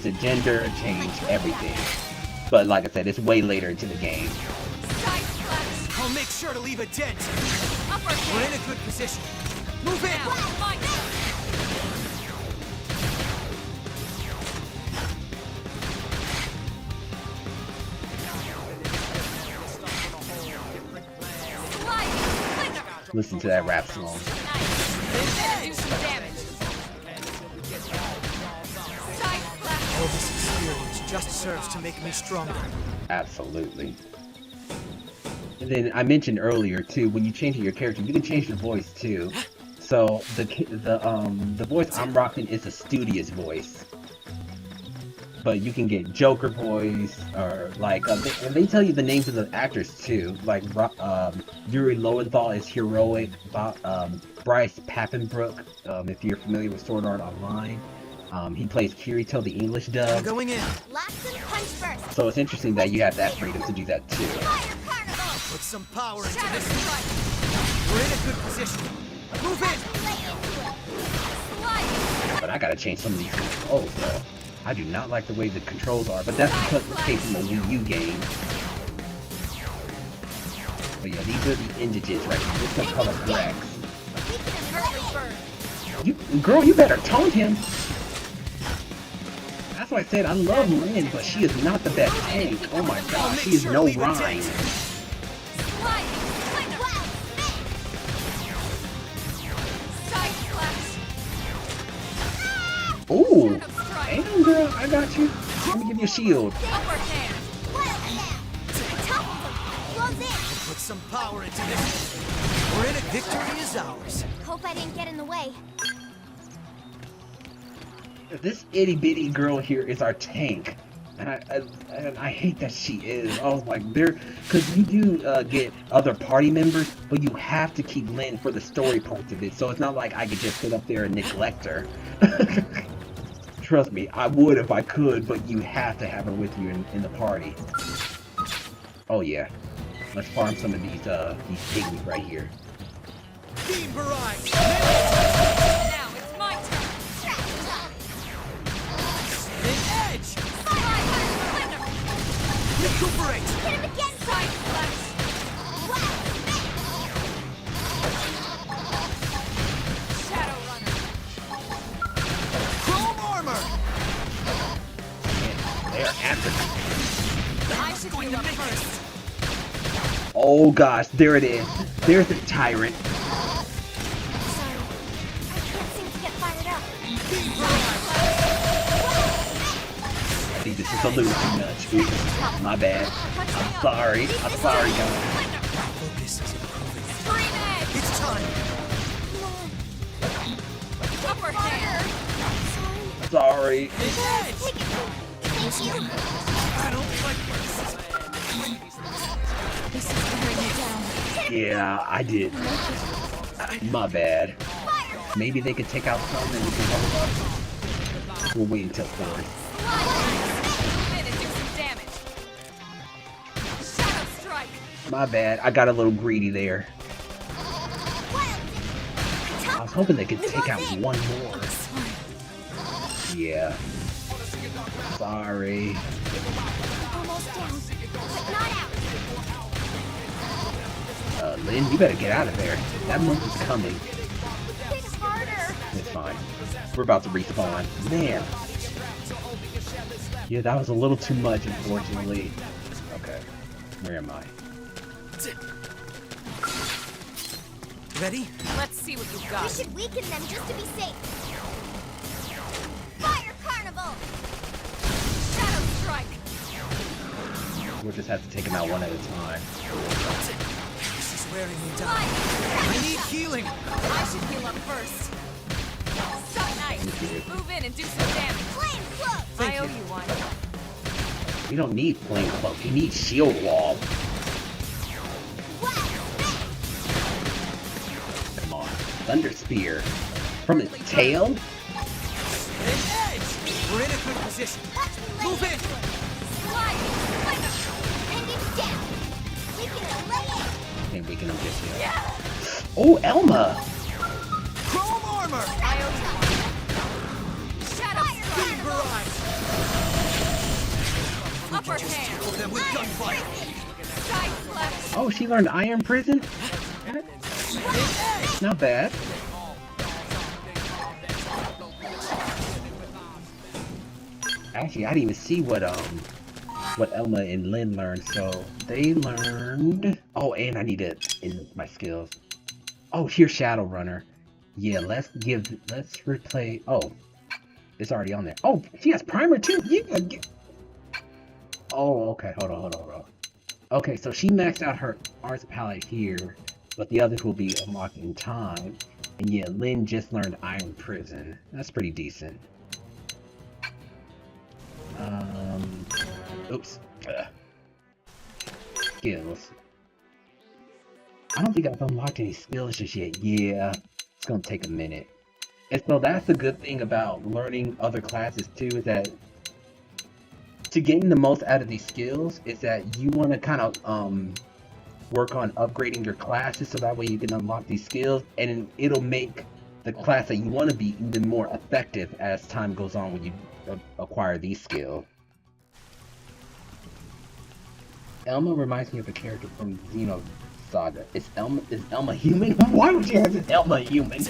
the gender, change everything. But like I said, it's way later into the game. I'll make sure to leave a dent. We're in a good position. Move in! Listen to that rap song. Do some damage. All this experience just serves to make me stronger. Absolutely. And then I mentioned earlier too, when you change your character, you can change the voice too. So the voice I'm rocking is a studious voice, but you can get Joker voice or like, and they tell you the names of the actors too. Like Yuri Lowenthal is heroic. Bryce Papenbrook, if you're familiar with Sword Art Online, he plays Kirito, the English dub. Going in. So it's interesting that you have that freedom to do that too. Put some power into this. We're in a good position. Move in. But I gotta change some of these controls though. I do not like the way the controls are, but that's because it's case in the Wii U game. But yeah, these are the indiges right here. This is color corrects. Girl, you better taunt him. That's why I said I love Lynn, but she is not the best tank. Oh my god, she is no rhyme. Ooh, damn girl, I got you. Let me give you a shield. Put some power into this. We're in a victory is ours. Hope I didn't get in the way. This itty bitty girl here is our tank. And I hate that she is. Oh, like because you do get other party members, but you have to keep Lynn for the story parts of it. So it's not like I could just sit up there and neglect her. Trust me, I would if I could, but you have to have her with you in the party. Oh yeah, let's farm some of these piggies right here. Beam barrage. Now it's my turn. Spin edge. Recuperate. Hit him again, Side flash. Shadow runner. Chrome armor. They're after me. I should heal up first. Oh gosh, there it is. There's the tyrant. Sorry. I can't seem to get fired up. I think this is a little too much. Oops, my bad. I'm sorry. I'm sorry, guys. Focus is improving. Scream edge. It's time. Upper hand. Sorry. Edge. Thank you. I don't like This is wearing me down. Yeah, I did. My bad. Maybe they could take out some and we can hold up. We'll wait until 4. And do some damage. Shadow strike. My bad. I got a little greedy there. I was hoping they could take out one more. Yeah. Sorry. Almost down, but not out. Lynn, you better get out of there. That monk is coming. Hit harder. It's fine. We're about to respawn. Man. Yeah, that was a little too much, unfortunately. Okay. Where am I? Ready? Let's see what you've We got. should weaken them just to be safe. Fire Carnival! Shadow Strike! We'll just have to take them out one at a time. This is wearing me down. Fire! I need healing. I should heal up first. Suck nice. Move in and do some damage. Flame Cloak! I owe you one. We don't need flame cloak. We need shield wall. Come on. Thunder spear. From his tail? An edge. We're in a good position. Watch me lay Move in. into it. Slide! And it's down. We can lay it. I think we can just heal. Yeah! Oh, Elma! Chrome armor. I owe you one. Shadow Strike! Barrage. Upper Just hand! kill them with gunfire. Side flex! Oh, she learned Iron Prison? Not bad. Actually, I didn't even see what Elma and Lynn learned, so they learned... Oh, and I need it in my skills. Oh, here's Shadowrunner. Yeah, let's replay... Oh, it's already on there. Oh, she has Primer too! Yeah. Oh, okay, hold on. Okay, so she maxed out her arts palette here, but the others will be unlocked in time. And yeah, Lynn just learned Iron Prison. That's pretty decent. Oops. Skills. I don't think I've unlocked any skills just yet. Yeah, it's gonna take a minute. And so that's the good thing about learning other classes too, is that to gain the most out of these skills is that you want to kind of work on upgrading your classes so that way you can unlock these skills, and it'll make the class that you want to be even more effective as time goes on when you acquire these skills. Elma reminds me of a character from Xenoblade Saga. Is Elma human? Why would you have an Elma human?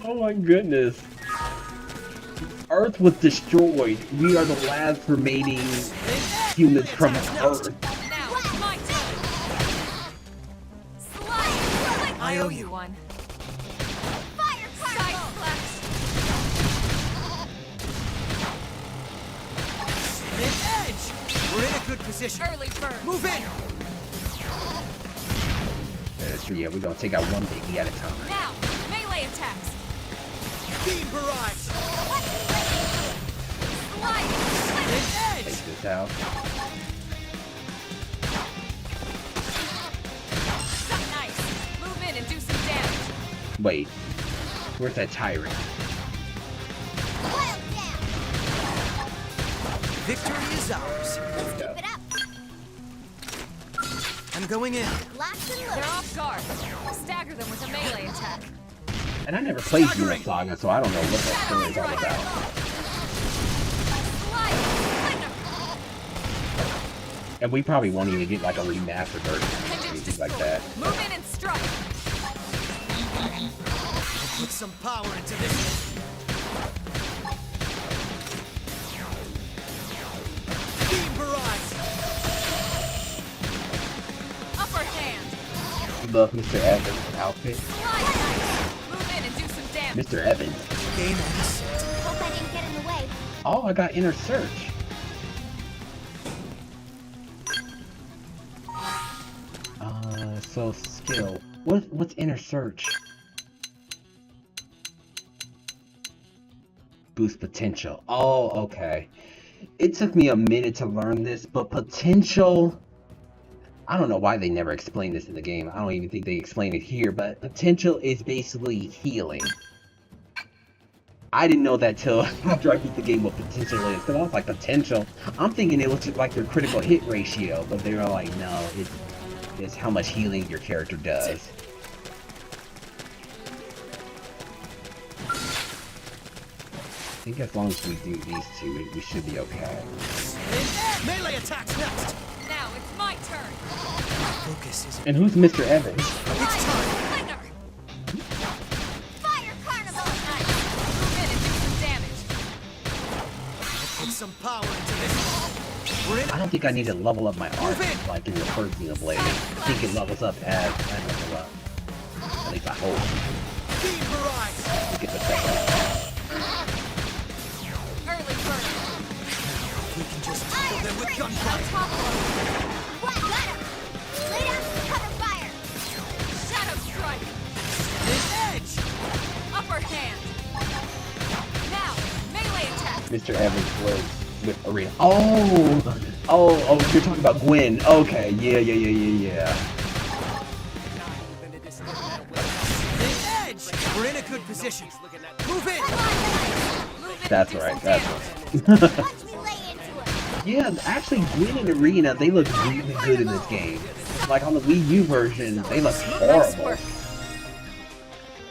Oh my goodness. Earth was destroyed. We are the last remaining humans from Earth. Now, it's my turn! Slide! I owe you one. Fire Side Carnival! flex! An edge. We're in a good position. Early bird! Move in. That's true, yeah, we're gonna take out one baby at a time. Now, melee attacks! Beam barrage. Slide! An edge. Take this out. Suck nice! Move in and do some damage! Wait, where's that tyrant? Wild down! Victory is ours. Let's keep it up. I'm going in. Locked and They're loaded. off guard. Stagger them with a melee attack. And I never played Xenoblade Saga, so I don't know what that story is all about. Slide! Thunder! And we probably won't even get like a remastered version or anything like that. Move in and strike! Put some power into this. Beam barrage. Upper hand! You love Mr. Evans' outfit. Slide nice! Move in and do some damage! Mr. Evans. Game on set. Hope I didn't get in the way. Oh, I got Inner Search. So skill. What's Inner Search? Boost potential. Oh, okay. It took me a minute to learn this, but potential... I don't know why they never explained this in the game. I don't even think they explain it here, but potential is basically healing. I didn't know that till after I beat the game what potential is. Because I was like, potential? I'm thinking it was just like their critical hit ratio, but they were like, no, it's how much healing your character does. I think as long as we do these two, we should be okay. Melee attacks next. Now, it's my turn! Focus is. And who's Mr. Evans? It's time. Thunder! Fire Carnival! Nice! Move in and do some damage! Put some power into this. I don't think I need to level up my arm like in the first Xenoblade. I think it levels up as I level up. At least I hope. Get the second one. Early bird. We can just tackle them with gunfire. What? Got him! Lay down some cover fire! Shadow strike. An edge! Upper hand. Now, melee attack. Mr. Evans was with Arena. Oh, you're talking about Gwen. Okay, yeah. An edge! We're in a good position. Move in! That's right. Watch me lay into it! Yeah, actually, Gwen and Arena, they look really good in this game. Like on the Wii U version, they look horrible.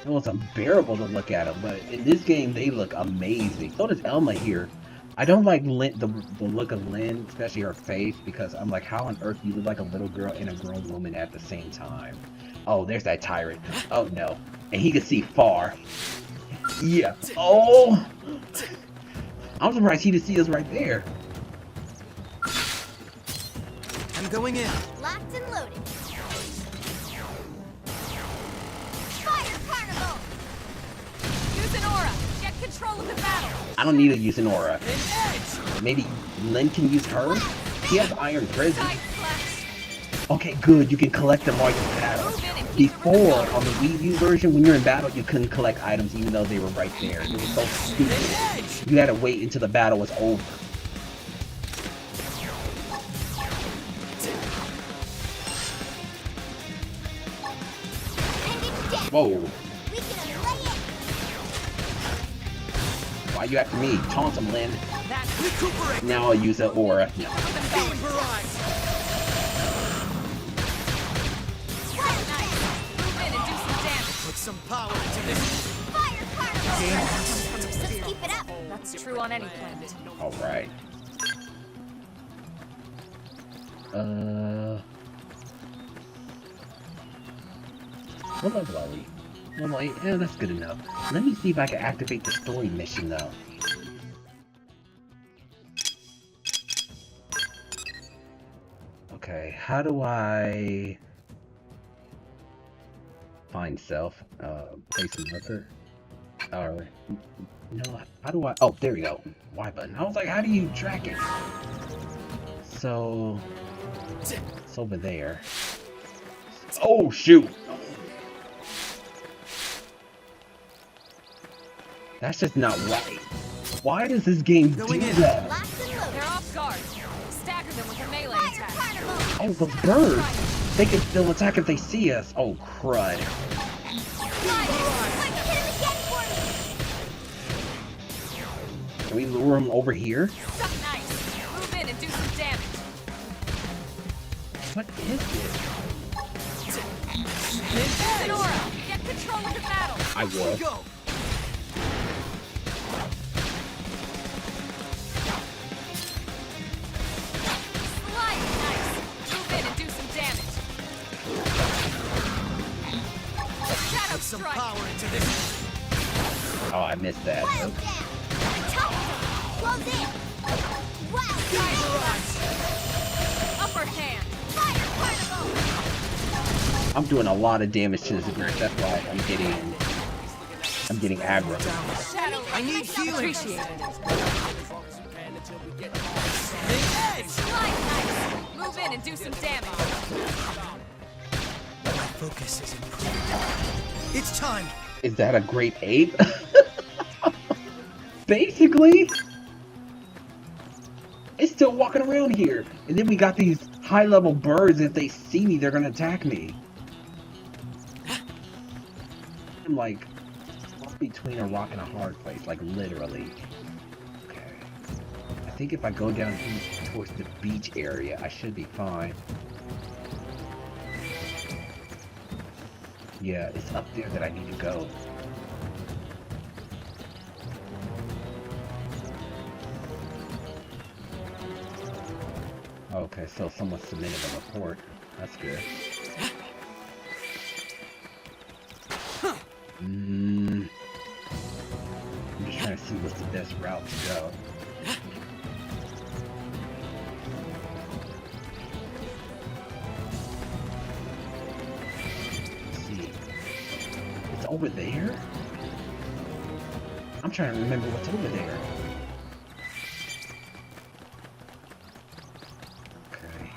It was unbearable to look at them, but in this game, they look amazing. So does Elma here. I don't like the look of Lynn, especially her face, because I'm like, how on earth do you look like a little girl and a grown woman at the same time? Oh, there's that tyrant. Oh, no. And he can see far. Yeah. Oh! I'm surprised he didn't see us right there. I'm going in. Locked and loaded. Fire Carnival! Use an aura. Get control of the battle. I don't need to use an aura. An edge! Maybe Lynn can use hers? She has Iron Prison. Tight flash. Okay, good. You can collect them while you're in battle. Before, on the Wii U version, when you're in battle, you couldn't collect items even though they were right there. It was so stupid. You had to wait until the battle was over. Whoa. We can lay it! Why you after me? Taunt him, Lynn. Recuperate! Now I'll use an aura. No. Beam barrage! Move in and do some damage. Put some power into this. Fire Carnival! Let's keep it up! That's true on any planet. Alright. What level are we? Level 8? Yeah, that's good enough. Let me see if I can activate the story mission, though. Okay, how do I... find self? Place a marker? Or... no, how do I... oh, there we go. Y button. I was like, how do you track it? So... it's over there. Oh, shoot! That's just not right. Why does this game do that? They're off guard. Stagger them with a melee attack. Oh, those birds! They can still attack if they see us. Oh, crud. Can we lure them over here? Something nice. Move in and do some damage. What is this? Use an aura. Get control of the battle. I will. Go! Slide. Nice. Move in and do some damage. Shadow Put some strike. power into this. Oh, I missed that. Wild down! Close in! Wild Tight down! flash. Upper hand. Fire Carnival! I'm doing a lot of damage to this bird. That's why I'm getting aggro. Shadow. I need healing. Appreciate it. An edge! Slide. Nice. Move in and do some damage. My focus is improved. It's time. Is that a great ape? Basically. It's still walking around here. And then we got these high-level birds. If they see me, they're gonna attack me. I'm like between a rock and a hard place, like literally. Okay. I think if I go down towards the beach area, I should be fine. Yeah, it's up there that I need to go. Okay, so someone submitted a report. That's good. I'm just trying to see what's the best route to go. over there? I'm trying to remember what's over there. Okay.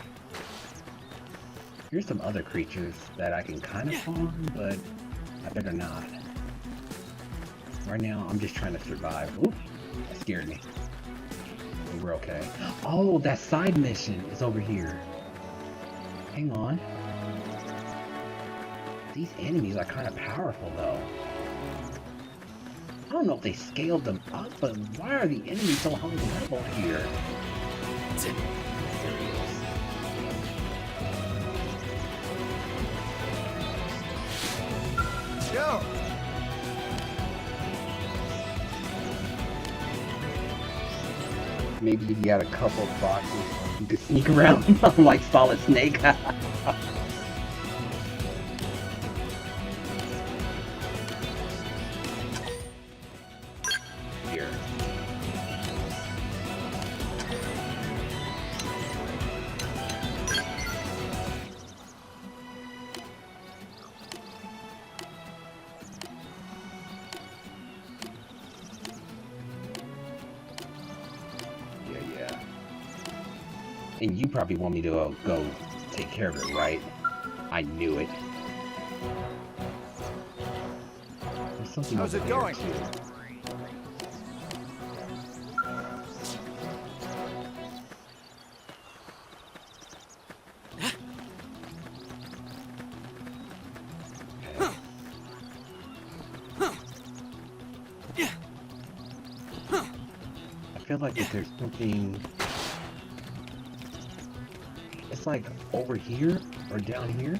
Here's some other creatures that I can kind of farm, but I better not. Right now, I'm just trying to survive. Ooh, that scared me. But we're okay. Oh, that side mission is over here. Hang on. These enemies are kind of powerful, though. I don't know if they scaled them up, but why are the enemies so high level here? There he is. Yo! Maybe you got a couple of boxes you could sneak around like Solid Snake. Here. Yeah. And you probably want me to go take care of it, right? I knew it. There's something How's over it there, going? too. I feel like if there's something... It's like over here or down here.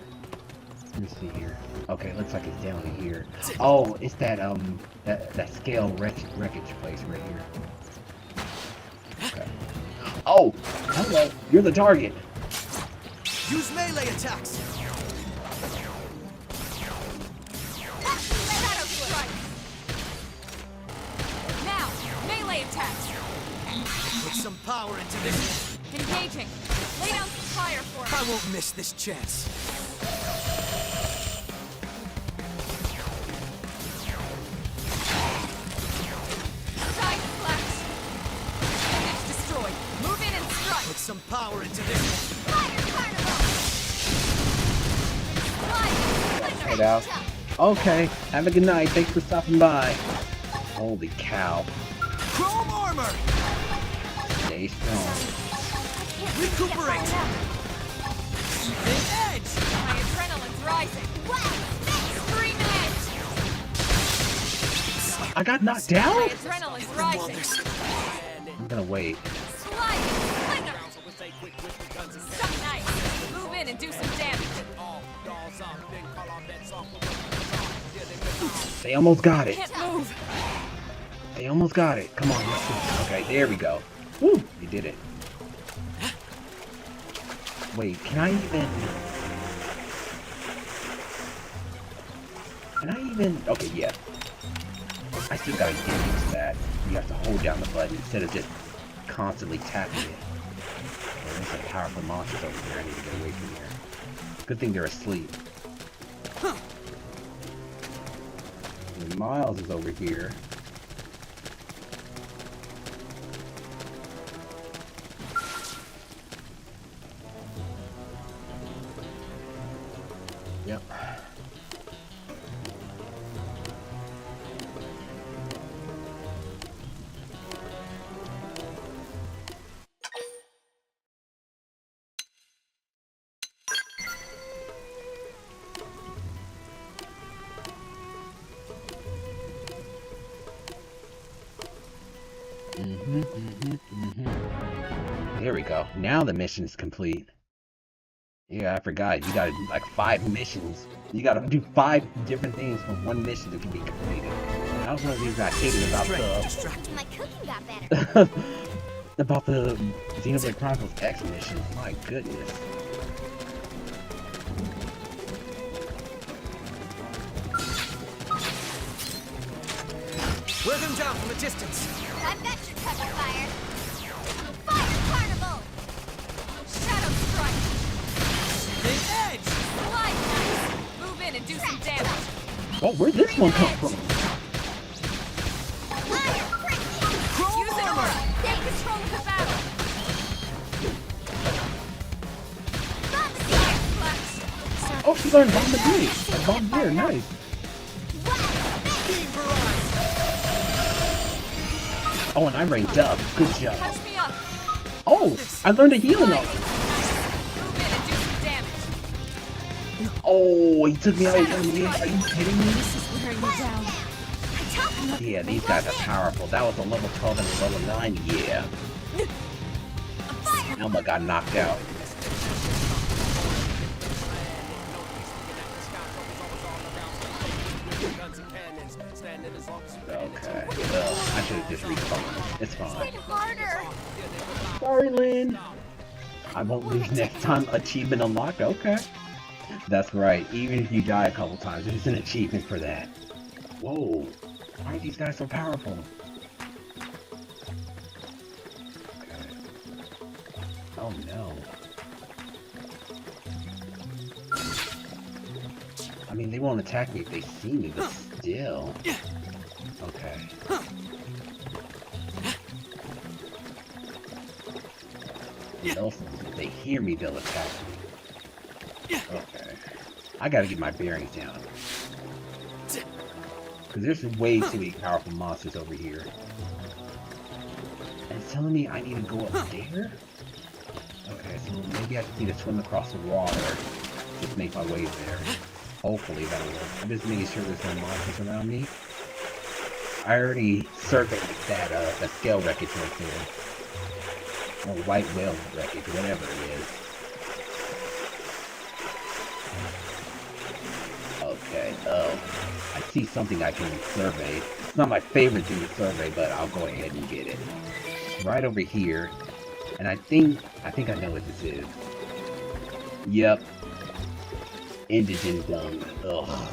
Let me see here. Okay, it looks like it's down here. Oh, it's that that scale wreckage place right here. Okay. Oh, hello. You're the target. Use melee attacks! Now, melee attacks. Put some power into this. Engaging. Lay down some fire for me. I won't miss this chance. Side flash. Image destroyed. Move in and strike. Put some power into this. Fire carnival. Head out. Okay. Have a good night. Thanks for stopping by. Holy cow. Chrome armor! Stay strong. Recuperate! The edge! My adrenaline's rising. Extreme edge. I got knocked down? My adrenaline's rising. I'm gonna wait. Slide. Splinter. Suck nice. Move in and do some damage. They almost got it. Can't move. They almost got it. Come on, let's see. Okay, there we go. Woo! You did it. Wait, can I even... Okay, yeah. I still gotta get used to that. You have to hold down the button instead of just constantly tapping it. Oh, there's some powerful monsters over here. I need to get away from here. Good thing they're asleep. And Miles is over here. Yep. There we go. Now the mission is complete. Yeah, I forgot. You gotta do like 5 missions. You gotta do 5 different things for one mission that can be completed. That was one of the things I hated about My cooking got better. about the Xenoblade Chronicles X mission. My goodness. Wear them down from a distance. I've got your cover fire. Fire carnival. Shadow strike. The edge! Slide nice. Move in and do some damage. Oh, where'd this one come from? Use an aura! Take control of the battle! Oh, she learned Bombardier. Bombardier, nice. Oh, and I ranked up. Good job. Touch me up! Oh, I learned a healing art. Move in and do some damage! Oh, he took me out. Are you kidding me? This is wearing me down. Yeah, these guys are powerful. That was a level 12 and a level 9. Yeah. Elma got knocked out. Okay. Well, I should have just respawned. It's fine. Sorry, Lynn. I won't lose next time. Achievement unlocked. Okay. That's right. Even if you die a couple times, there's an achievement for that. Whoa. Why are these guys so powerful? Okay. Oh no. I mean, they won't attack me if they see me, but still. Okay. If they hear me, they'll attack me. Okay. I gotta get my bearings down. Because there's way too many powerful monsters over here. And it's telling me I need to go up there? Okay, so maybe I just need to swim across the water. Just make my way there. Hopefully that'll work. I'm just making sure there's no monsters around me. I already surveyed that scale wreckage right there. Or white whale wreckage, whatever it is. Okay, I see something I can survey. It's not my favorite thing to survey, but I'll go ahead and get it. Right over here. And I think I know what this is. Yep. Indigent dung. Ugh.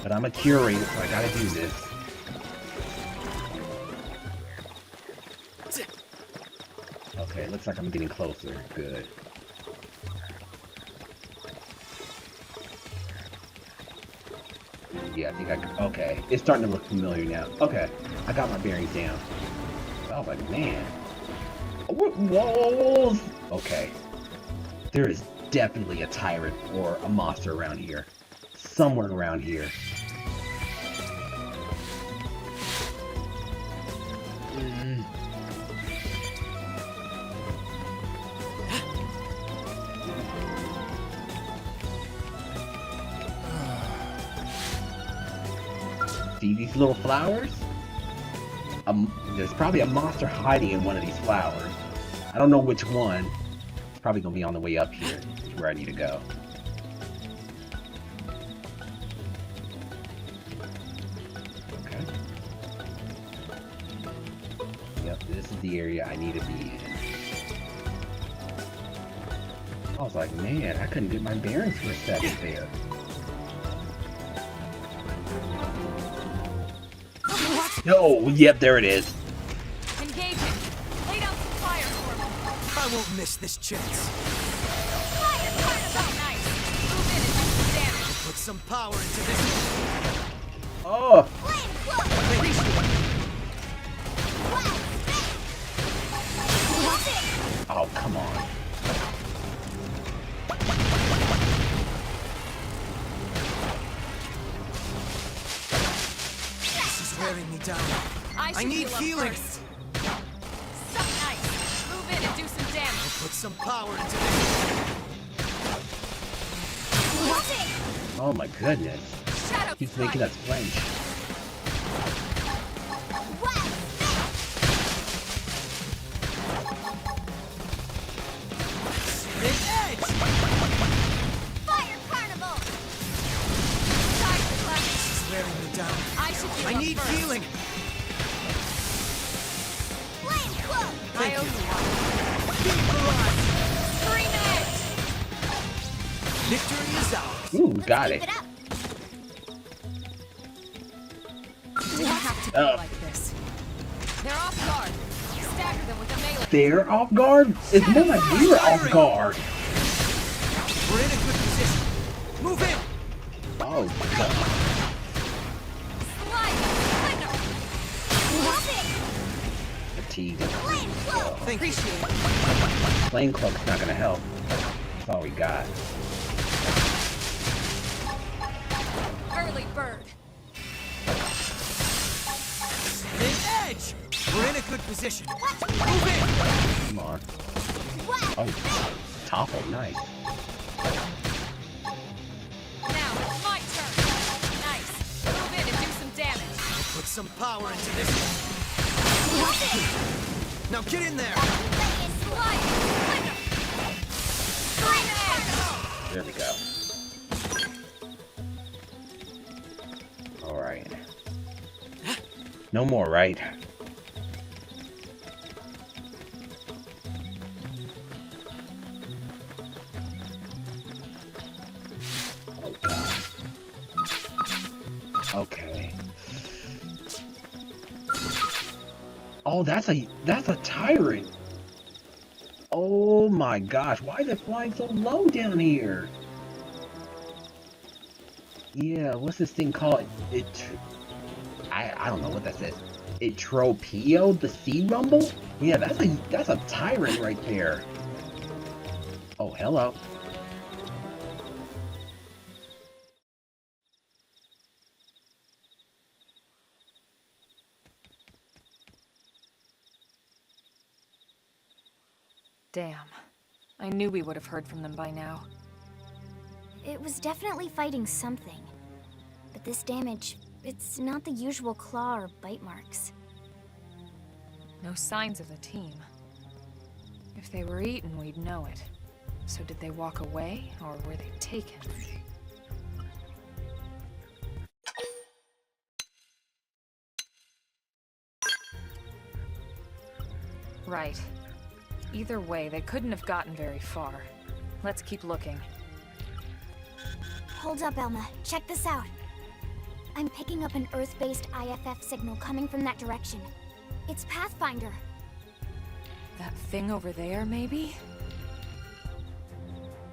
But I'm a curator, so I gotta do this. Okay, looks like I'm getting closer. Good. Yeah, I think okay, it's starting to look familiar now. Okay, I got my bearings down. I was like, man. Whoa! Okay. There is definitely a tyrant or a monster around here. Somewhere around here. See these little flowers? There's probably a monster hiding in one of these flowers. I don't know which one. It's probably gonna be on the way up here, which is where I need to go. Okay. Yep, this is the area I need to be in. I was like, man, I couldn't get my bearings for a second there. Oh, yep, there it is. Engage it. Lay down some fire for me. I won't miss this chance. Fire about nice. Move in and do some damage. Put some power into this. Oh. Oh, come on. Wearing me down. I need healing. First. Suck nice. Move in and do some damage. Put some power into this. Oh my goodness. He's making us flinch. Fire carnival! Wearing me down. I need healing. Flame cloak! I owe you one. 3 minutes. Victory is ours. Ooh, got it. We have to be like this. They're off guard. Stagger them with a melee. They're off guard? It's more like we were off guard. We're in a good position. Move in. Oh, Oh, God. Fatigue. Appreciate it. Flame cloak's not gonna help. That's all we got. Early bird. An edge! We're in a good position. Move in! Come on. Oh, topple, nice. Now it's my turn. Nice. Move in and do some damage. Put some power into this one. Now get in there! There we go. Alright. No more, right? Oh, God. Okay. Oh, that's a tyrant. Oh my gosh, why is it flying so low down here? Yeah, what's this thing called? I don't know what that says. It tropeoed the seed rumble? Yeah, that's a tyrant right there. Oh, hello. Damn. I knew we would have heard from them by now. It was definitely fighting something. But this damage, it's not the usual claw or bite marks. No signs of the team. If they were eaten, we'd know it. So did they walk away, or were they taken? Right. Either way, they couldn't have gotten very far. Let's keep looking. Hold up, Elma. Check this out. I'm picking up an Earth-based IFF signal coming from that direction. It's Pathfinder. That thing over there, maybe?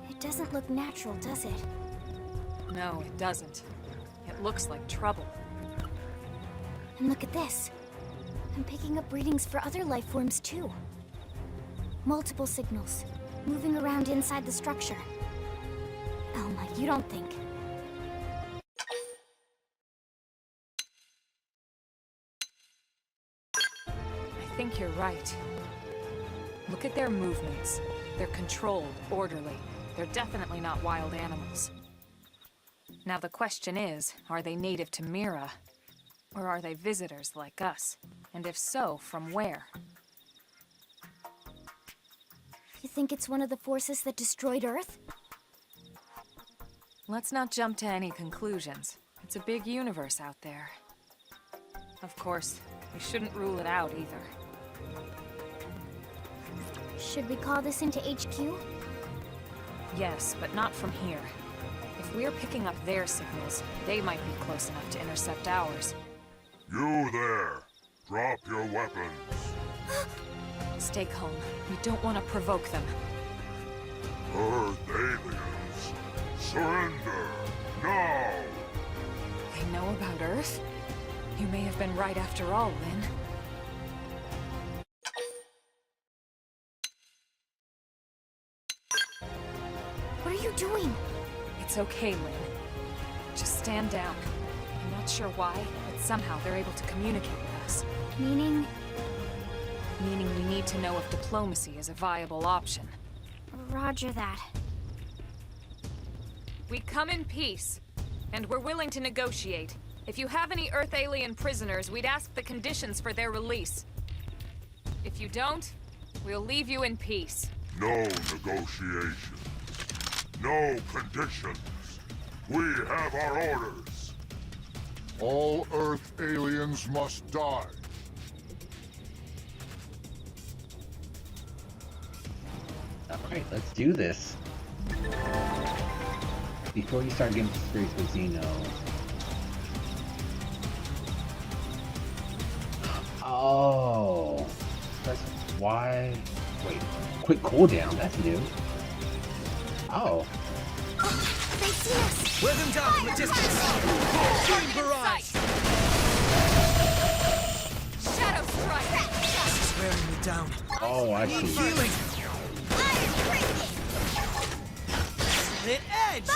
It doesn't look natural, does it? No, it doesn't. It looks like trouble. And look at this. I'm picking up readings for other life forms, too. Multiple signals, moving around inside the structure. Elma, you don't think... I think you're right. Look at their movements. They're controlled, orderly. They're definitely not wild animals. Now the question is, are they native to Mira? Or are they visitors like us? And if so, from where? You think it's one of the forces that destroyed Earth? Let's not jump to any conclusions. It's a big universe out there. Of course, we shouldn't rule it out either. Should we call this into HQ? Yes, but not from here. If we're picking up their signals, they might be close enough to intercept ours. You there! Drop your weapons! Stay calm. We don't want to provoke them. Earth aliens! Surrender! Now! They know about Earth? You may have been right after all, Lynn. What are you doing? It's okay, Lynn. Just stand down. I'm not sure why, but somehow they're able to communicate with us. Meaning... Meaning we need to know if diplomacy is a viable option. Roger that. We come in peace, and we're willing to negotiate. If you have any Earth alien prisoners, we'd ask the conditions for their release. If you don't, we'll leave you in peace. No negotiations. No conditions. We have our orders. All Earth aliens must die. Alright, let's do this. Before you start getting serious with Xeno. Oh. That's why. Wait. Quick cooldown, that's new. Oh. Thanks Wear them down from a distance. Beam barrage. Shadow strike. This is wearing me down. Oh, I Need see. healing. Split edge.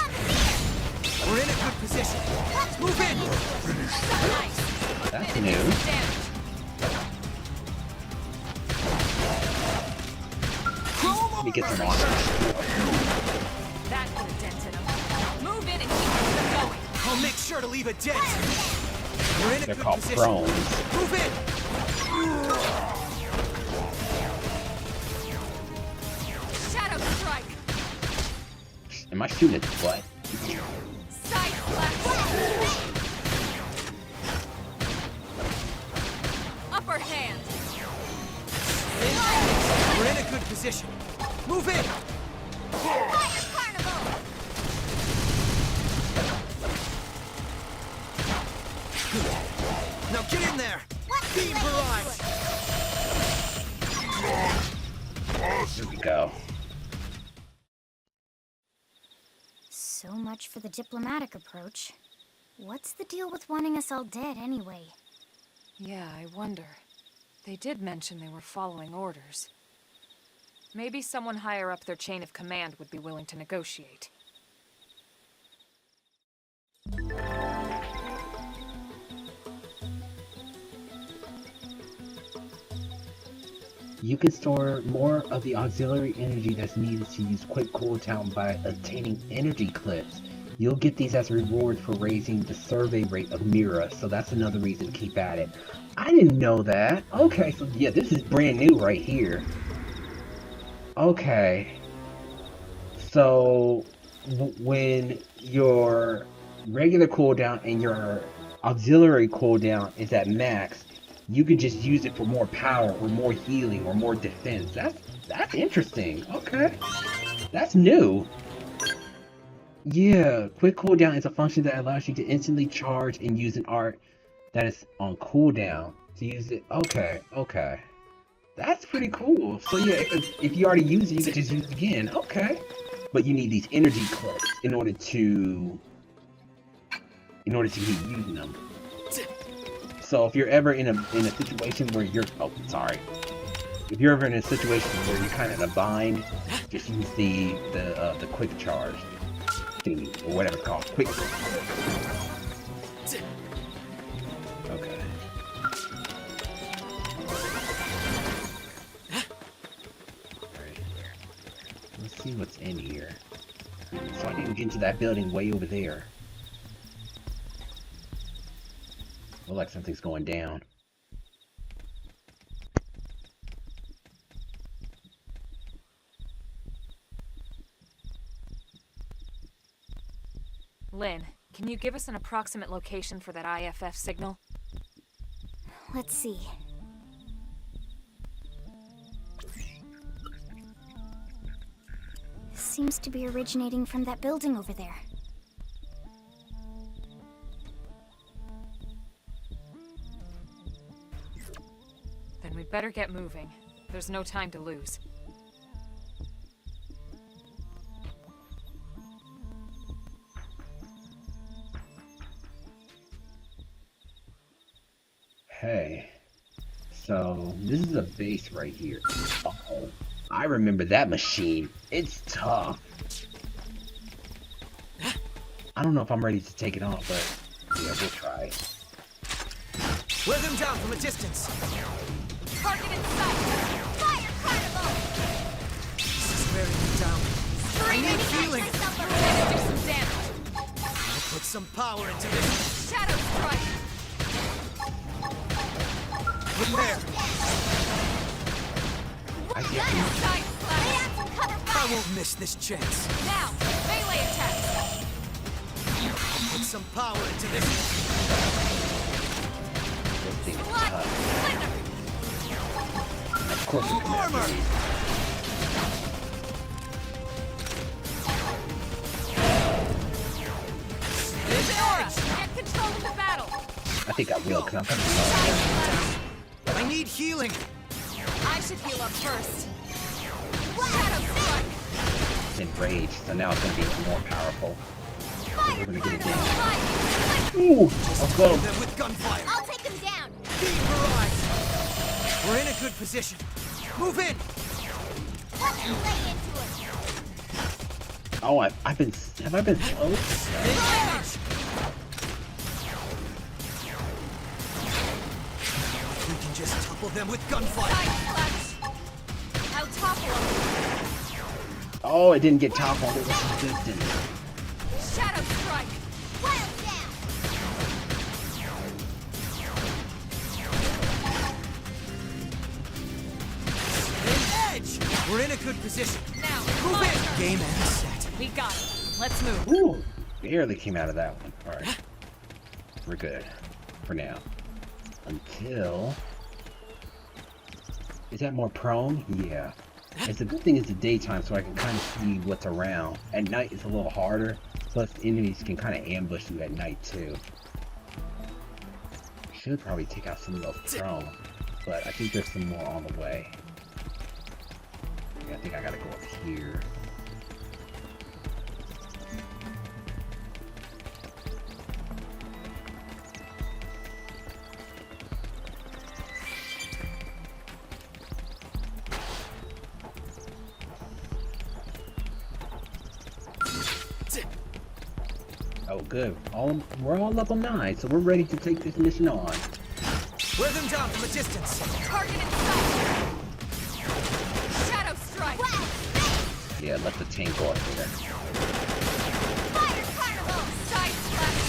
We're in a good position. Move in. Nice. That's new. Damage. Let me get some armor. That put a dent in him. Move in and keep them going. I'll make sure to leave a dent. We're in a They're good called position. prones. Move in. Shadow strike. Am I shooting at what? Side slash. Upper hand. We're in a good position. Move in. Fire Carnival! Now get in there. Beam barrage. Here we go. So much for the diplomatic approach. What's the deal with wanting us all dead anyway? Yeah, I wonder. They did mention they were following orders. Maybe someone higher up their chain of command would be willing to negotiate. You can store more of the auxiliary energy that's needed to use quick cooldown by obtaining energy clips. You'll get these as rewards for raising the survey rate of Mira, so that's another reason to keep at it. I didn't know that. Okay, so yeah, this is brand new right here. Okay. So, when your regular cooldown and your auxiliary cooldown is at max, you could just use it for more power or more healing or more defense. That's interesting. Okay. That's new. Yeah, quick cooldown is a function that allows you to instantly charge and use an art that is on cooldown to use it. Okay, okay. That's pretty cool. So yeah, if you already use it, you can just use it again. Okay. But you need these energy clips in order to keep using them. So if you're ever in a situation where you're if you're ever in a situation where you're kind of in a bind, just use the quick charge thingy or whatever it's called. Quick. Okay. Alright. Let's see what's in here. So I need to get into that building way over there. Look like something's going down. Lynn, can you give us an approximate location for that IFF signal? Let's see. Seems to be originating from that building over there. Then we'd better get moving. There's no time to lose. Hey, so this is a base right here. Uh-oh. I remember that machine. It's tough. I don't know if I'm ready to take it on, but yeah, we'll try. Wear them down from a distance. Target in sight! Fire Carnival! This is wearing me down. I need healing. Let's do some damage! I'll put some power into this. Shadow strike! From there. I see. Side slash! I won't miss this chance. Now, melee attack! I'll put some power into this. Blood! Slither! Of course we can. Armor! Aura! Get control of the battle! I think I will, because I'm coming I need healing. I should heal up first. Shadow strike! It's enraged, so now it's going to be more powerful. We're gonna get it down. Ooh, let's go. Them with gunfire. I'll take him down. Beam barrage. We're in a good position. Move in. Let him lay into it. Oh, have I been slow? Split edge. We can just topple them with gunfire. I'll topple him. Oh, it didn't get toppled. It was resistant. Shadow strike. Wild down. Split edge. We're in a good position. Now, Move my in. turn. Game and set. We got it. Let's move. Ooh, barely came out of that one. All right, we're good for now. Until, is that more prone? Yeah. It's a good thing it's the daytime, so I can kind of see what's around. At night, it's a little harder. Plus, enemies can kind of ambush you at night too. Should probably take out some of those prone, but I think there's some more on the way. Yeah, I think I gotta go up here. Oh, good. We're all level 9, so we're ready to take this mission on. Wear them down from a distance. Target in sight. Shadow strike. Yeah, let the tank go up there. Fire carnival. Side slash.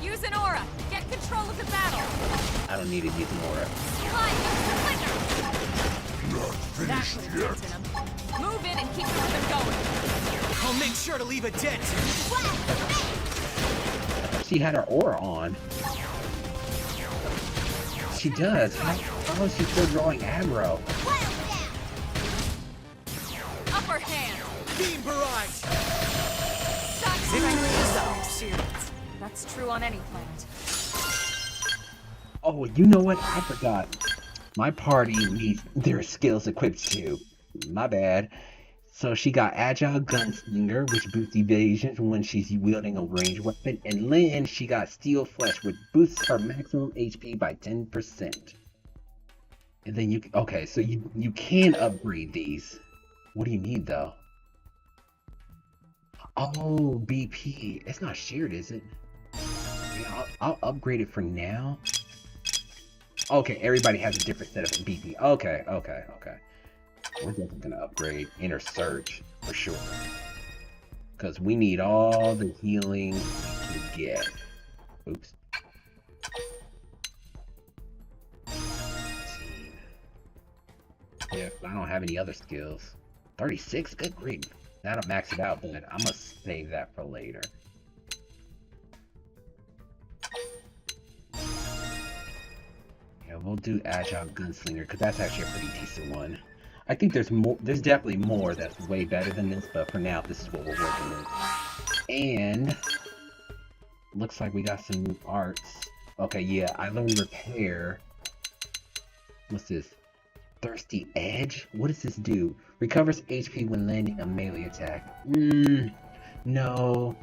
Use an aura. Get control of the battle. I don't need to use more. That was yet. Move in and keep the rhythm going. I'll make sure to leave a dent. She had her aura on. She does. How is she still drawing aggro? Upper hand. Beam barrage. That's true on any planet. Oh, you know what? I forgot. My party needs their skills equipped too. My bad. So she got Agile Gunslinger, which boosts evasion when she's wielding a ranged weapon. And Lynn, she got Steel Flesh, which boosts her maximum HP by 10%. And then you... Okay, so you can upgrade these. What do you need, though? Oh, BP. It's not shared, is it? Yeah, I'll upgrade it for now. Okay, everybody has a different set of BP. Okay. We're definitely gonna upgrade Inner Search for sure. Because we need all the healing we can get. Oops. 15. Yeah, I don't have any other skills. 36? Good grief. That'll max it out, but I'm gonna save that for later. Yeah, we'll do Agile Gunslinger because that's actually a pretty decent one. I think there's more. There's definitely more that's way better than this, but for now, this is what we're working with. And looks like we got some new arts. Okay, yeah, I learned Repair. What's this? Thirsty Edge? What does this do? Recovers HP when landing a melee attack. No.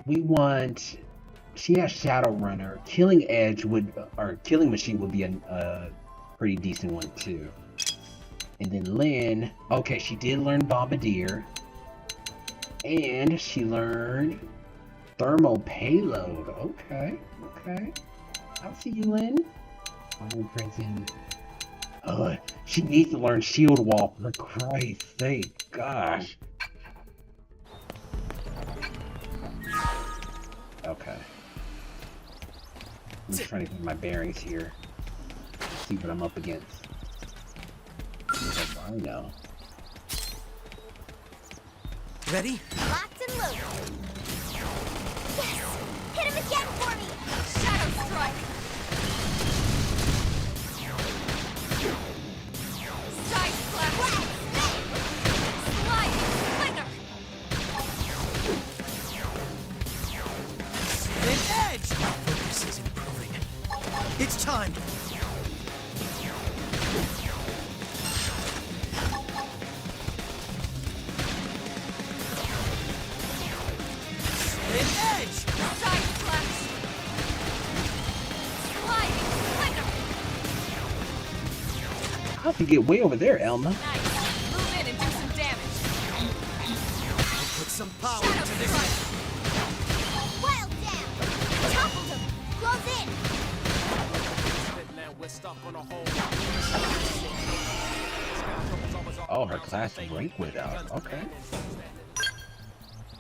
We want... She has Shadow Runner. Killing Edge would... Or Killing Machine would be a pretty decent one, too. And then Lynn... Okay, she did learn Bombardier. And she learned... Thermal Payload. Okay. I'll see you, Lynn. Iron Prison... she needs to learn Shield Wall, for Christ's sake, gosh. Okay. I'm just trying to get my bearings here. See what I'm up against. I know. Ready? Locked and loaded. Yes! Hit him again for me! Shadow Strike! Side slap! Sliding Slinger! Split edge! My focus is improving. It's time! How to get way over there, Elma? Nice. Move in and do some damage. Put some power into this. Wild down! Toppled him! Close in! Oh, her class rank without. Okay.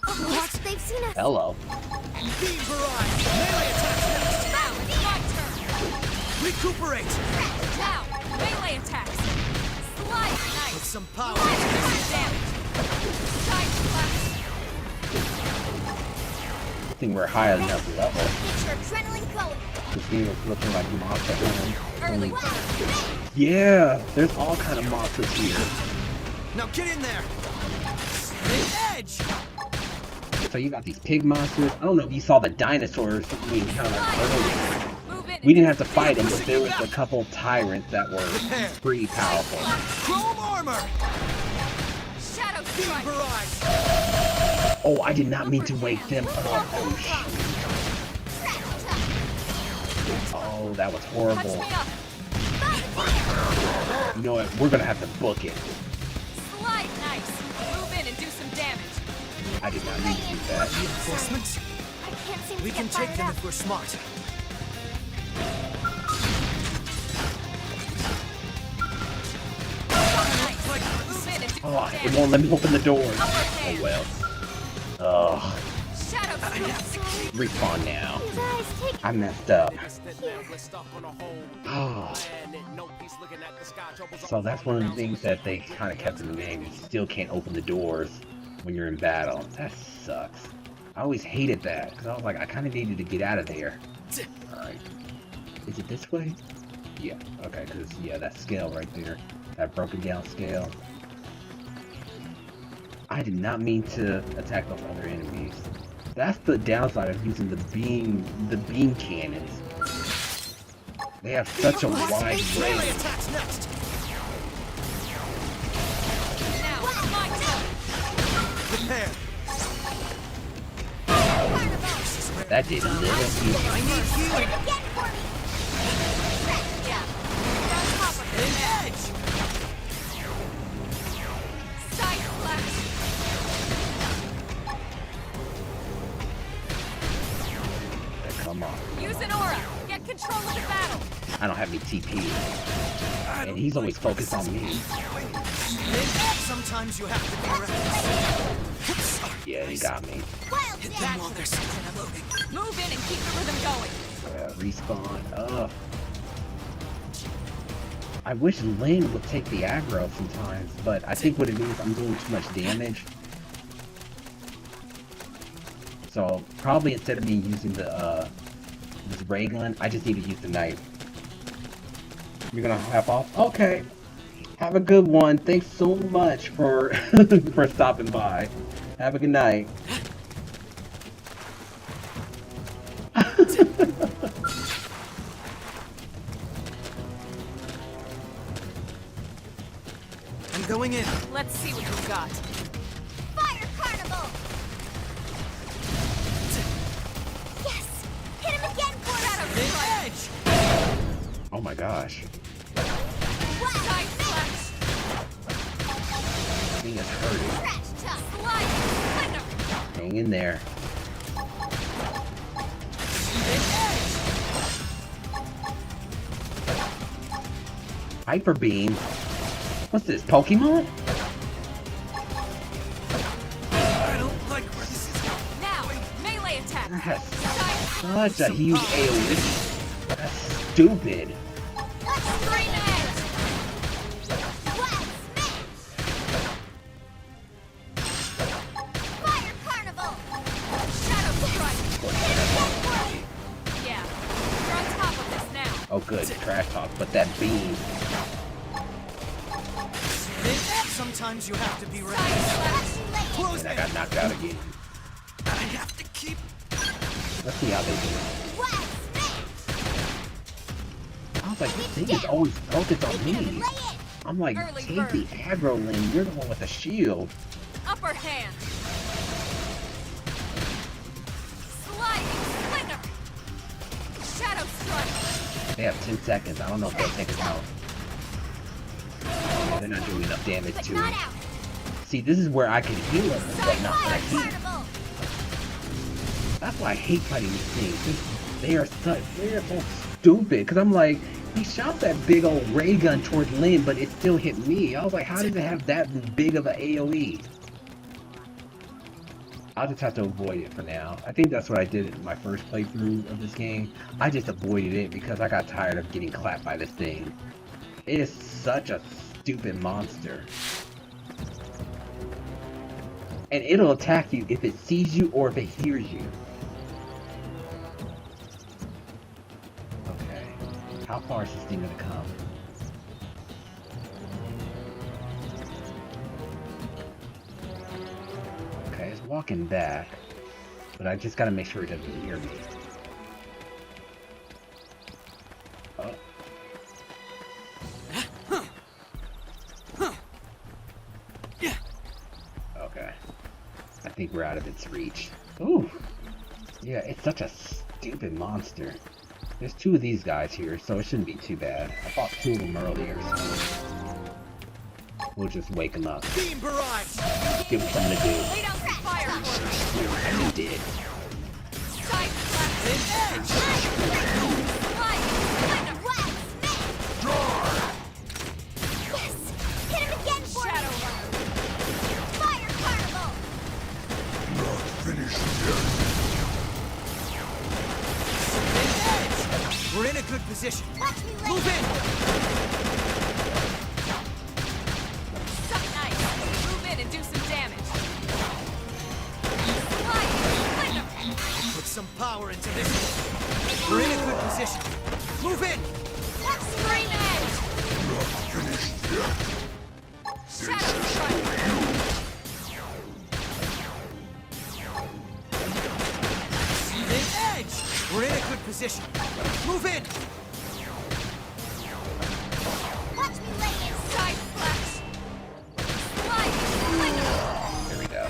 What? They've seen us! Hello. Beam barrage! Melee attacks next! Now it's my turn. Recuperate! Now, melee attacks. Slide, Put nice. some power Slide into and do this. some damage. Side slash. I think we're high enough level. Get your adrenaline going! This game is looking like Monster Hunter. Early bird. Yeah, there's all kind of monsters here. Now get in there! The edge! So you got these pig monsters. I don't know if you saw the dinosaurs we encountered earlier. Move in. We didn't have to fight them, but there was a couple tyrants that were pretty powerful. Chrome armor! Shadow Beam strike. barrage! Oh, I did not mean to wake them up. Oh, shit. Oh, that was Touch horrible. me up. You know what? We're gonna have to book it. Slide, nice. Move in and do some damage. I did not mean to do that. Reinforcements? I can't seem We to can get take fired them up. if we're smart. Nice. Move in and do Oh, some it damage. won't let me open the doors. Upper Oh hand. well. Ugh. Shadow strike. Respawn now. You guys, take I messed up. here. Oh. So that's one of the things that they kind of kept in the game. You still can't open the doors when you're in battle. That sucks. I always hated that because I was like, I kind of needed to get out of there. Alright. Is it this way? Yeah. Okay, because, yeah, that scale right there. That broken down scale. I did not mean to attack those other enemies. That's the downside of using the beam cannons. They have such a wide Melee range. attacks next! Now, it's my turn. Prepare! That did little. I need healing! Again for me! Yeah. You're on top of An it. edge! Side slash. Come on. Use an aura. Get control of the battle. I don't have any TP. And he's always focused on me. An edge! Sometimes you have to be reckless. Yeah, he got me. Wild Hit them dash! while they're still loading. Move in and keep the rhythm going. Respawn. Ugh. I wish Lynn would take the aggro sometimes, but I think what it is, I'm doing too much damage. So probably instead of me using the this ray gun, I just need to use the knife. You're gonna hop off? Okay. Have a good one. Thanks so much for for stopping by. Have a good night. I'm going in. Let's see what you've got. Fire carnival! Yes! Hit him again for Shadow An strike. edge! Oh my gosh. Side slash. Thing is hurting. Trash talk! Slide. Splinter. Hang in there. An edge! Hyper beam. What's this? Pokemon? I don't like where this is going. Now, melee attack. That has Side such a huge AoE. That's stupid. Green edge. Wild smash! Fire carnival! Shadow strike. Hit him again for me! Yeah. You're on top of this now. Oh good, trash talk, but that beam. An edge! Sometimes you have to be Side reckless. slash. Close And I in. got knocked out again. I have to keep... Let's see how they do. Wild smash! I was like, this thing is always focused on Lay me. it! I'm like, Early take bird. the aggro lane. You're the one with the shield. Upper hand. Sliding splinter. Shadow strike. They have 10 seconds. I don't know if they'll take us out. they're not doing enough damage to it. See, this is where I can heal them, but not when I heal. That's why I hate fighting these things. They are so stupid. Because I'm like, he shot that big old ray gun towards Lynn, but it still hit me. I was like, how does it have that big of an AoE? I'll just have to avoid it for now. I think that's what I did in my first playthrough of this game. I just avoided it because I got tired of getting clapped by this thing. It is such a stupid monster. And it'll attack you if it sees you or if it hears you. Okay. How far is this thing gonna come? Okay, it's walking back. But I just gotta make sure it doesn't hear me. Oh. Okay. I think we're out of its reach. Ooh! Yeah, it's such a stupid monster. There's two of these guys here, so it shouldn't be too bad. I fought two of them earlier, so... we'll just wake them up. Beam barrage! Give them something to do. Lay down some fire for me. And he did. Side slap. Yes! Hit him again for Shadow me! runner. Fire carnival! Not finished yet. We're in a good position. Watch me later! Move in! Suck nice. Move in and do some damage. Put some power into this. We're in a good position. Move in! Scream edge. Not finished yet. Shadow strike. Seething edge! We're in a good position. Move in! Watch me lay in! Side slash. There we go.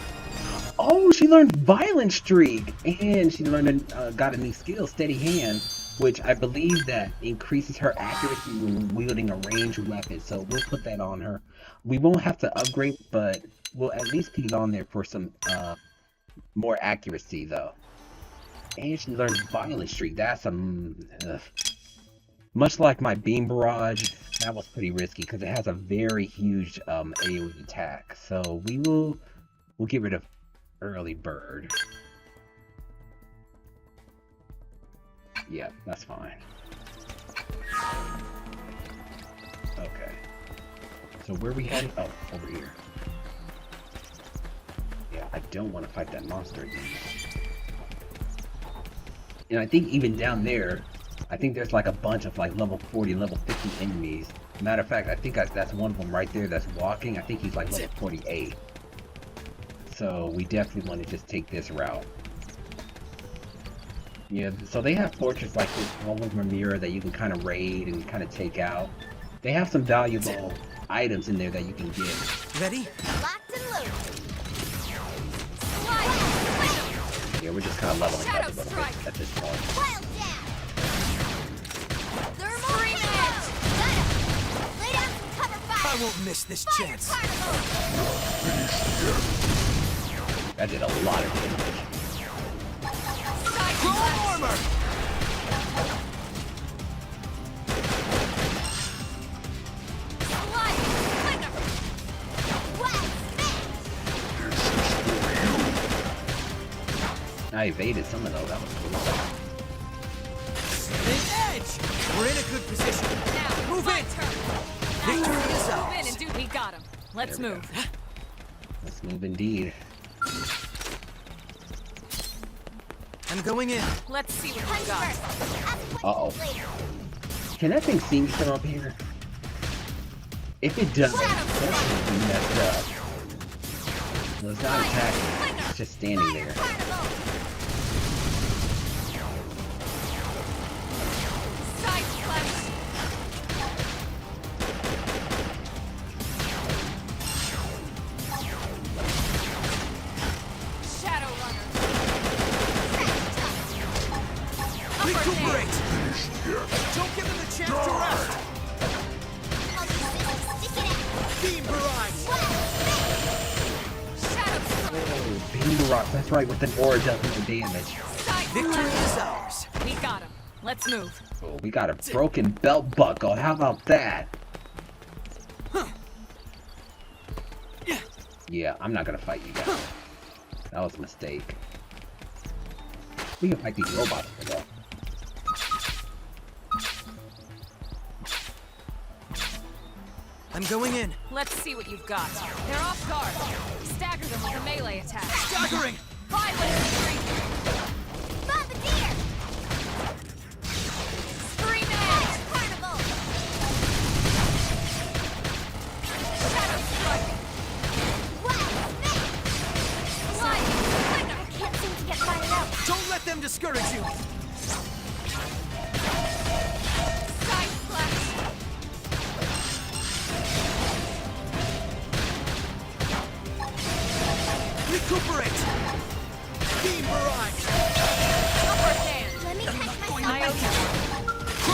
Oh, she learned Violent Streak! And she learned got a new skill, Steady Hand, which I believe that increases her accuracy when wielding a ranged weapon. So we'll put that on her. We won't have to upgrade, but we'll at least put it on there for some more accuracy, though. And she learned Violent Streak. That's much like my Beam Barrage, that was pretty risky because it has a very huge AoE attack. So we'll get rid of Early Bird. Yeah, that's fine. Okay. So where are we headed? Oh, over here. Yeah, I don't want to fight that monster again. And I think even down there, I think there's like a bunch of like level 40, level 50 enemies. Matter of fact, I think that's one of them right there that's walking. I think he's like level 48. So we definitely want to just take this route. Yeah, so they have fortresses like this, one with Mira that you can kind of raid and kind of take out. They have some valuable items in there that you can get. Ready? Locked and loaded! Yeah, we're just kind of leveling up a little bit at this point. Wild dash! Thermal edge! Got him! Lay down some cover fire! I won't miss this chance. Carnival! That did a lot of damage. Chrome armor! I evaded some of those. That was cool. Seething edge! We're in a good position. Now, Move my in! turn. Victory is Move in ours! and do. We got him. Let's There we move. Let's move indeed. I'm going in. Let's see what we Punch got. first! Ask Uh-oh. questions later! Can that thing see me from up here? If it does, that's gonna be messed up. Well, it's not attacking. It's just standing there. Carnival! Side slash. Shadow runner. Recuperate! Don't give them the chance to rest! I'll do this. Stick it out! Beam rocks. That's right, with an aura does no damage. Victory is ours. We got him. Let's move. Oh, we got a broken belt buckle. How about that? Yeah, I'm not gonna fight you guys. That was a mistake. We can fight these robots for that. I'm going in. Let's see what you've got. They're off guard. Stagger them with a melee attack. Staggering! Violent retreat. Bombardier! Scream edge. Carnival! Shadow strike. Wild snake! Lightning. I can't seem to get fired out. Don't let them discourage you! Side splash. Recuperate! Beam barrage! Upper hand. Let me catch myself. Iota.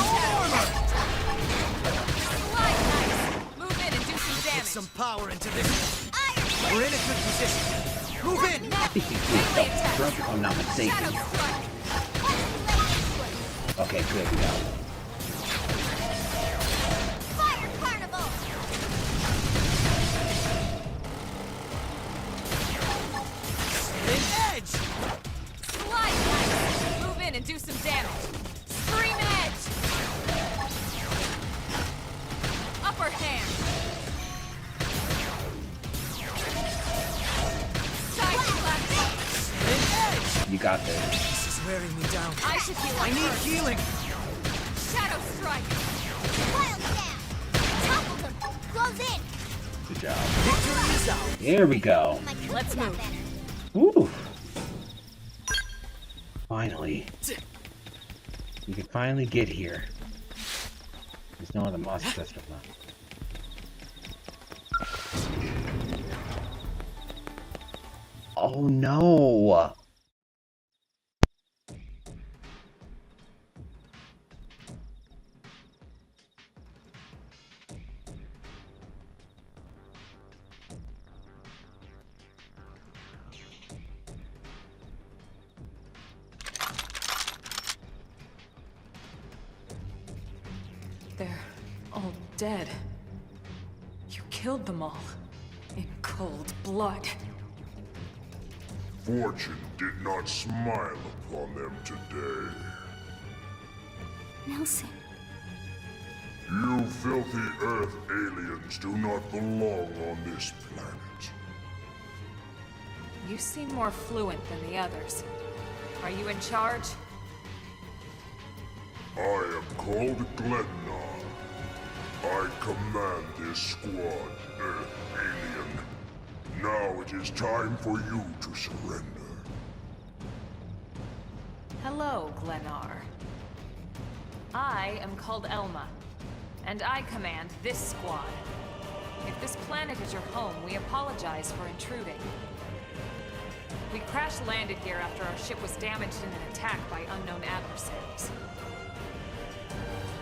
Armor! Slide knife. Move in and do some Get damage. some power into this. Iron We're in a good position. Move in! I think he's doing belt strike, if I'm not mistaken. Shadow strike. Okay, good, we got it. Fire carnival! An edge! Slide knife. Move in and do some damage. Scream edge. Upper hand. Side splash. An edge! You got this. This is wearing me down. I should heal I him need first. healing. Shadow strike. Wild stab! Topple them! Close in! Good job. Victory is ours. There we go. My cook Let's got move. better. Ooh. Finally. We can finally get here. There's no other monster system left. Oh no! They're all dead. You killed them all. In cold blood. Fortune did not smile upon them today. Nelson. You filthy Earth aliens do not belong on this planet. You seem more fluent than the others. Are you in charge? I am called Glennar. I command this squad, Earth alien. Now it is time for you to surrender. Hello, Glennar. I am called Elma, and I command this squad. If this planet is your home, we apologize for intruding. We crash-landed here after our ship was damaged in an attack by unknown adversaries.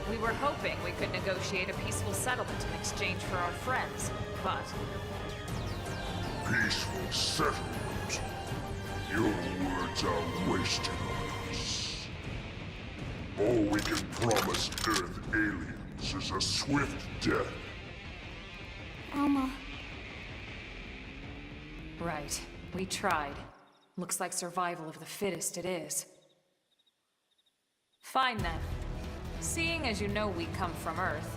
We were hoping we could negotiate a peaceful settlement in exchange for our friends, but... Peaceful settlement. Your words are wasted on us. All we can promise Earth aliens is a swift death. Alma. Right. We tried. Looks like survival of the fittest it is. Fine then. Seeing as you know we come from Earth,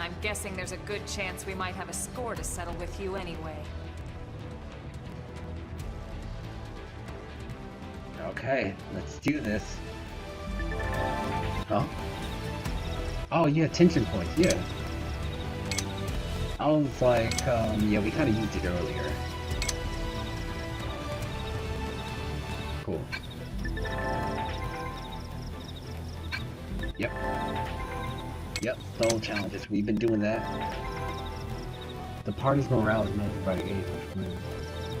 I'm guessing there's a good chance we might have a score to settle with you anyway. Okay, let's do this. Oh? Oh yeah, tension points, yeah. I was like, yeah, we kind of used it earlier. Cool. Yep. Yep, soul challenges. We've been doing that. The party's morale is measured by the age of moves.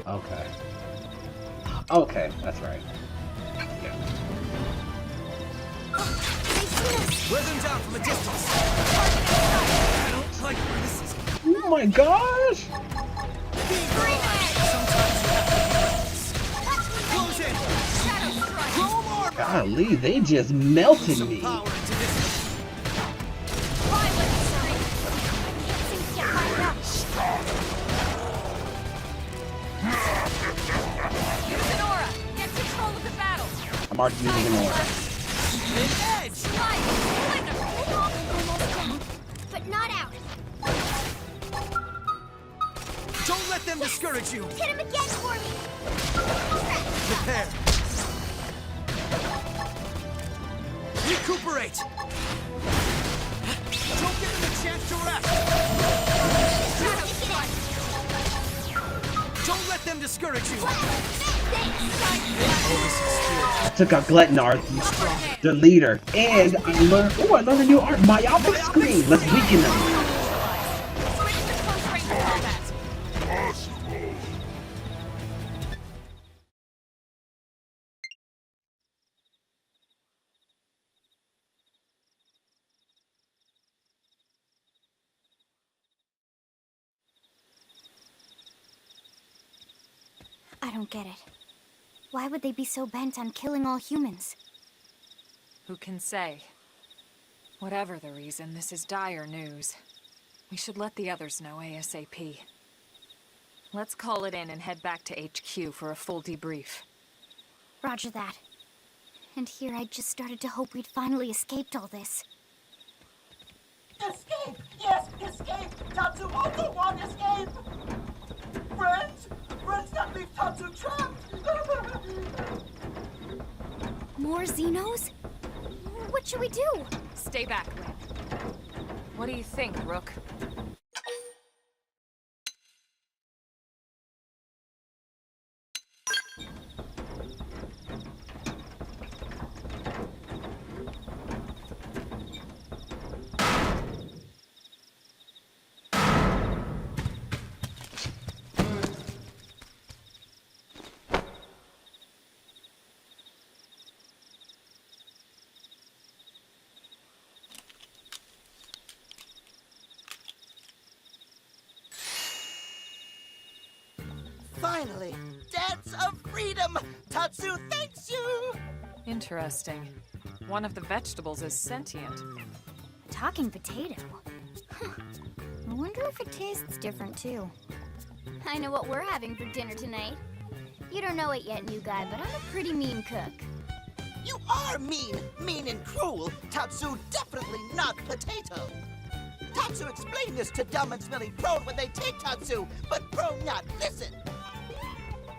Okay. Okay, that's right. Yeah. Wear them down from a distance. I don't like where this is. Oh my gosh! Sometimes you have to Golly, they just melted Some me. power into this. Use an aura! Get control of the battle! I'm already using an aura. An edge! Slide! Almost down, but not out. Don't let them discourage you! Hit him again for me. Prepare! Recuperate! Don't give him a chance to rest! Don't let them discourage you! Took out Gletnar, the leader, and I learned a new art, myopic screen. Let's weaken them. Switch to close range combat! Possible. I don't get it. Why would they be so bent on killing all humans? Who can say? Whatever the reason, this is dire news. We should let the others know ASAP. Let's call it in and head back to HQ for a full debrief. Roger that. And here I just started to hope we'd finally escaped all this. Escape! Yes, escape! Tatsu also want escape! Friends? Friends, don't leave Tatsu trapped! More Xenos? What should we do? Stay back, Lynn. What do you think, Rook? Finally! Dance of freedom! Tatsu thanks you! Interesting. One of the vegetables is sentient. A talking potato? Huh. I wonder if it tastes different, too. I know what we're having for dinner tonight. You don't know it yet, new guy, but I'm a pretty mean cook. You are mean! Mean and cruel! Tatsu definitely not potato! Tatsu explained this to dumb and smelly Prone when they take Tatsu, but Prone not listen!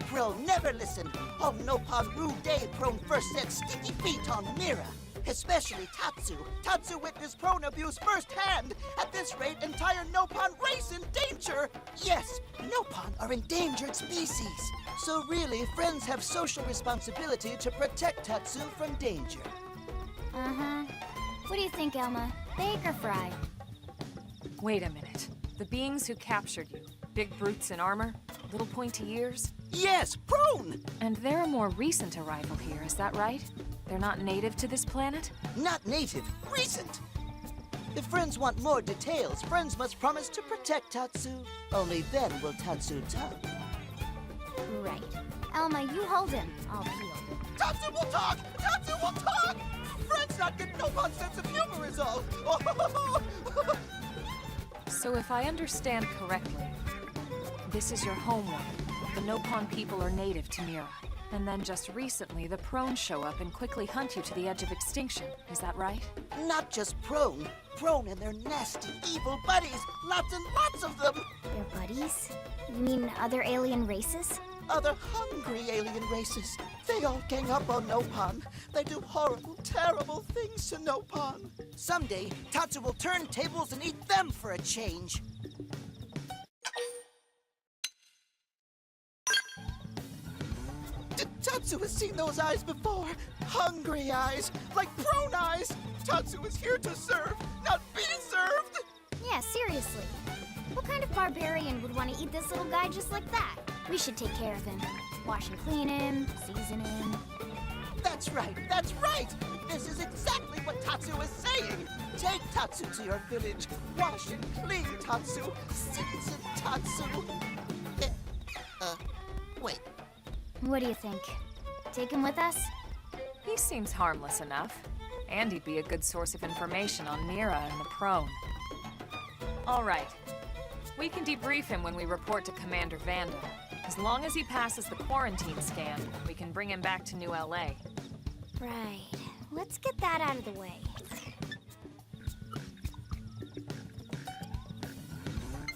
Prone never listened. On Nopon rude day, Prone first set sticky feet on Mira. Especially Tatsu. Tatsu witnessed Prone abuse firsthand. At this rate, entire Nopon race in danger. Yes, Nopon are endangered species. So really, friends have social responsibility to protect Tatsu from danger. Uh-huh. What do you think, Elma? Bake or fry? Wait a minute. The beings who captured you, big brutes in armor, little pointy ears? Yes, Prone! And they're a more recent arrival here, is that right? They're not native to this planet? Not native, recent! If friends want more details, friends must promise to protect Tatsu. Only then will Tatsu talk. Right. Elma, you hold him. I'll peel. Tatsu will talk! Tatsu will talk! Friends not get Nopon sense of humor is all! So if I understand correctly, this is your homeworld. The Nopon people are native to Mira. And then just recently, the Prone show up and quickly hunt you to the edge of extinction. Is that right? Not just Prone. Prone and their nasty, evil buddies. Lots and lots of them. Their buddies? You mean other alien races? Other hungry alien races. They all gang up on Nopon. They do horrible, terrible things to Nopon. Someday, Tatsu will turn tables and eat them for a change. Tatsu has seen those eyes before. Hungry eyes, like Prone eyes. Tatsu is here to serve, not be served. Yeah, seriously. What kind of barbarian would want to eat this little guy just like that? We should take care of him. Wash and clean him, season him. That's right, that's right! This is exactly what Tatsu is saying! Take Tatsu to your village. Wash and clean Tatsu. Season Tatsu. Wait. What do you think? Take him with us? He seems harmless enough. And he'd be a good source of information on Mira and the Prone. Alright. We can debrief him when we report to Commander Vanda. As long as he passes the quarantine scan, we can bring him back to New LA. Right. Let's get that out of the way.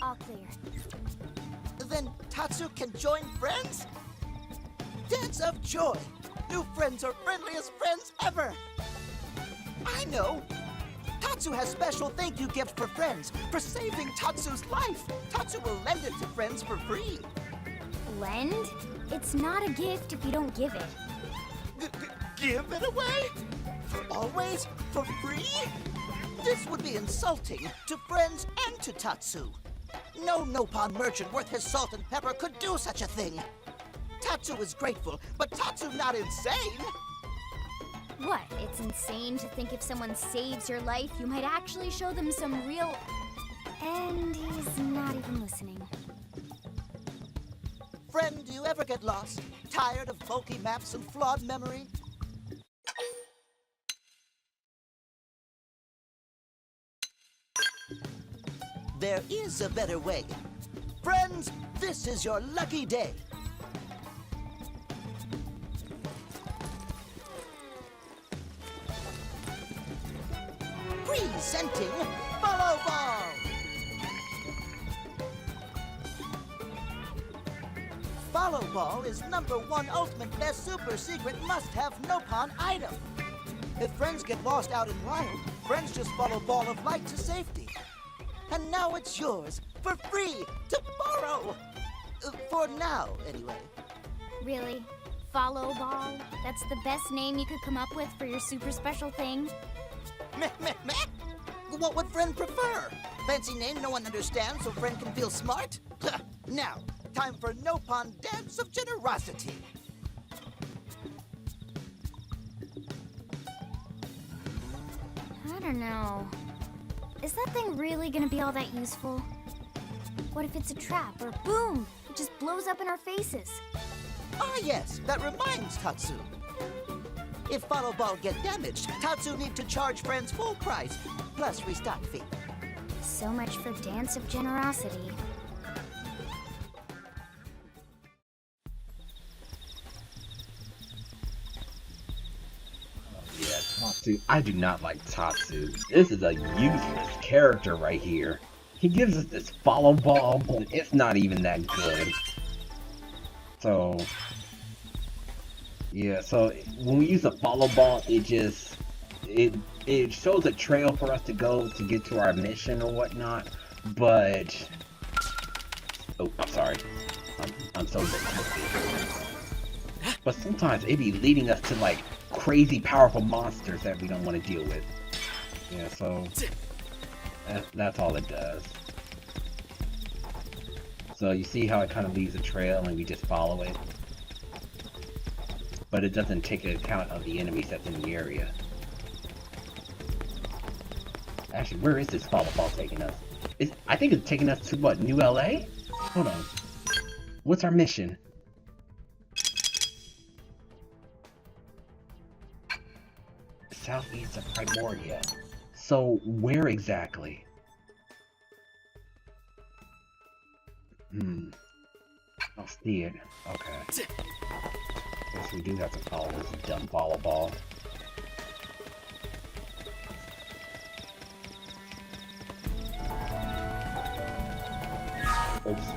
All clear. Then Tatsu can join friends? Dance of joy! New friends are friendliest friends ever! I know! Tatsu has special thank you gift for friends for saving Tatsu's life. Tatsu will lend it to friends for free. Lend? It's not a gift if you don't give it. Give it away? For always? For free? This would be insulting to friends and to Tatsu. No Nopon merchant worth his salt and pepper could do such a thing. Tatsu is grateful, but Tatsu not insane. What? It's insane to think if someone saves your life, you might actually show them some real... And he's not even listening. Friend, do you ever get lost? Tired of bulky maps and flawed memory? There is a better way. Friends, this is your lucky day. Presenting Follow Ball! Follow Ball is #1 ultimate best super secret must-have Nopon item. If friends get lost out in wild, friends just follow Ball of Light to safety. And now it's yours, for free, to borrow! For now, anyway. Really? Follow Ball? That's the best name you could come up with for your super special thing? Meh, meh, meh. What would friend prefer? Fancy name no one understands so friend can feel smart? Now, time for Nopon Dance of Generosity. I don't know. Is that thing really gonna be all that useful? What if it's a trap or boom? It just blows up in our faces. Ah yes, that reminds Tatsu. If Follow Ball get damaged, Tatsu need to charge friends full price, plus restock fee. So much for Dance of Generosity. Yeah, Tatsu. I do not like Tatsu. This is a useless character right here. He gives us this follow ball, but it's not even that good. So, yeah, so when we use a follow ball, it shows a trail for us to go to get to our mission or whatnot, but... Oh, I'm sorry. I'm so big. But sometimes it be leading us to, like, crazy powerful monsters that we don't want to deal with. Yeah, so... That's all it does. So you see how it kind of leaves a trail and we just follow it? But it doesn't take account of the enemies that's in the area. Actually, where is this follow ball taking us? I think it's taking us to what, New LA? Hold on. What's our mission? Southeast of Primoria. So, where exactly? I'll see it. Okay. Guess we do have to follow this dumb follow ball. Oops.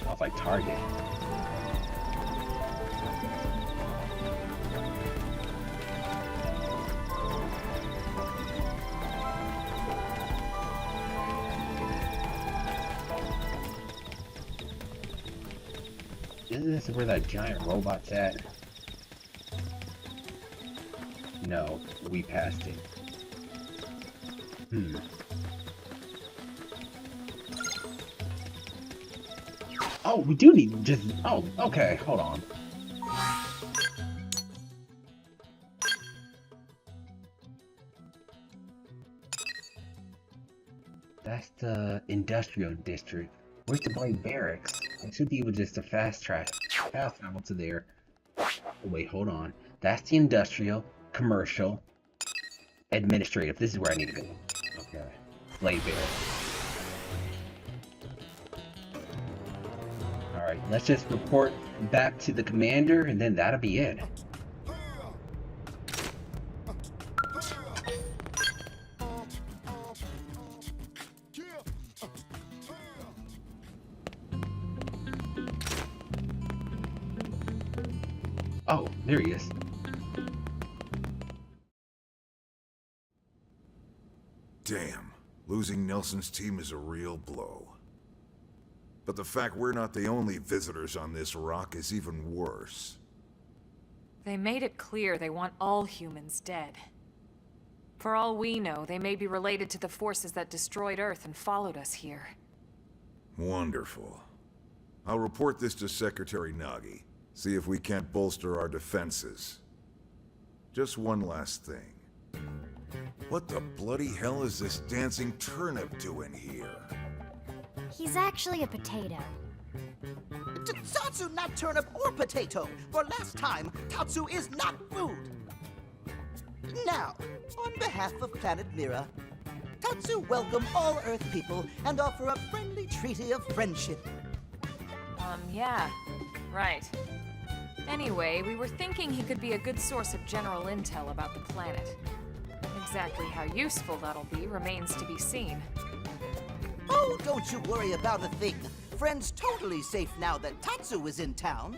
Sounds like Target. Isn't this where that giant robot's at? No, we passed it. Oh, we do need just... Oh, okay, hold on. That's the industrial district. Where's the Blade Barracks? I should be able just to fast travel to there. Oh, wait, hold on. That's the industrial, commercial, administrative. This is where I need to go. Okay. Blade Barracks. Alright, let's just report back to the commander, and then that'll be it. Oh, there he is. Damn, losing Nelson's team is a real blow. But the fact we're not the only visitors on this rock is even worse. They made it clear they want all humans dead. For all we know, they may be related to the forces that destroyed Earth and followed us here. Wonderful. I'll report this to Secretary Nagi. See if we can't bolster our defenses. Just one last thing. What the bloody hell is this dancing turnip doing here? He's actually a potato. Tatsu, not turnip or potato. For last time, Tatsu is not food. Now, on behalf of Planet Mira, Tatsu welcome all Earth people and offer a friendly treaty of friendship. Yeah. Right. Anyway, we were thinking he could be a good source of general intel about the planet. Exactly how useful that'll be remains to be seen. Oh, don't you worry about a thing. Friend's totally safe now that Tatsu is in town.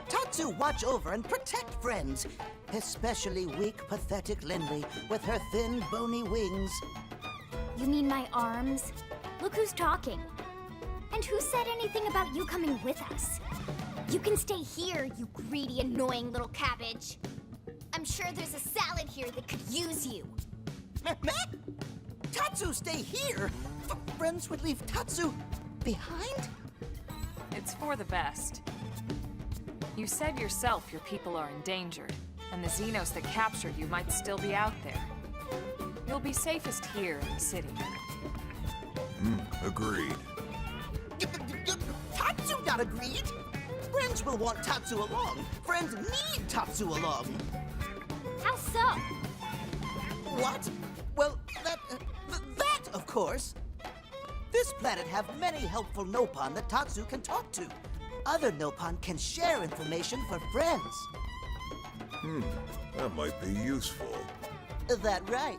Tatsu watch over and protect friends, especially weak, pathetic Lindley with her thin, bony wings. You mean my arms? Look who's talking. And who said anything about you coming with us? You can stay here, you greedy, annoying little cabbage. I'm sure there's a salad here that could use you. Tatsu, stay here? Friends would leave Tatsu behind? It's for the best. You said yourself your people are endangered, and the Xenos that captured you might still be out there. You'll be safest here in the city. Agreed. Tatsu not agreed? Friends will want Tatsu along. Friends need Tatsu along. How so? What? Well, that, of course. This planet have many helpful Nopon that Tatsu can talk to. Other Nopon can share information for friends. That might be useful. That right.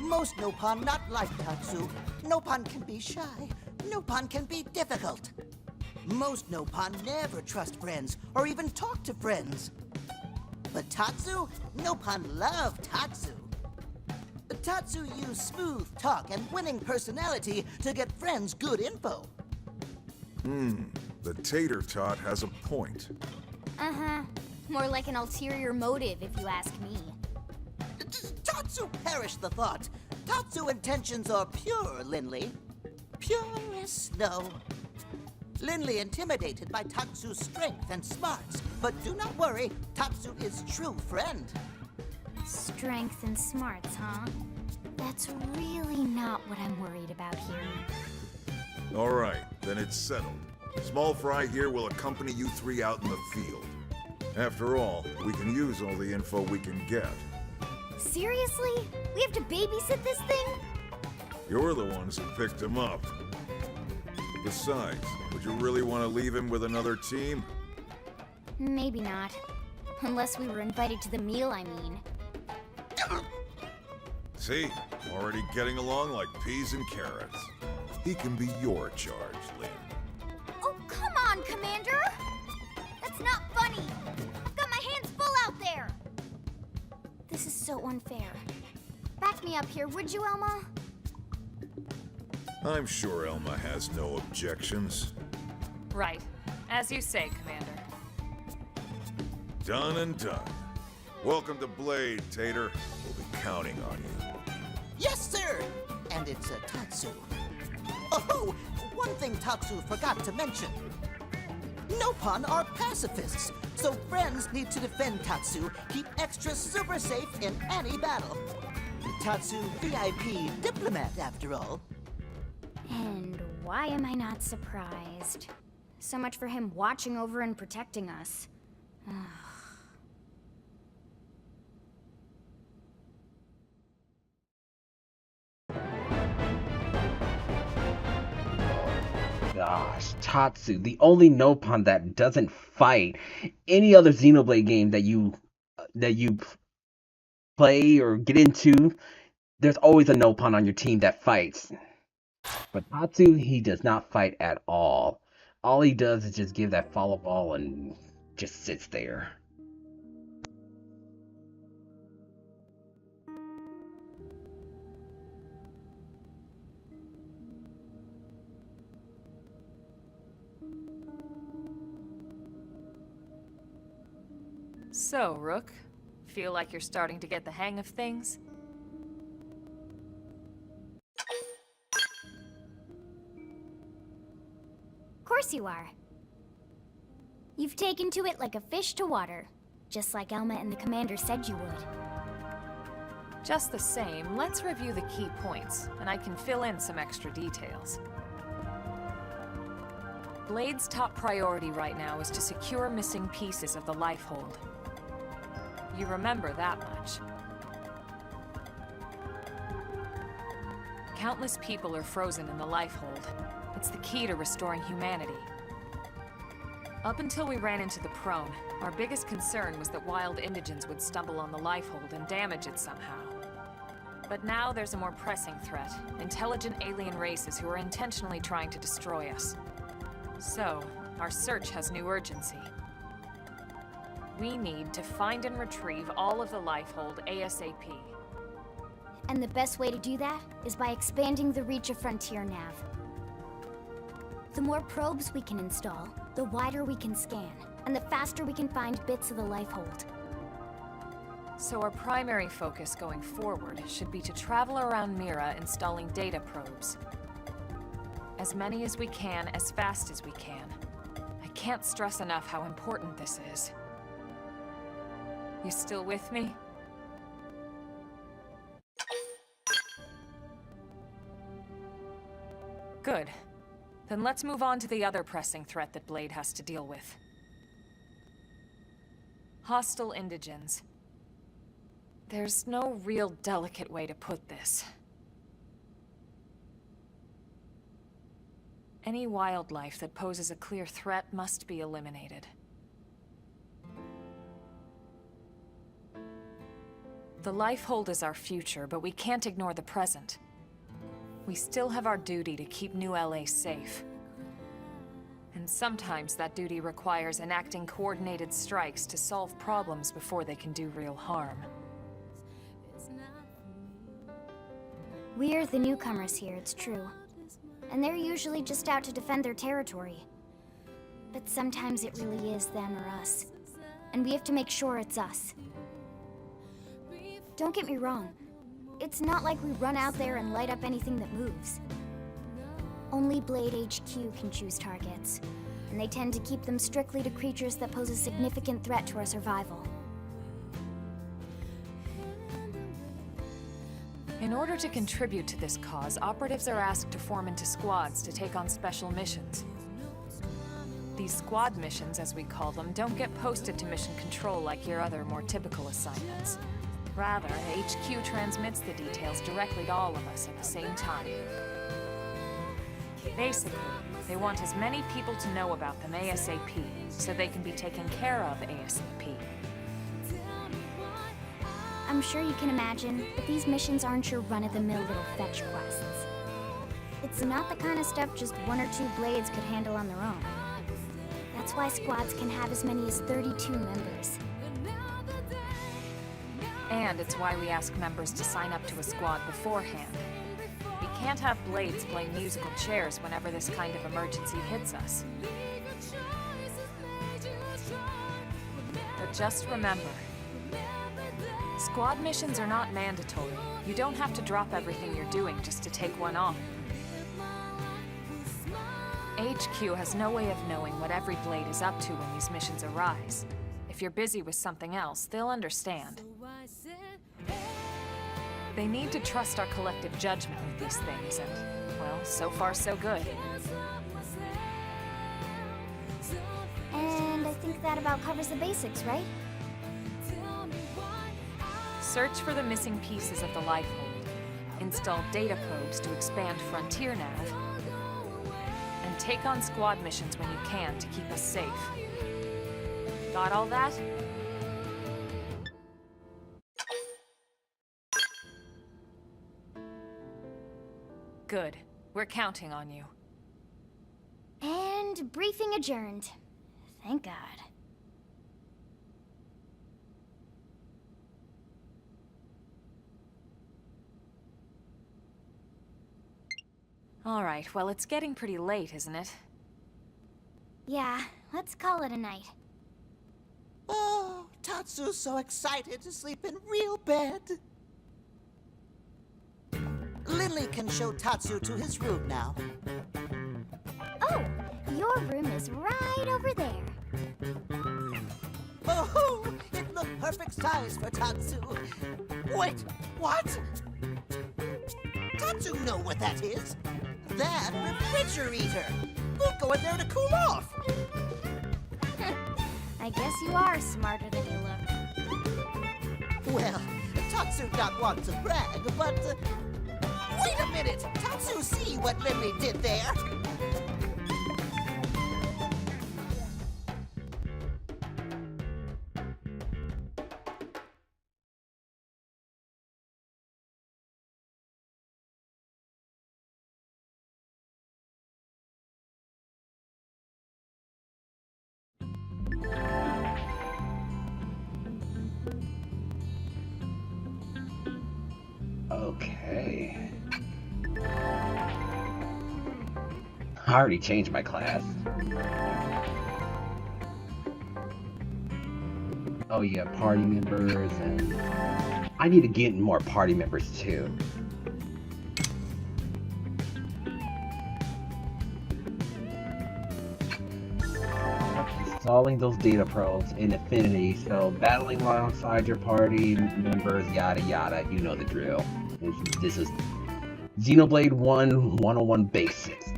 Most Nopon not like Tatsu. Nopon can be shy. Nopon can be difficult. Most Nopon never trust friends or even talk to friends. But Tatsu? Nopon love Tatsu. Tatsu use smooth talk and winning personality to get friends good info. The tater tot has a point. Uh-huh. More like an ulterior motive, if you ask me. Tatsu perish the thought. Tatsu intentions are pure, Lindley. Pure as snow. Lindley intimidated by Tatsu's strength and smarts. But do not worry, Tatsu is true friend. Strength and smarts, huh? That's really not what I'm worried about here. All right, then it's settled. Small Fry here will accompany you three out in the field. After all, we can use all the info we can get. Seriously? We have to babysit this thing? You're the ones who picked him up. Besides, would you really want to leave him with another team? Maybe not. Unless we were invited to the meal, I mean. See? Already getting along like peas and carrots. He can be your charge, Lynn. Oh, come on, Commander! That's not funny! I've got my hands full out there! This is so unfair. Back me up here, would you, Elma? I'm sure Elma has no objections. Right. As you say, Commander. Done and done. Welcome to Blade, Tater. We'll be counting on you. Yes, sir! And it's a Tatsu. Oh, one thing Tatsu forgot to mention. Nopon are pacifists, so friends need to defend Tatsu, keep extra super safe in any battle. Tatsu VIP diplomat, after all. And why am I not surprised? So much for him watching over and protecting us. Gosh, Tatsu, the only Nopon that doesn't fight. Any other Xenoblade game that you play or get into, there's always a Nopon on your team that fights. But Tatsu, he does not fight at all. All he does is just give that follow ball and just sits there. So, Rook, feel like you're starting to get the hang of things? Of course you are. You've taken to it like a fish to water, just like Elma and the commander said you would. Just the same, let's review the key points, and I can fill in some extra details. Blade's top priority right now is to secure missing pieces of the Lifehold. You remember that much. Countless people are frozen in the Lifehold. It's the key to restoring humanity. Up until we ran into the Prone, our biggest concern was that wild indigents would stumble on the Lifehold and damage it somehow. But now there's a more pressing threat, intelligent alien races who are intentionally trying to destroy us. So, our search has new urgency. We need to find and retrieve all of the Lifehold ASAP. And the best way to do that is by expanding the reach of Frontier Nav. The more probes we can install, the wider we can scan, and the faster we can find bits of the Lifehold. So our primary focus going forward should be to travel around Mira installing data probes. As many as we can, as fast as we can. I can't stress enough how important this is. You still with me? Good. Then let's move on to the other pressing threat that Blade has to deal with. Hostile indigens. There's no real delicate way to put this. Any wildlife that poses a clear threat must be eliminated. The Lifehold is our future, but we can't ignore the present. We still have our duty to keep New LA safe. And sometimes that duty requires enacting coordinated strikes to solve problems before they can do real harm. We're the newcomers here, it's true. And they're usually just out to defend their territory. But sometimes it really is them or us. And we have to make sure it's us. Don't get me wrong. It's not like we run out there and light up anything that moves. Only Blade HQ can choose targets, and they tend to keep them strictly to creatures that pose a significant threat to our survival. In order to contribute to this cause, operatives are asked to form into squads to take on special missions. These squad missions, as we call them, don't get posted to mission control like your other, more typical assignments. Rather, HQ transmits the details directly to all of us at the same time. Basically, they want as many people to know about them ASAP, so they can be taken care of ASAP. I'm sure you can imagine, but these missions aren't your run-of-the-mill little fetch quests. It's not the kind of stuff just one or two Blades could handle on their own. That's why squads can have as many as 32 members. And it's why we ask members to sign up to a squad beforehand. We can't have Blades playing musical chairs whenever this kind of emergency hits us. But just remember, squad missions are not mandatory. You don't have to drop everything you're doing just to take one on. HQ has no way of knowing what every Blade is up to when these missions arise. If you're busy with something else, they'll understand. They need to trust our collective judgment with these things, and, well, so far so good. And I think that about covers the basics, right? Search for the missing pieces of the life hold. Install data probes to expand Frontier Nav. And take on squad missions when you can to keep us safe. Got all that? Good. We're counting on you. And briefing adjourned. Thank God. All right, well, it's getting pretty late, isn't it? Yeah, let's call it a night. Oh, Tatsu's so excited to sleep in real bed. Lily can show Tatsu to his room now. Oh, your room is right over there. Oh, it looked perfect size for Tatsu. Wait, what? Tatsu know what that is. That refrigerator. We'll go in there to cool off. I guess you are smarter than you look. Well, Tatsu not want to brag, but... wait a minute! Tatsu see what Lily did there? Okay. I already changed my class. Oh yeah, party members, and I need to get more party members too. Installing those data probes in Affinity, so battling alongside your party members, yada yada, you know the drill. This is Xenoblade 101 Basics.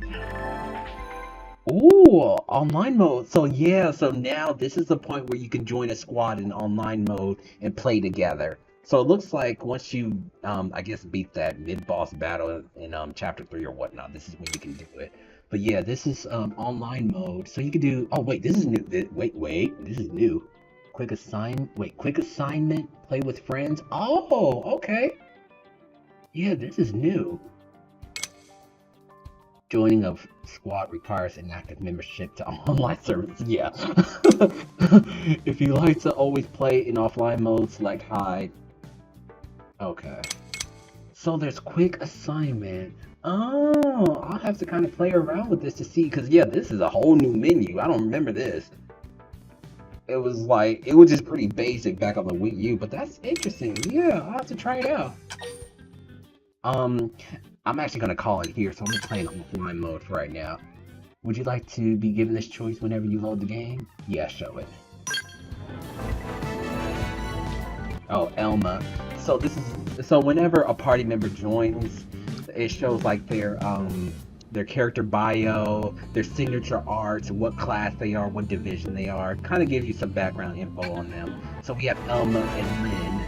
Ooh, online mode. So yeah, so now this is the point where you can join a squad in online mode and play together. So it looks like once you, I guess, beat that mid-boss battle in chapter 3 or whatnot, this is when you can do it. But yeah, this is online mode, so you can do. Oh wait, this is new. Wait, this is new. Quick assignment. Play with friends. Oh, okay. Yeah, this is new. Joining of squad requires an active membership to online service. Yeah. If you like to always play in offline mode, select hide. Okay. So there's quick assignment. Oh, I'll have to kind of play around with this to see, because yeah, this is a whole new menu. I don't remember this. It was just pretty basic back on the Wii U, but that's interesting. Yeah, I'll have to try it out. I'm actually gonna call it here, so I'm just playing offline mode for right now. Would you like to be given this choice whenever you load the game? Yeah, show it. Oh, Elma. So whenever a party member joins, it shows like their character bio, their signature art, what class they are, what division they are. Kind of gives you some background info on them. So we have Elma and Lynn.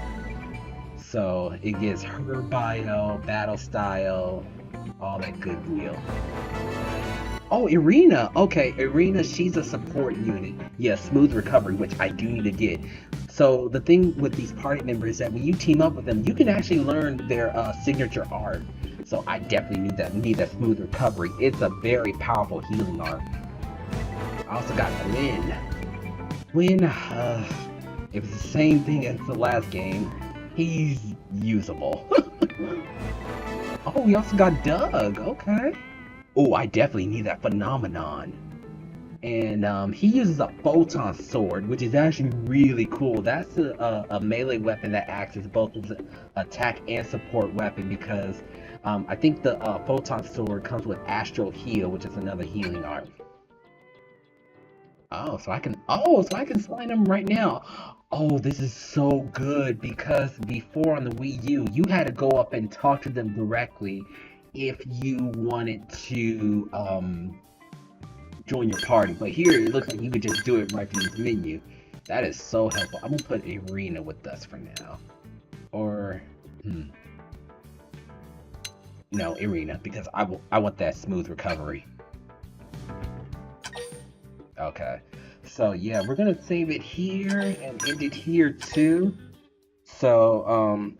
So it gives her bio, battle style, all that good deal. Oh, Irina. Okay, Irina, she's a support unit. Yeah, smooth recovery, which I do need to get. So the thing with these party members is that when you team up with them, you can actually learn their signature art. So I definitely need that smooth recovery. It's a very powerful healing art. I also got Gwen. Gwen, it was the same thing as the last game. He's usable. Oh, we also got Doug. Okay. Oh, I definitely need that phenomenon. And he uses a photon sword, which is actually really cool. That's a melee weapon that acts as both an attack and support weapon, because I think the photon sword comes with astral heal, which is another healing art. So I can sign him right now. Oh, this is so good because before on the Wii U, you had to go up and talk to them directly if you wanted to join your party. But here it looks like you could just do it right from this menu. That is so helpful. I'm gonna put Arena with us for now. Or no, Arena, because I want that smooth recovery. Okay. So yeah, we're gonna save it here and end it here too. So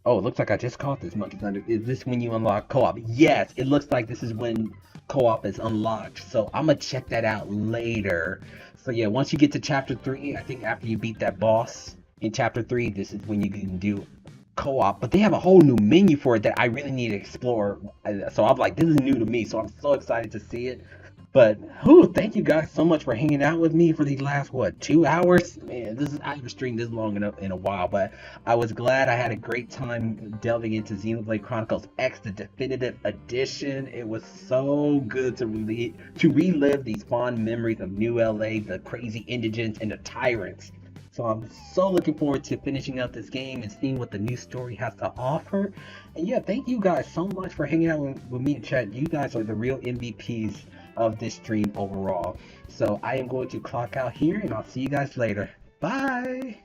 oh, it looks like I just caught this, Monkey Thunder. Is this when you unlock co-op? Yes, it looks like this is when co-op is unlocked. So I'm gonna check that out later. So yeah, once you get to chapter 3, I think after you beat that boss in chapter 3, this is when you can do co-op. But they have a whole new menu for it that I really need to explore. So I'm like, this is new to me, so I'm so excited to see it. But thank you guys so much for hanging out with me for these last 2 hours. Man, I haven't streamed this long enough in a while, but I was glad. I had a great time delving into Xenoblade Chronicles X, the definitive edition. It was so good to relive these fond memories of New LA, the crazy indigents and the tyrants. So I'm so looking forward to finishing up this game and seeing what the new story has to offer. And yeah, thank you guys so much for hanging out with me in chat. You guys are the real MVPs of this stream overall. So I am going to clock out here and I'll see you guys later. Bye!